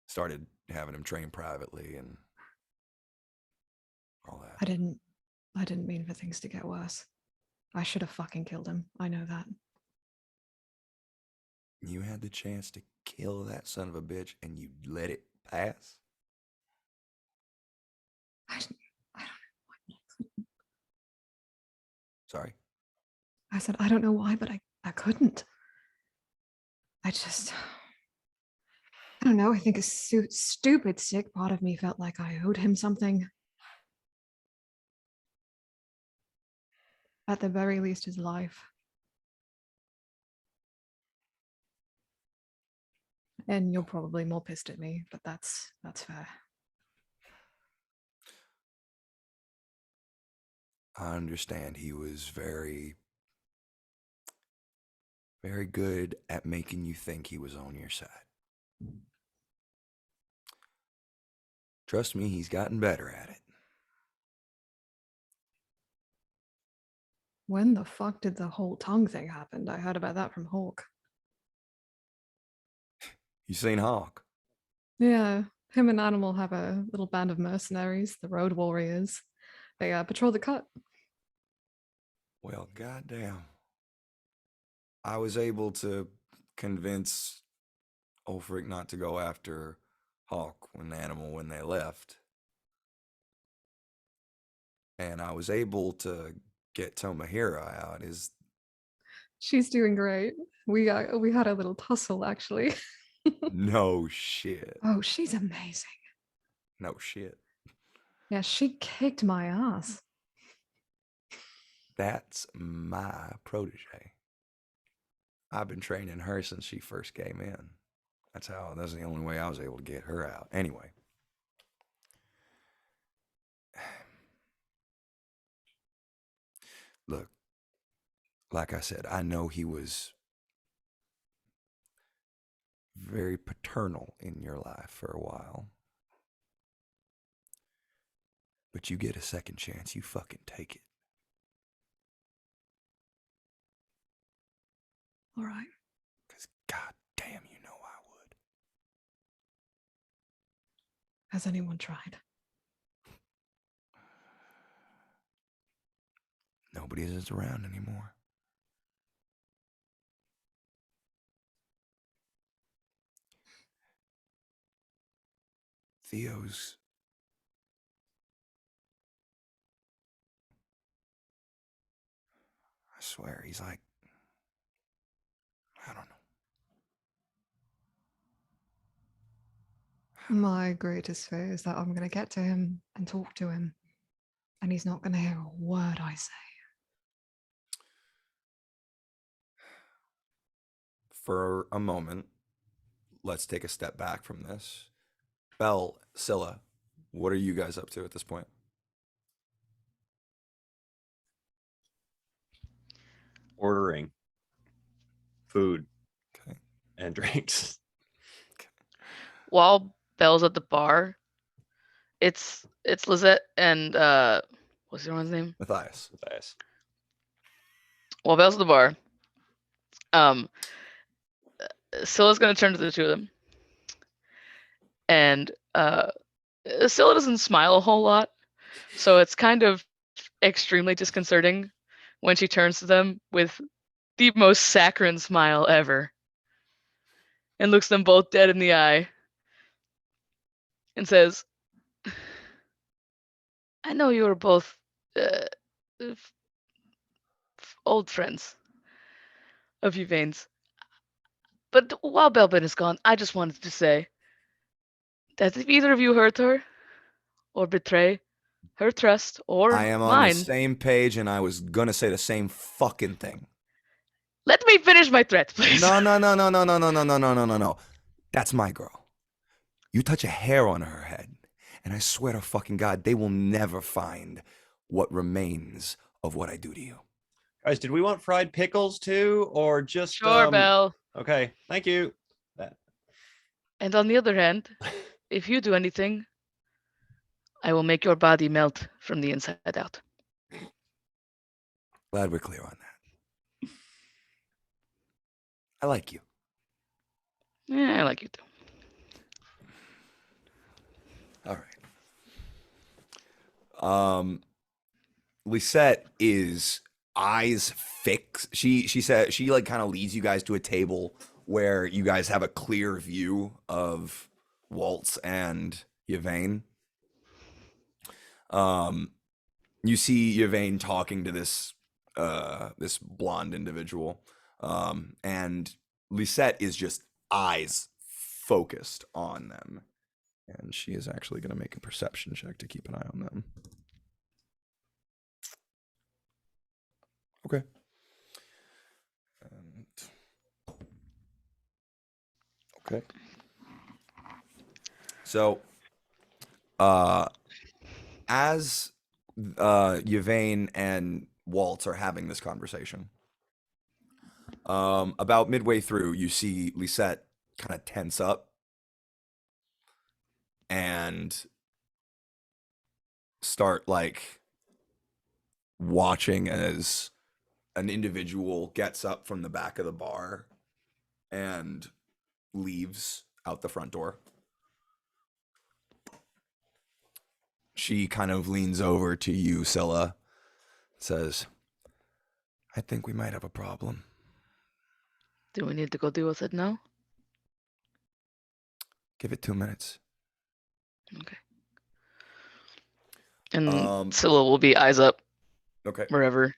Started having him train privately and all that.
I didn't mean for things to get worse. I should have fucking killed him. I know that.
You had the chance to kill that son of a bitch and you let it pass?
I don't know.
Sorry.
I said, I don't know why, but I couldn't. I don't know. I think a stupid, sick part of me felt like I owed him something. At the very least, his life. And you're probably more pissed at me, but that's fair.
I understand he was very, very good at making you think he was on your side. Trust me, he's gotten better at it.
When the fuck did the whole tongue thing happen? I heard about that from Hawk.
You seen Hawk?
Yeah, him and Animal have a little band of mercenaries, the Road Warriors. They patrol the cut.
Well, goddamn. I was able to convince Ulfric not to go after Hawk when they left. And I was able to get Tomohiro out.
She's doing great. We had a little tussle actually.
No shit.
Oh, she's amazing.
No shit.
Yeah, she kicked my ass.
That's my protege. I've been training her since she first came in. That's the only way I was able to get her out. Anyway. Look, like I said, I know he was very paternal in your life for a while. But you get a second chance, you fucking take it.
All right.
Because goddamn, you know I would.
Has anyone tried?
Nobody is around anymore. Theo's I swear, he's like, I don't know.
My greatest fear is that I'm going to get to him and talk to him. and he's not going to hear a word I say.
For a moment, let's take a step back from this. Belle, Scylla, what are you guys up to at this point?
Ordering food
Okay.
and drinks.
While Belle's at the bar, it's Lizette and what's the other one's name?
Matthias.
Matthias.
While Belle's at the bar, um, Scylla's gonna turn to the two of them, and Scylla doesn't smile a whole lot, so it's kind of extremely disconcerting when she turns to them with the most saccharine smile ever, and looks them both dead in the eye, and says, "I know you are both old friends of Yvain's. But while Belbin is gone, I just wanted to say that if either of you hurt her or betray her trust or
I am on the
mine,
same page, and I was gonna say the same fucking thing.
let me finish my threat, please."
No, no, no, no, no, no, no, no, no, no, no, no, no. That's my girl. You touch a hair on her head, and I swear to fucking God, they will never find what remains of what I do to you.
Guys, did we want fried pickles too, or just
Sure, Belle.
Okay, thank you.
And on the other hand, if you do anything, I will make your body melt from the inside out.
Glad we're clear on that. I like you.
Yeah, I like you too.
All right. Lisette is eyes fixed. She said she like kind of leads you guys to a table where you guys have a clear view of Waltz and Yvain. You see Yvain talking to this this blonde individual. And Lisette is just eyes focused on them. And she is actually going to make a perception check to keep an eye on them. Okay. Okay. So, as Yvain and Waltz are having this conversation, about midway through, you see Lisette kind of tense up and start like watching as an individual gets up from the back of the bar and leaves out the front door. She kind of leans over to you, Scylla, says, I think we might have a problem.
Do we need to go deal with it now?
Give it 2 minutes.
Okay. And Scylla will be eyes up
Okay.
wherever.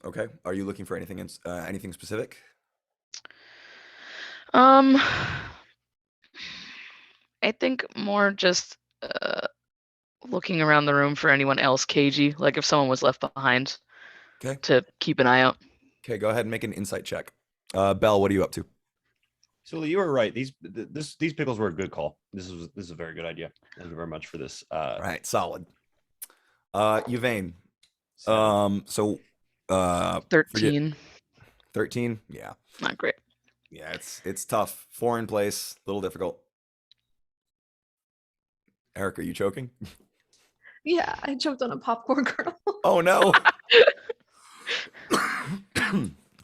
Okay. Are you looking for anything anything specific?
I think more just looking around the room for anyone else cagey, like if someone was left behind.
Okay.
To keep an eye out.
Okay, go ahead and make an insight check. Belle, what are you up to?
So you were right. These pickles were a good call. This is a very good idea. Thank you very much for this.
All right, solid. Yvain.
7.
So
13.
13? Yeah.
Not great.
Yeah, it's tough. Foreign place, a little difficult. Eric, are you choking?
Yeah, I choked on a popcorn kernel.
Oh no.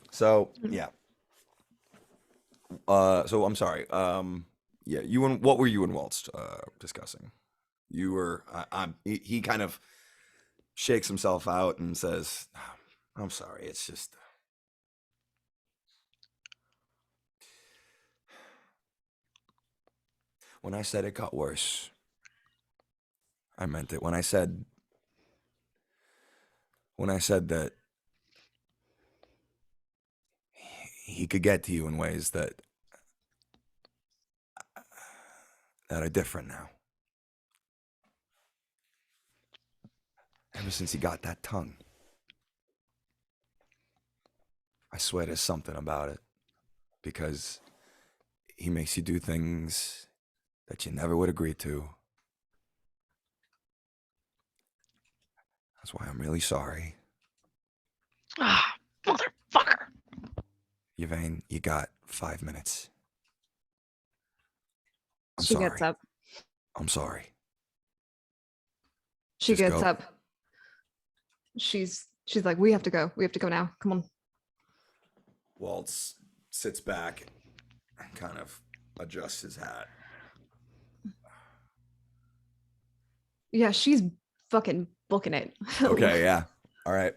So yeah. So I'm sorry. Yeah, you and what were you and Waltz discussing? You were. He kind of shakes himself out and says, "I'm sorry. It's just." When I said it got worse, I meant it. When I said that he could get to you in ways that are different now. Ever since he got that tongue. I swear there's something about it. Because he makes you do things that you never would agree to. That's why I'm really sorry.
Ah, motherfucker.
Yvain, you got 5 minutes. I'm
She
sorry.
gets up.
I'm sorry.
She
Just
gets
go.
up. She's like, we have to go. We have to go now. Come on.
Waltz sits back and kind of adjusts his hat.
Yeah, she's fucking booking it.
Okay, yeah. All right.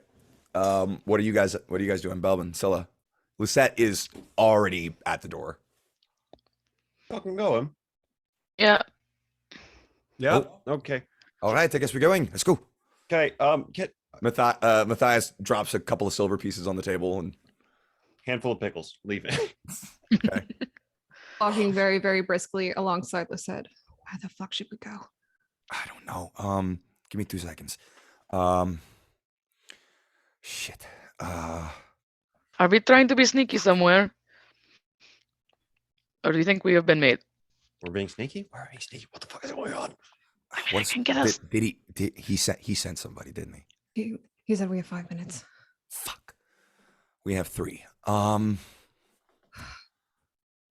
What are you guys doing? Belbin, Scylla. Lucette is already at the door.
Fucking going.
Yeah.
Yeah.
Oh.
Okay.
All right, I guess we're going. Let's go.
Okay. Get
Matthias drops a couple of silver pieces on the table and
handful of pickles. Leave it.
okay.
Walking very, very briskly alongside Lisette. Where the fuck should we go?
I don't know. Give me 2 seconds. Shit.
Are we trying to be sneaky somewhere? Or do you think we have been made?
We're being sneaky. We're being sneaky. What the fuck is going on?
I mean,
What's,
I can get us.
did he sent somebody, didn't he?
He said we have 5 minutes.
Fuck. We have 3.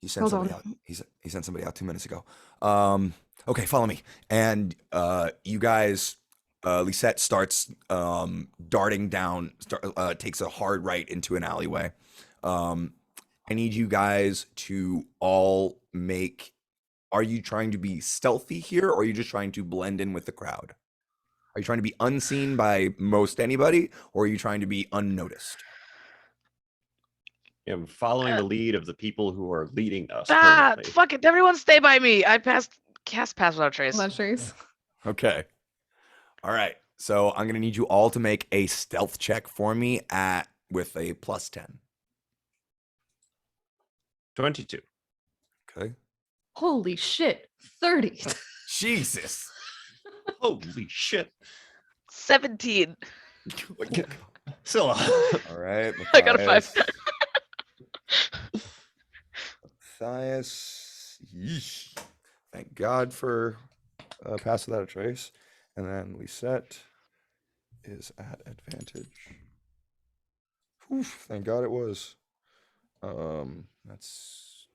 He sent
Hold
somebody
on.
out. He sent somebody out 2 minutes ago. Okay, follow me. And you guys, Lisette starts darting down, takes a hard right into an alleyway. I need you guys to all make. Are you trying to be stealthy here, or are you just trying to blend in with the crowd? Are you trying to be unseen by most anybody, or are you trying to be unnoticed?
I'm following the lead of the people who are leading us.
Ah,
currently.
fuck it. Everyone stay by me. I cast pass without trace.
Hold on, Trace.
Okay. All right. So I'm gonna need you all to make a stealth check for me with a +10.
22.
Okay.
Holy shit. 30.
Jesus.
Holy shit.
17.
Scylla.
All right.
I got a 5.
Matthias. Yeesh. Thank God for pass without a trace. And then Lisette is at advantage. Oof, thank God it was. That's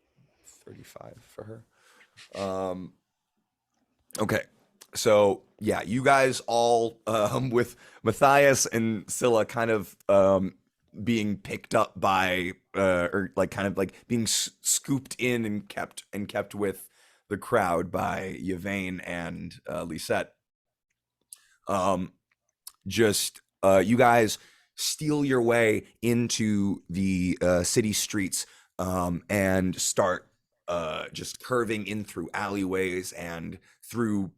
35 for her. Okay. So yeah, you guys all with Matthias and Scylla kind of being picked up by or like kind of like being scooped in and kept with the crowd by Yvain and Lisette. You guys steal your way into the city streets and start just curving in through alleyways and through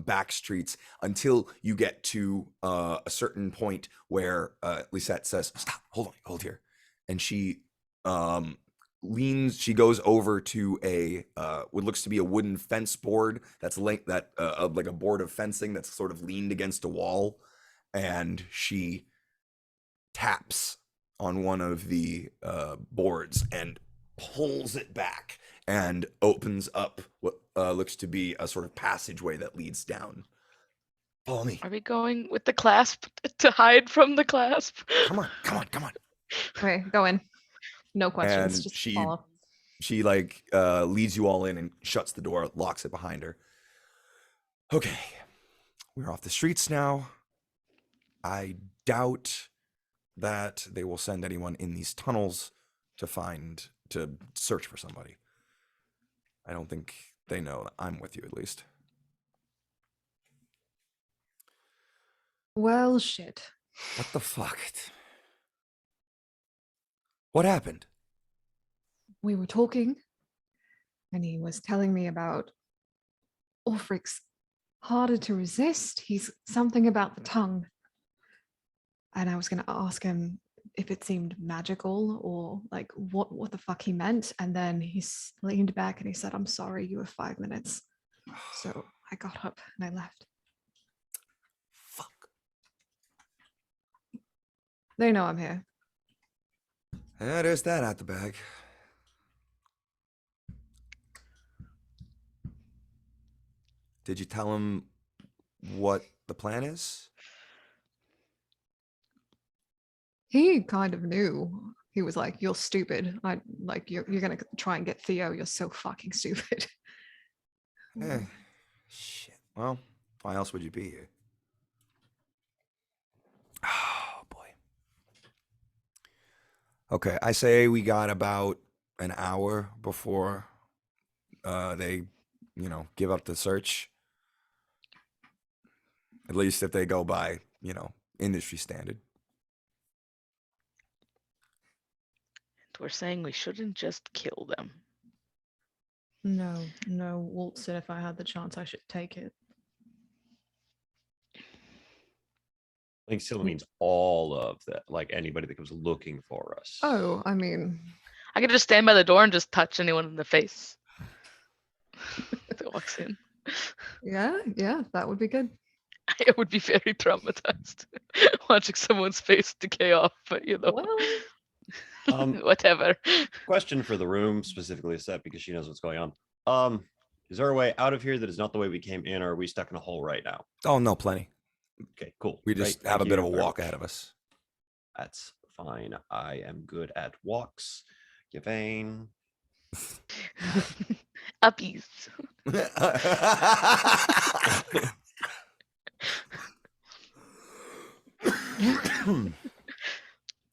back streets until you get to a certain point where Lisette says, "Stop! Hold here," and she leans. She goes over to a what looks to be a wooden fence board that's like a board of fencing that's sort of leaned against a wall, and she taps on one of the boards and pulls it back and opens up what looks to be a sort of passageway that leads down. Follow me.
Are we going with the clasp to hide from the clasp?
Come on.
Okay, go in. No questions.
And
just
she-
follow.
She leads you all in and shuts the door, locks it behind her. Okay, we're off the streets now. I doubt that they will send anyone in these tunnels to search for somebody. I don't think they know that I'm with you, at least.
Well, shit.
What the fuck? What happened?
We were talking, and he was telling me about Ulfric's harder to resist. He's something about the tongue. And I was going to ask him if it seemed magical or like what the fuck he meant. And then he leaned back and he said, "I'm sorry, you have 5 minutes." So I got up and I left.
Fuck.
They know I'm here.
Yeah, there's that out the bag. Did you tell him what the plan is?
He kind of knew. He was like, "You're stupid. I like you're gonna try and get Theo. You're so fucking stupid."
Eh, shit. Well, why else would you be here? Oh boy. Okay, I say we got about an hour before they, give up the search. At least if they go by, industry standard.
We're saying we shouldn't just kill them.
No, no, Walton. If I had the chance, I should take it.
I think Scylla means all of that, like anybody that comes looking for us.
Oh, I mean,
I could just stand by the door and just touch anyone in the face that walks in.
yeah, that would be good.
I would be very traumatized watching someone's face decay off, but
Well,
whatever.
Question for the room, specifically set because she knows what's going on. Is there a way out of here that is not the way we came in, or are we stuck in a hole right now?
Oh no, plenty.
Okay, cool.
We just
Great,
have a
thank
bit of
you
a
very
walk
much.
ahead of us.
That's fine. I am good at walks. Yvain.
Uppies.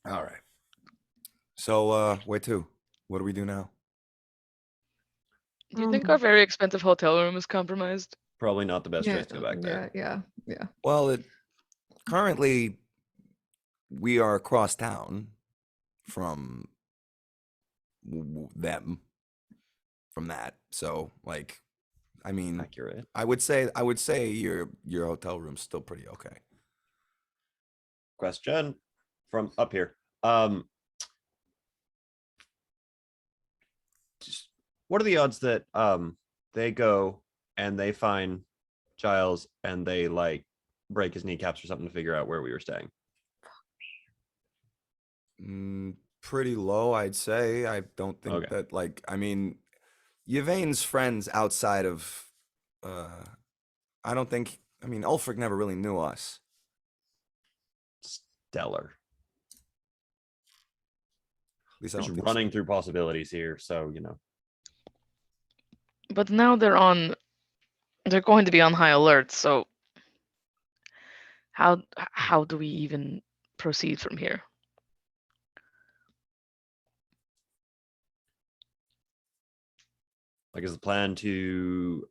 All right. So where to? What do we do now?
Do you think our very expensive hotel room is compromised?
Probably not the best
yeah,
choice to go back there.
yeah.
Well, currently we are across town from them, from that. So, like, I mean,
Accurate.
I would say your hotel room's still pretty okay.
Question from up here. Just, what are the odds that they go and they find Giles and they like break his kneecaps or something to figure out where we were staying?
Pretty low, I'd say. I don't think
Okay.
that, like, I mean, Yvain's friends outside of, I don't think, I mean, Ulfric never really knew us.
Stellar.
At least I
Just
don't think
running through possibilities here, so
But now they're going to be on high alert, so how do we even proceed from here?
like is the plan to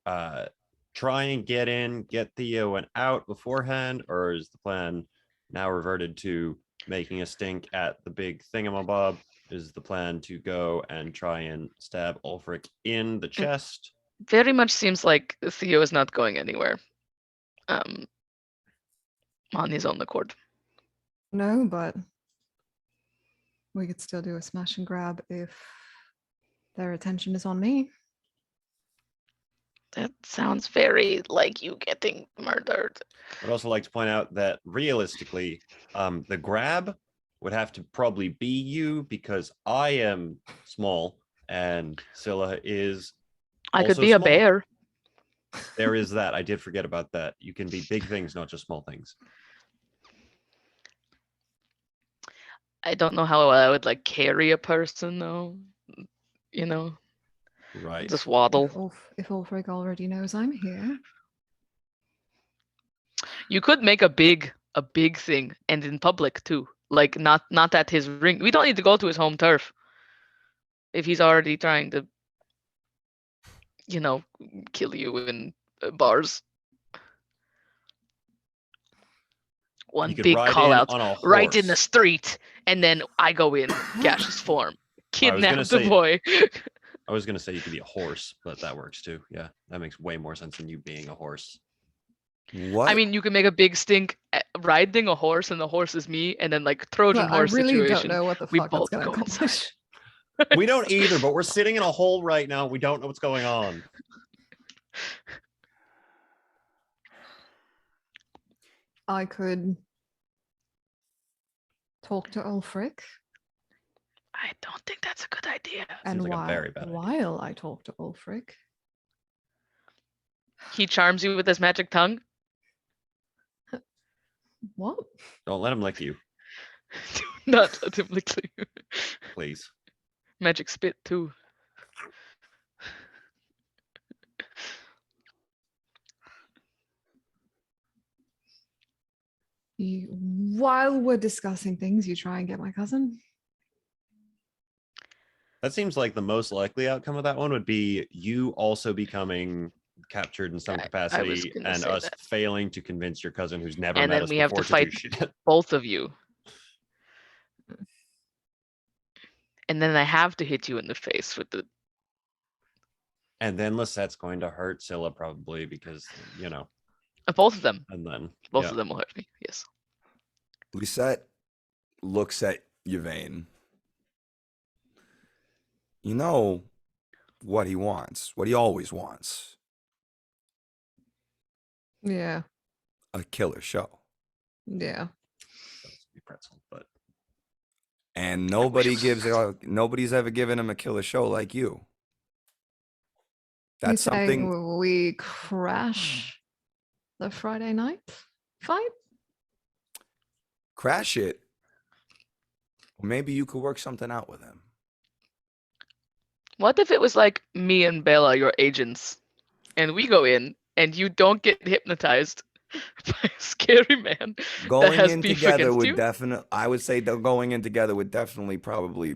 try and get Theo and out beforehand, or is the plan now reverted to making a stink at the big thingamabob? Is the plan to go and try and stab Ulfric in the chest?
Very much seems like Theo is not going anywhere. On his own accord.
No, but we could still do a smash and grab if their attention is on me.
That sounds very like you getting murdered.
I'd also like to point out that realistically, the grab would have to probably be you because I am small and Scylla is
I could
also
be a
small.
bear.
There is that. I did forget about that. You can be big things, not just small things.
I don't know how I would like carry a person though.
Right.
Just waddle.
If Ulfric already knows I'm here.
You could make a big thing and in public too. Like not at his ring. We don't need to go to his home turf. If he's already trying to, kill you in bars. One
You could
big
ride
call
in
out
on a
right in the
horse.
street, and then I go in gaseous form, kidnap the
say-
boy.
I was going to say you could be a horse, but that works too. Yeah, that makes way more sense than you being a horse.
What?
I mean, you can make a big stink riding a horse, and the horse is me, and then like Trojan
But I
horse
really
situation.
don't know what the
we
fuck that's
both
gonna
go inside.
accomplish.
We don't either, but we're sitting in a hole right now. We don't know what's going on.
I could talk to Ulfric.
I don't think that's a good idea.
And
like a
while,
very bad idea.
while I talk to Ulfric,
He charms you with his magic tongue.
what?
Don't let him lick you,
Do not let him lick you.
please.
Magic spit too.
While we're discussing things, you try and get my cousin.
That seems like the most likely outcome of that one would be you also becoming captured in some
I was
capacity
gonna
and
say
us
that.
failing to convince your cousin who's never
And
met
then
us
we have to
before to do
fight
shit.
both of you. And then I have to hit you in the face with the.
And then Lisette's going to hurt Scylla probably because, you know,
Both of them.
and then
Both
yeah.
of them will hurt me. Yes.
Lisette looks at Yvain. You know what he wants, what he always wants.
Yeah.
A killer show.
Yeah.
pretzel, but
And nobody's ever given him a killer show like you. That's
You saying
something.
we crash the Friday night fight?
Crash it. Maybe you could work something out with him.
What if it was like me and Bella, your agents, and we go in and you don't get hypnotized by a scary man that
Going
has
in
beef
together
against
would
you?
definitely. I would say that going in together would definitely probably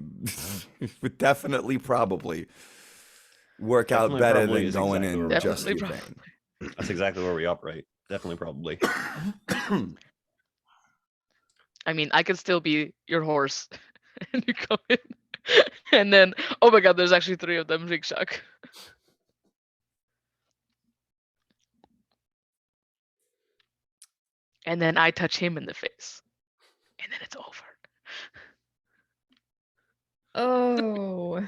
work out
Definitely
better
probably
than
is
going
exactly where
in
we're
just
Definitely
Yvain.
that's exactly where we operate. Definitely, probably.
I mean, I could still be your horse, and you come in, and then, oh my god, there's actually 3 of them, Rikshaw. And then I touch him in the face, and then it's over.
Oh.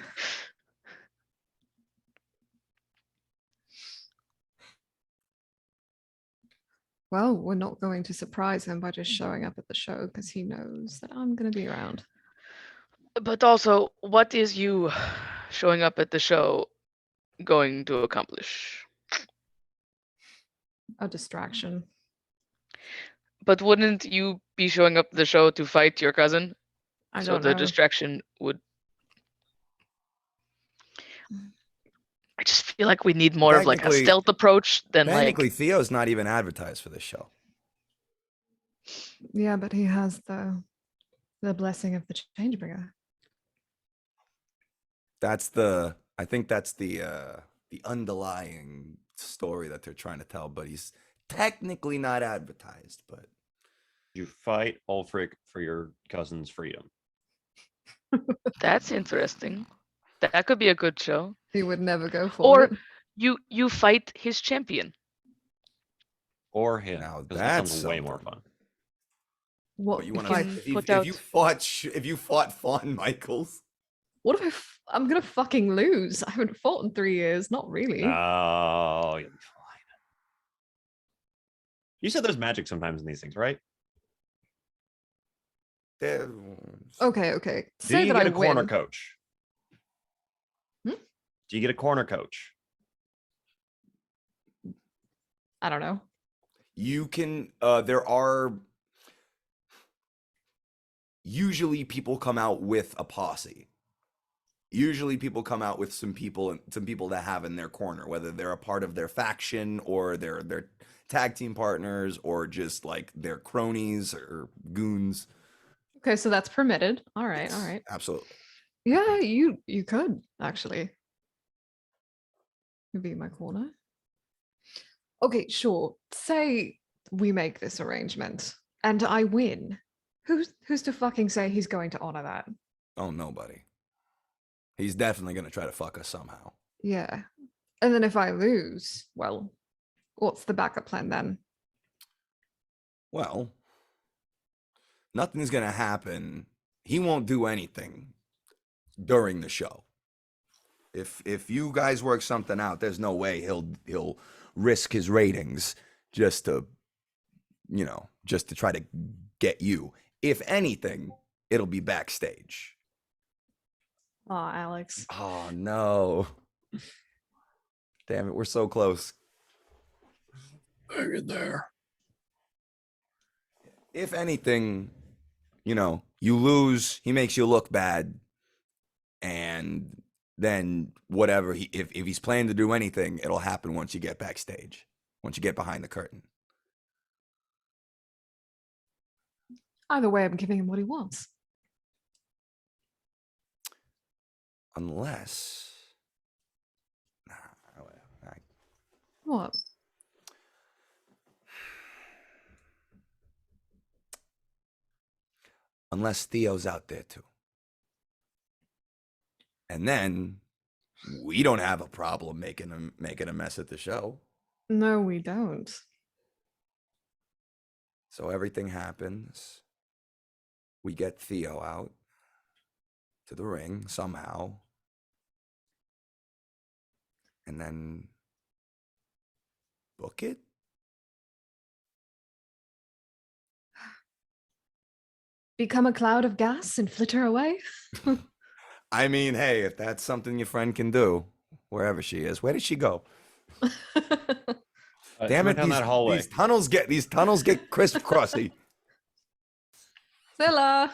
Well, we're not going to surprise him by just showing up at the show because he knows that I'm going to be around.
But also, what is you showing up at the show going to accomplish?
A distraction.
But wouldn't you be showing up at the show to fight your cousin?
I
So
don't
the
know.
distraction would. I just feel like we need more of like a
Technically-
stealth approach than
Technically,
like.
Theo's not even advertised for this show.
Yeah, but he has the blessing of the Changebringer.
I think that's the underlying story that they're trying to tell, but he's technically not advertised, but
You fight Ulfric for your cousin's freedom.
That's interesting. That could be a good show.
He would never go for
Or
it.
you fight his champion.
Or him.
Now
'cause that
that's
sounds way more
something.
fun.
What
But you want
if I,
can
to
put
if you
out-
fought Fawn Michaels,
what if I'm gonna fucking lose? I haven't fought in 3 years. Not really.
Oh, you'll be fine. You said there's magic sometimes in these things, right?
they're-
Okay, okay.
Do
Say
you
that
get
I
a corner
win.
coach?
Hmm?
Do you get a corner coach?
I don't know.
you can there are usually people come out with a posse. Usually people come out with some people to have in their corner, whether they're a part of their faction or they're tag team partners or just like their cronies or goons.
Okay, so that's permitted. All right,
It's-
all right.
Absolutely.
Yeah, you could actually. You'd be in my corner. Okay, sure. Say we make this arrangement and I win. Who's to fucking say he's going to honor that?
Oh, nobody. He's definitely going to try to fuck us somehow.
Yeah. And then if I lose, well, what's the backup plan then?
Well, nothing's going to happen. He won't do anything during the show. If you guys work something out, there's no way he'll risk his ratings just to try to get you. If anything, it'll be backstage.
Oh, Alex.
Oh no. Damn it, we're so close.
Hang in there.
If anything, you lose, he makes you look bad, and then whatever if he's planning to do anything, it'll happen once you get backstage, once you get behind the curtain.
Either way, I'm giving him what he wants.
Unless
What?
unless Theo's out there too. And then we don't have a problem making a mess at the show.
No, we don't.
So everything happens. We get Theo out to the ring somehow. And then book it?
Become a cloud of gas and flitter away?
I mean, hey, if that's something your friend can do, wherever she is. Where did she go? Damn it,
down that hallway.
these tunnels get crisscrossy.
Zilla!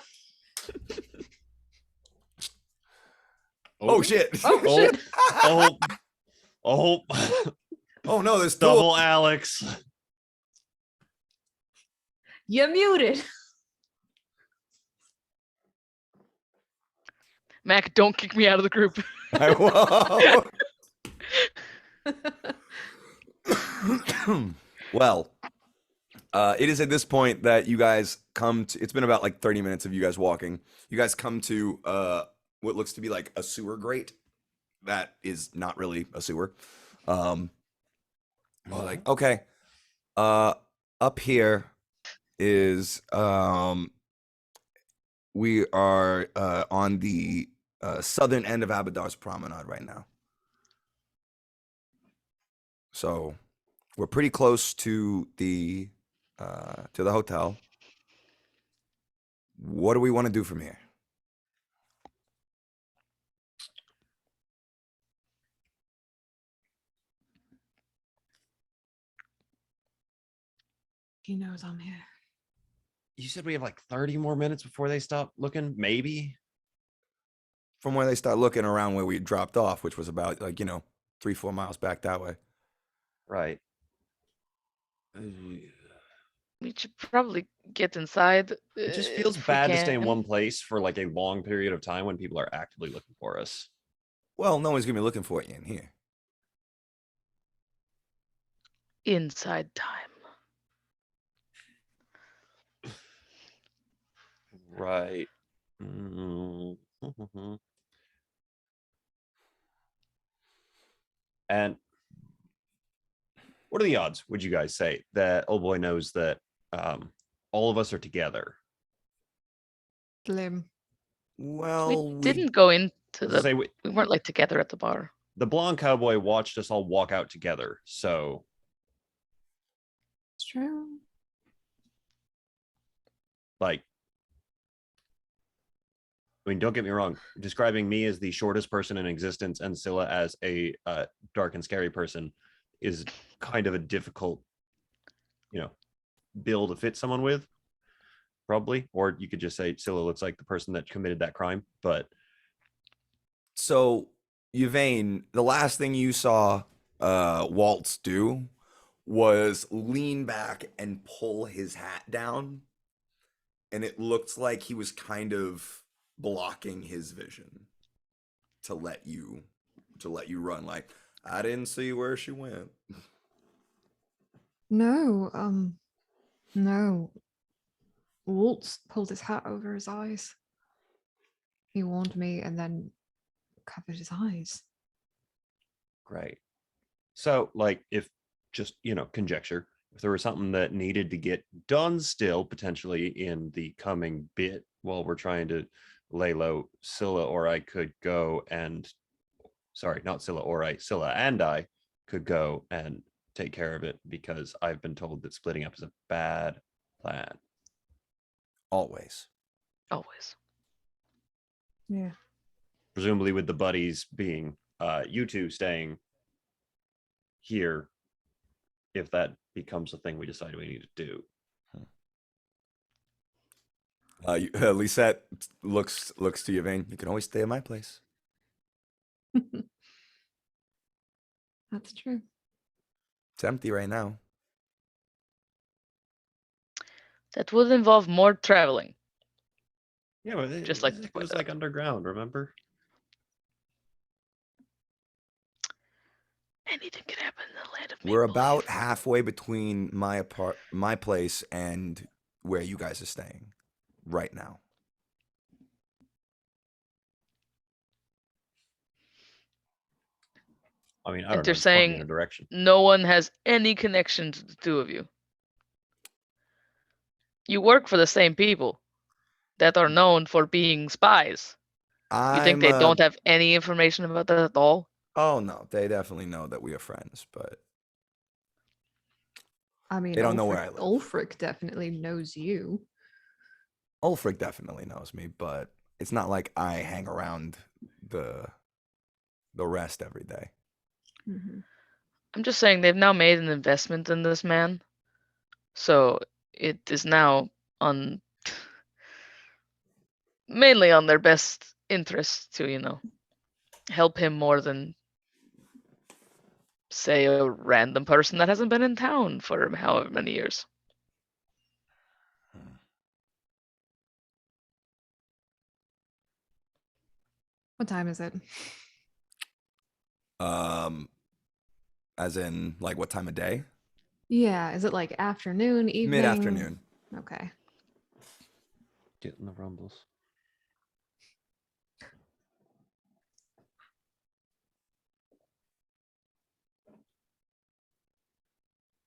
Oh shit.
Oh, shit!
Oh, oh,
Oh no, there's
double Alex.
You're muted.
Mac, don't kick me out of the group.
I won't. Well, it is at this point that you guys come to. It's been about like 30 minutes of you guys walking. You guys come to what looks to be like a sewer grate. That is not really a sewer. Like, okay, up here is we are on the southern end of Abadar's Promenade right now. So we're pretty close to the hotel. What do we want to do from here?
He knows I'm here.
You said we have like 30 more minutes before they stop looking, maybe?
From where they start looking around where we dropped off, which was about 3-4 miles back that way.
Right.
We should probably get inside.
It just feels
if we
bad to stay in
can.
one place for like a long period of time when people are actively looking for us.
Well, no one's gonna be looking for you in here.
Inside time.
Right. Mhm. And what are the odds, would you guys say, that old boy knows that all of us are together?
Slim.
Well,
We didn't go into the.
Say
We weren't like together at the bar.
the blonde cowboy watched us all walk out together, so
It's true.
like, I mean, don't get me wrong. Describing me as the shortest person in existence and Scylla as a dark and scary person is kind of a difficult, bill to fit someone with, probably. Or you could just say Scylla looks like the person that committed that crime. But
so Yvain, the last thing you saw Waltz do was lean back and pull his hat down, and it looked like he was kind of blocking his vision to let you run. Like, I didn't see where she went.
No, no. Waltz pulled his hat over his eyes. He warned me and then covered his eyes.
great. So, like, if just, conjecture, if there was something that needed to get done still, potentially in the coming bit while we're trying to lay low, Scylla or I could go and, sorry, not Scylla or I, Scylla and I could go and take care of it, because I've been told that splitting up is a bad plan.
Always.
Always.
Yeah.
Presumably with the buddies being you two staying here if that becomes a thing we decide we need to do.
Lisette looks to Yvain. You can always stay at my place.
That's true.
It's empty right now.
That would involve more traveling.
Yeah, but it,
Just like
it
to
goes
point
like
out.
underground, remember?
Anything could happen in the land of
We're
make-believe.
about halfway between my place and where you guys are staying right now.
I mean, I
And
don't know.
they're
Just point me in
saying
a direction.
no one has any connection to the two of you. You work for the same people that are known for being spies. You think
I'm
they don't have any information about that at all?
Oh no, they definitely know that we are friends, but
I mean,
they don't know where I live.
Ulfric definitely knows you.
Ulfric definitely knows me, but it's not like I hang around the rest every day.
Mm-hmm.
I'm just saying they've now made an investment in this man. So it is now on mainly on their best interest to, help him more than say a random person that hasn't been in town for however many years.
What time is it?
As in like what time of day?
Yeah, is it like afternoon, evening?
Mid-afternoon.
Okay.
Getting the rumbles.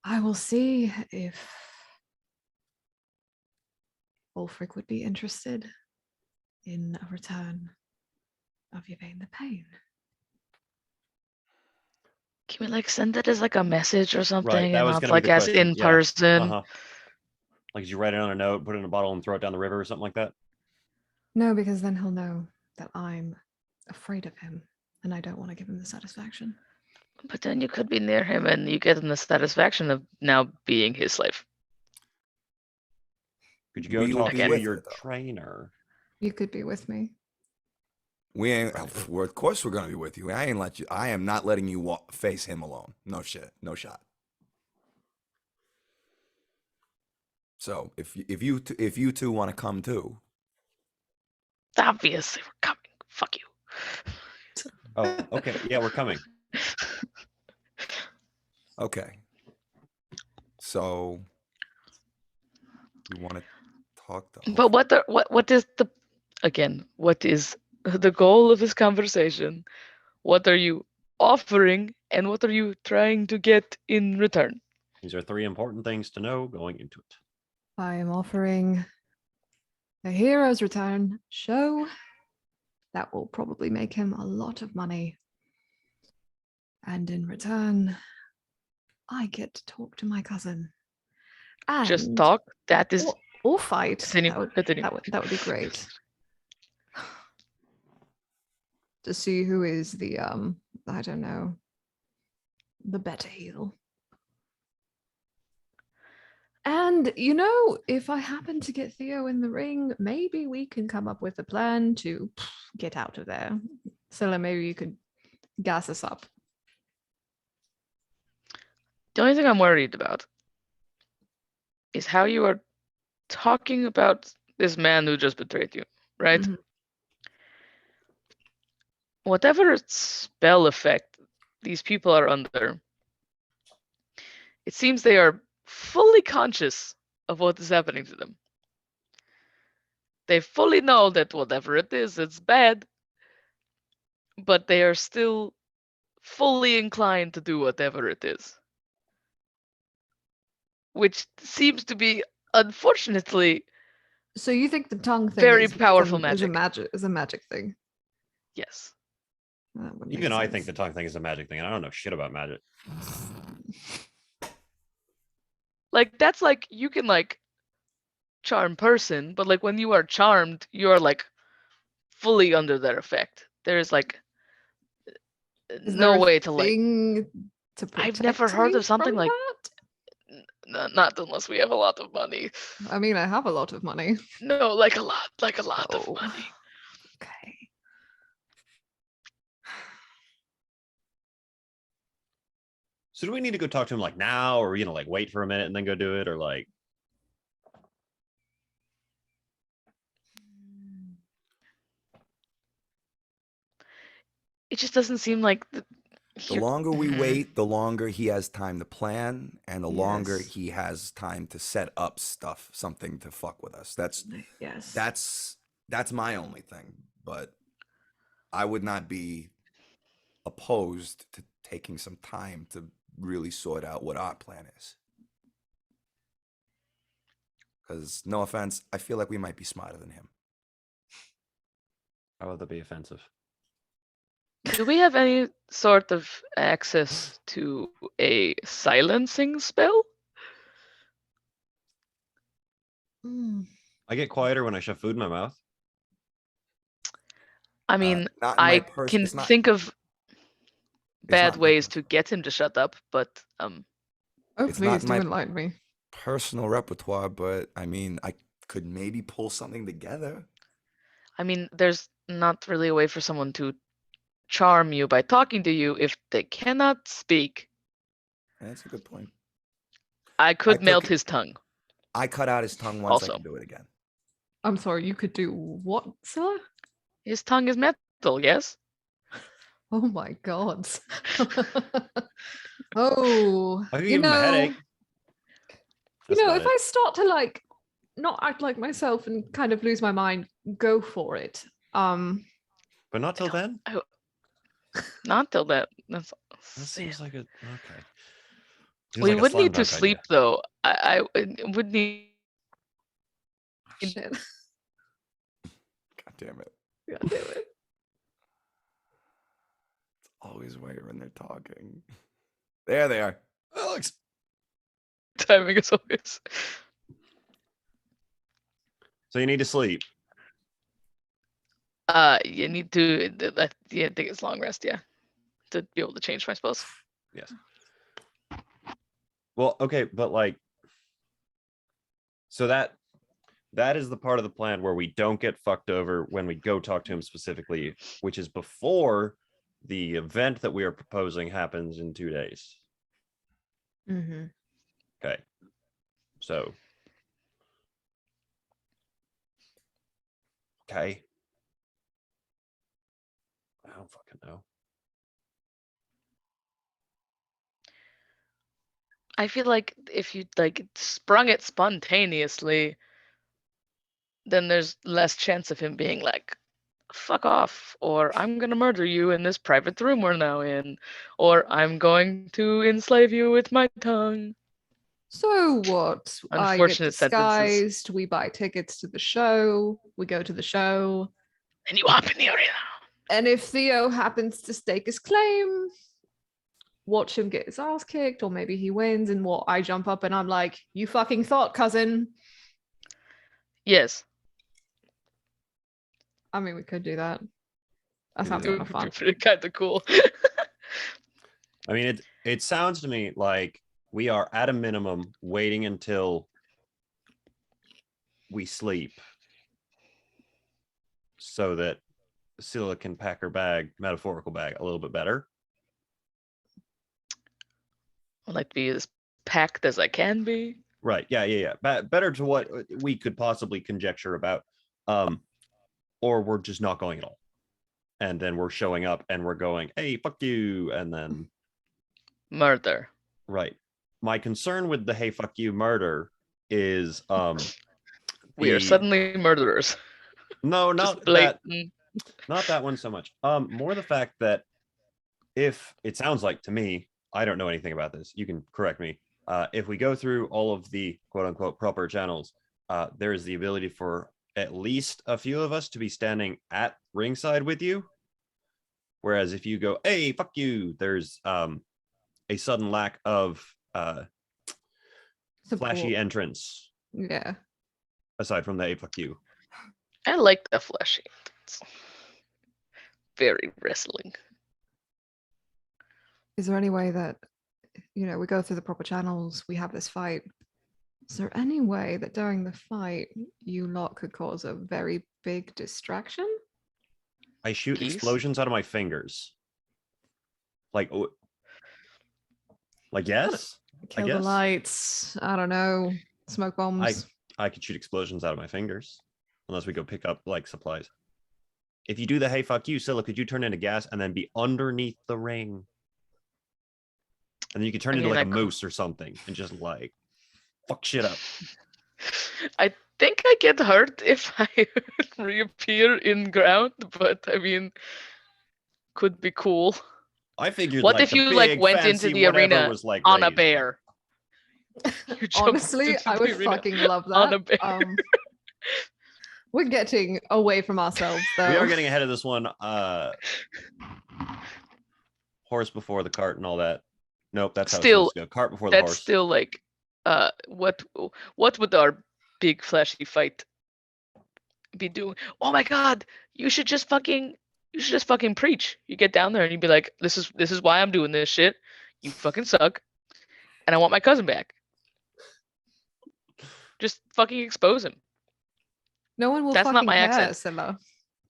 I will see if Ulfric would be interested in a return of Yvain the Pain.
Can we send it as a message or something
Right, that
and
was
not
gonna be the
as
question.
in
Yeah.
person?
Uh-huh. Like, did you write it on a note, put it in a bottle, and throw it down the river or something like that?
No, because then he'll know that I'm afraid of him and I don't want to give him the satisfaction.
But then you could be near him and you get the satisfaction of now being his slave.
Could you go
We will
talk
be
to
with
your
her, though.
trainer?
You could be with me.
We ain't. Well, of course, we're gonna be with you. I am not letting you face him alone. No shit. No shot. So if you two want to come too,
Obviously, we're coming. Fuck you.
Oh, okay. Yeah, we're coming.
okay. So you want to talk to?
But what is what is the goal of this conversation? What are you offering and what are you trying to get in return?
These are 3 important things to know going into it.
I am offering a hero's return show that will probably make him a lot of money. And in return, I get to talk to my cousin. And
Just talk. That is
or fight.
continue. Continue.
That would be great. To see who is the I don't know, the better heel. And if I happen to get Theo in the ring, maybe we can come up with a plan to get out of there. Scylla, maybe you could gas us up.
The only thing I'm worried about is how you are talking about this man who just betrayed you, right?
Mhm.
Whatever spell effect these people are under, it seems they are fully conscious of what is happening to them. They fully know that whatever it is, it's bad, but they are still fully inclined to do whatever it is. Which seems to be, unfortunately,
So you think the tongue thing
very
is
powerful
is a
magic.
magic thing?
Yes.
That would make
Even I think
sense.
the tongue thing is a magic thing, and I don't know shit about magic.
That's you can charm person, but when you are charmed, you are fully under their effect. There's like
Is
no
there a
way to like.
thing to
I've never
protect
heard
me
of something
from
like not unless we have a lot of money.
that? I mean, I have a lot of money.
No, like a lot of
Oh.
money.
Okay.
So do we need to go talk to him like now, or like wait for a minute and then go do it, or like?
It just doesn't seem like
The
you're-
longer we
Mhm.
wait, the longer he has time to plan, and the longer
Yes.
he has time to set up stuff, something to fuck with us.
Yes.
That's my only thing. But I would not be opposed to taking some time to really sort out what our plan is. Because no offense, I feel like we might be smarter than him.
How would that be offensive?
Do we have any sort of access to a silencing spell?
Mm.
I get quieter when I shove food in my mouth.
I mean,
Not in my
I
pers-
can
it's not-
think of bad
not my
ways to
personal-
get him to shut up, but
Oh,
It's
please
not
do
my-
enlighten me.
personal repertoire, but I mean, I could maybe pull something together.
I mean, there's not really a way for someone to charm you by talking to you if they cannot speak.
That's a good point.
I could
took
melt
it-
his tongue.
I cut out his tongue once. I
Also.
can do it again.
I'm sorry, you could do what, sir?
His tongue is metal, yes?
Oh my god. Oh,
I could
you
give him a
know,
headache. That's
if
about it.
I start to like not act like myself and kind of lose my mind, go for it.
But not till then.
Not till that. That's
That seems like a okay. Seems
we
like a
would
slam
need to
dunk
sleep
idea.
though. I would need.
Shit.
God damn it!
God damn it.
It's always right when they're talking. There they are.
Alex.
Timing as always.
So you need to sleep.
You need to. Yeah, I think it's long rest. Yeah, to be able to change my spells.
Yes. Well, okay, but like, so that is the part of the plan where we don't get fucked over when we go talk to him specifically, which is before the event that we are proposing happens in 2 days.
Mm-hmm.
Okay. So. Okay. I don't fucking know.
I feel like if you like sprung it spontaneously, then there's less chance of him being like, fuck off, or I'm gonna murder you in this private room we're now in, or I'm going to enslave you with my tongue.
So what? I get
Unfortunate sentences.
disguised. We buy tickets to the show. We go to the show.
And you hop in the arena.
And if Theo happens to stake his claim, watch him get his ass kicked, or maybe he wins, and what? I jump up and I'm like, "You fucking thought, cousin."
Yes.
I mean, we could do that. That
Could do
sounds
that.
kind
It
of
would be
fun.
pretty kind of cool.
I mean, it sounds to me like we are at a minimum waiting until we sleep so that Scylla can pack her bag, metaphorical bag, a little bit better.
I'd like to be as packed as I can be.
Right. Yeah. Better to what we could possibly conjecture about. Or we're just not going at all. And then we're showing up and we're going, hey, fuck you. And then
Murder.
right. My concern with the hey, fuck you murder is
We are
the-
suddenly murderers.
no,
Just
not that
blatant.
not that one so much. More the fact that if it sounds like to me, I don't know anything about this. You can correct me. If we go through all of the quote unquote proper channels, there is the ability for at least a few of us to be standing at ringside with you. Whereas if you go, hey, fuck you, there's a sudden lack of flashy
Support.
entrance
Yeah.
aside from the hey, fuck you.
I like the fleshy. very wrestling.
Is there any way that, you know, we go through the proper channels, we have this fight? Is there any way that during the fight, you lot could cause a very big distraction?
I shoot
Peace?
explosions out of my fingers. Like, yes,
Kill the
guess.
lights. I don't know. Smoke bombs.
I could shoot explosions out of my fingers, unless we go pick up like supplies. If you do the hey fuck you, Scylla, could you turn into gas and then be underneath the ring? And then you could turn into like a moose or something and just like fuck shit up.
I think I get hurt if I reappear in ground, but I mean, could be cool.
I figured.
What
like,
if you
big,
like went into
fancy
the
whatever
arena
was, like,
on a
raised.
bear? You jumped
Honestly,
into
I
the
would
arena
fucking love that.
on a bear.
We're getting away from ourselves, though.
We are getting ahead of this one. Horse before the cart and all that. Nope, that's how it's
Still,
supposed to go. Cart before the
That's
horse.
still like, what would our big flashy fight be doing? Oh my god, you should just fucking preach. You get down there and you'd be like, this is why I'm doing this shit. You fucking suck, and I want my cousin back. Just fucking expose him.
No one will
That's not
fucking
my
care,
accent.
Scylla.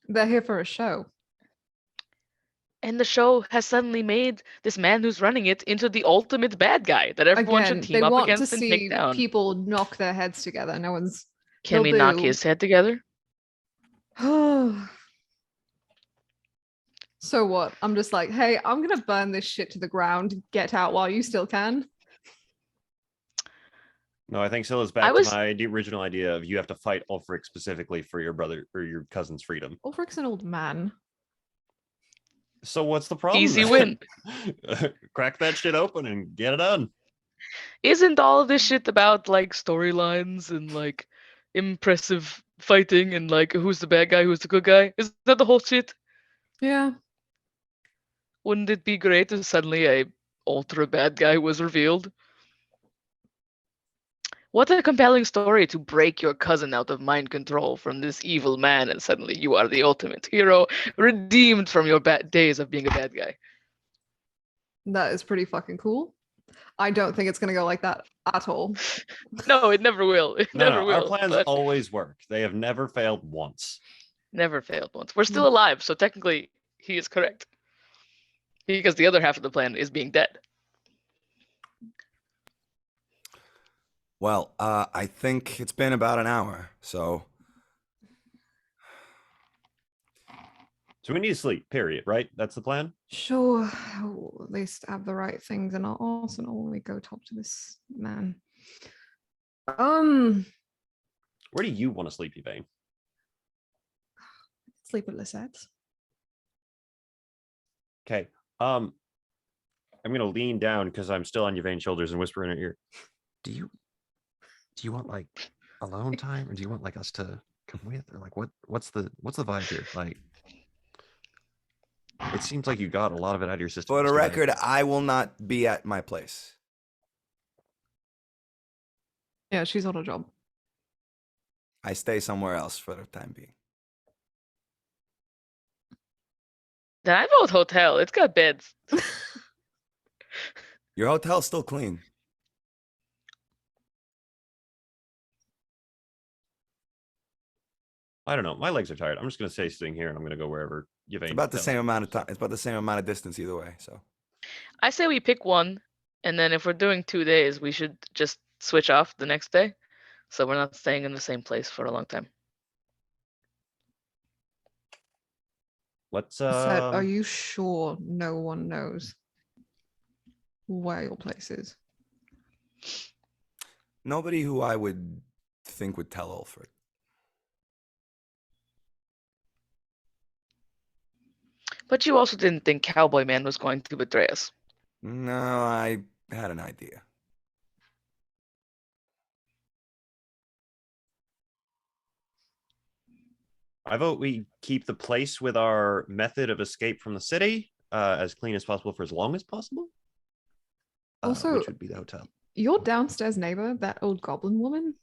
They're here for a show.
And the show has suddenly made this man who's running it into the ultimate bad guy that everyone
Again,
should
they
team up
want to
against and
see
take down.
people knock their heads together. No one's.
Can we knock his head together?
So what? I'm just like, hey, I'm gonna burn this shit to the ground. Get out while you still can.
No, I think Scylla's back to my original idea of you have to fight Ulfric specifically for your brother or your cousin's freedom.
Ulfric's an old man.
So what's the problem?
Easy win.
Crack that shit open and get it done.
Isn't all of this shit about like storylines and like impressive fighting and like who's the bad guy, who's the good guy? Isn't that the whole shit?
Yeah.
Wouldn't it be great if suddenly a ultra bad guy was revealed? What a compelling story to break your cousin out of mind control from this evil man, and suddenly you are the ultimate hero, redeemed from your bad days of being a bad guy.
That is pretty fucking cool. I don't think it's gonna go like that at all.
No, it never will. It never will.
Our plans
but
always work. They have never failed once.
never failed once. We're still alive, so technically he is correct. Because the other half of the plan is being dead.
Well, I think it's been about an hour, so
we need to sleep, period, right? That's the plan?
Sure. We'll at least have the right things in our arsenal when we go talk to this man.
Where do you want to sleep, Yvain?
Sleep at Lisette's.
Okay. I'm gonna lean down because I'm still on Yvain's shoulders and whisper in her ear. Do you want like alone time, or do you want like us to come with, or like what's the vibe here? Like, it seems like you got a lot of it out of your system.
for the record, I will not be at my place.
Yeah, she's on a job.
I stay somewhere else for the time being.
Then I vote hotel. It's got beds.
Your hotel's still clean.
I don't know. My legs are tired. I'm just gonna stay sitting here and I'm gonna go wherever Yvain.
It's about the
tells.
same amount of time. It's about the same amount of distance either way. So
I say we pick one, and then if we're doing 2 days, we should just switch off the next day, so we're not staying in the same place for a long time.
Let's
Said, are you sure no one knows where your place is?
nobody who I would think would tell Ulfric.
But you also didn't think Cowboy Man was going to betray us.
No, I had an idea.
I vote we keep the place with our method of escape from the city as clean as possible for as long as possible.
Also,
which would be the hotel.
Your downstairs neighbor, that old goblin woman,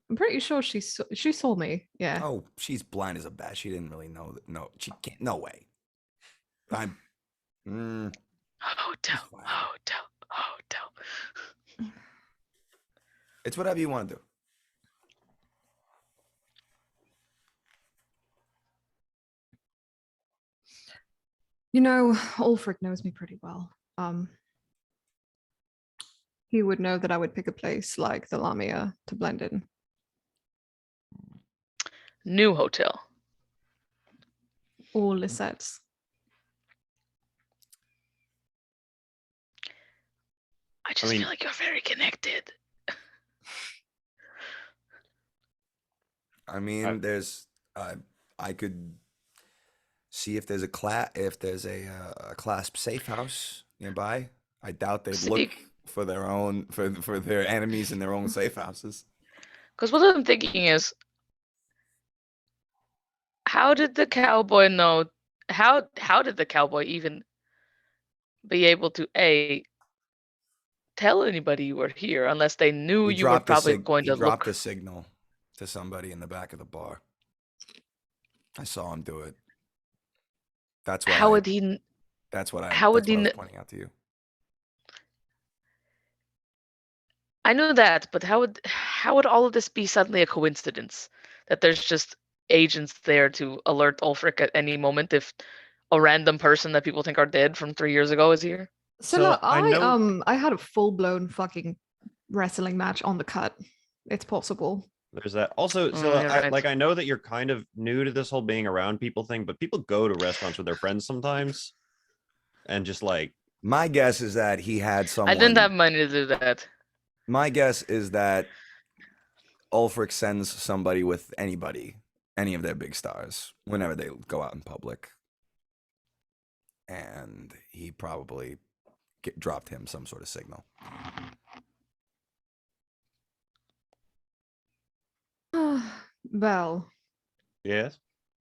I'm pretty sure she saw me. Yeah.
Oh, she's blind as a bat. She didn't really know that. No, she can't. No way. I'm.
Hotel,
Fine.
hotel, hotel.
It's whatever you want to do.
You know, Ulfric knows me pretty well. He would know that I would pick a place like the Lamia to blend in.
New hotel.
Or Lisette's.
I just
mean-
feel like you're very connected.
I mean, I could see if there's a clasp safe house nearby. I doubt they'd look
See,
for their own for their enemies in their own safe houses.
because what I'm thinking is, how did the cowboy know? How did the cowboy even be able to tell anybody you were here unless they knew you were probably going
He
to
dropped
look?
a signal to somebody in the back of the bar. I saw him do it. That's why.
How would he?
That's what
How would
that's what I
he?
was pointing out to you.
I know that, but how would all of this be suddenly a coincidence? That there's just agents there to alert Ulfric at any moment if a random person that people think are dead from 3 years ago is here?
So
I know
I had a full-blown fucking wrestling match on the cut. It's possible.
there's that. Also,
Mm,
Scylla,
yeah, right.
I know that you're kind of new to this whole being around people thing, but people go to restaurants with their friends sometimes, and just like
My guess is that he had someone.
I didn't have money to do that.
My guess is that Ulfric sends somebody with anybody, any of their big stars, whenever they go out in public. And he probably dropped him some sort of signal.
Well,
yes.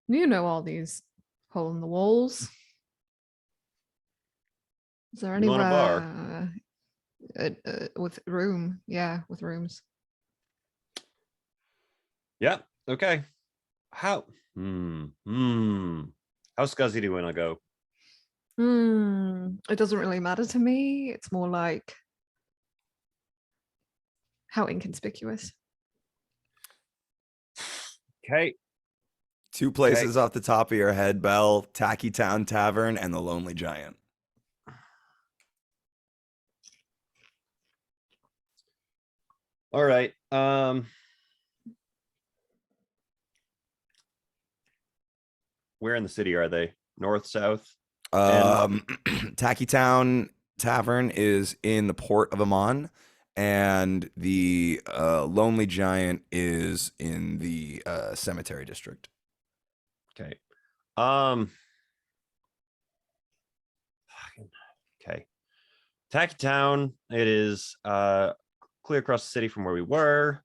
you know all these hole in the walls. Is there
You want a bar?
anywhere with room? Yeah, with rooms.
Yeah. Okay. How? How scuzzy do you want to go?
It doesn't really matter to me. It's more like how inconspicuous.
Okay.
Two places off the top of your head, Bell: Tacky Town Tavern and the Lonely Giant.
All right. Where in the city are they? North, south?
Tacky Town Tavern is in the port of Amman, and the Lonely Giant is in the cemetery district.
Okay. Okay. Tacky Town. It is clear across the city from where we were.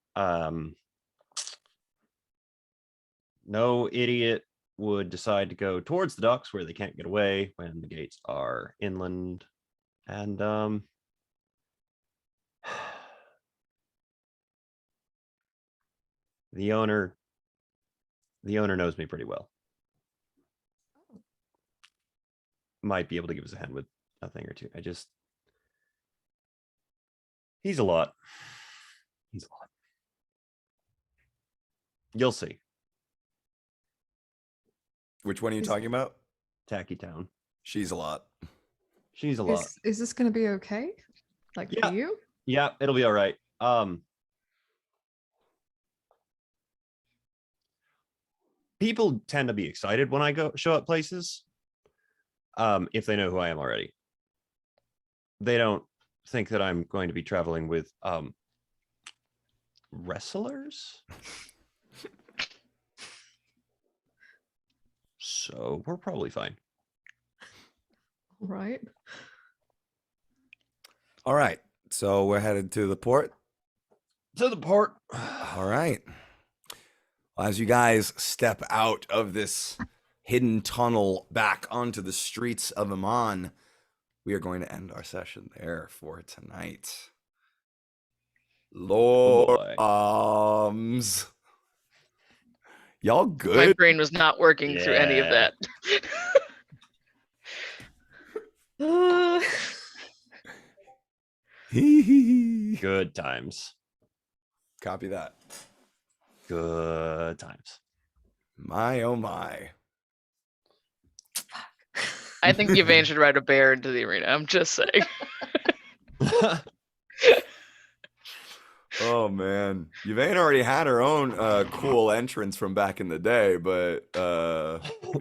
No idiot would decide to go towards the docks where they can't get away when the gates are inland. And the owner knows me pretty well. Might be able to give us a hand with a thing or two. He's a lot. He's a lot. You'll see.
Which one are you talking about?
Tacky Town.
She's a lot.
She's a lot.
Is this gonna be okay? Like
Yeah.
for you?
Yeah, it'll be all right. People tend to be excited when I show up places. If they know who I am already. They don't think that I'm going to be traveling with wrestlers. So we're probably fine.
Right.
All right. So we're headed to the port.
To the port.
All right. As you guys step out of this hidden tunnel back onto the streets of Amman, we are going to end our session there for tonight. Lord arms. Y'all
My
good?
brain was not working through any of
Yeah.
that.
Uh,
Good times.
Copy that.
Good times.
My oh my.
I think Yvain should ride a bear into the arena. I'm just saying.
Oh man, Yvain already had her own cool entrance from back in the day, but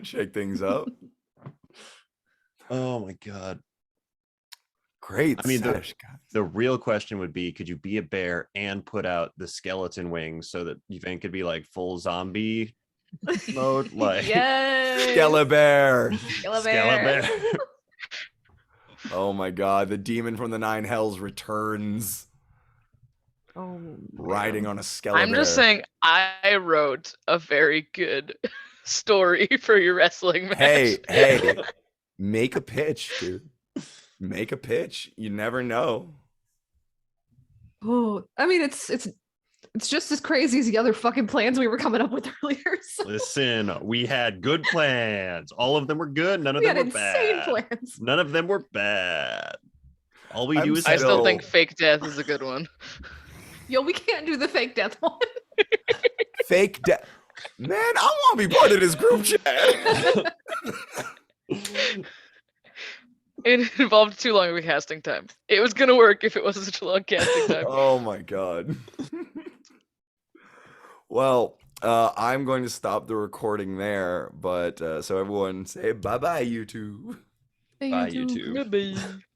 shake things up.
Oh my god.
Great
I mean,
sesh, guys.
the real question would be, could you be a bear and put out the skeleton wings so that Yvain could be like full zombie mode? Like
yes.
Skelebear.
Skelebear.
Oh my god, the demon from the nine hells returns,
Oh,
riding
man.
on a Skelebear.
I'm just saying, I wrote a very good story for your wrestling match.
Hey, make a pitch, dude. Make a pitch. You never know.
Oh, I mean, it's just as crazy as the other fucking plans we were coming up with earlier. So
Listen, we had good plans. All of them were good. None of
we
them
had
were
insane
bad.
plans.
None of them were bad. All we
I'm
do is
I still
So-
think fake death is a good one.
Yo, we can't do the fake death one.
Fake death. Man, I want to be part of this group chat.
It involved too long of a casting time. It was gonna work if it wasn't such a long casting time.
Oh my god. Well, I'm going to stop the recording there, but so everyone say bye bye, YouTube.
Bye, YouTube.
Bye-bye.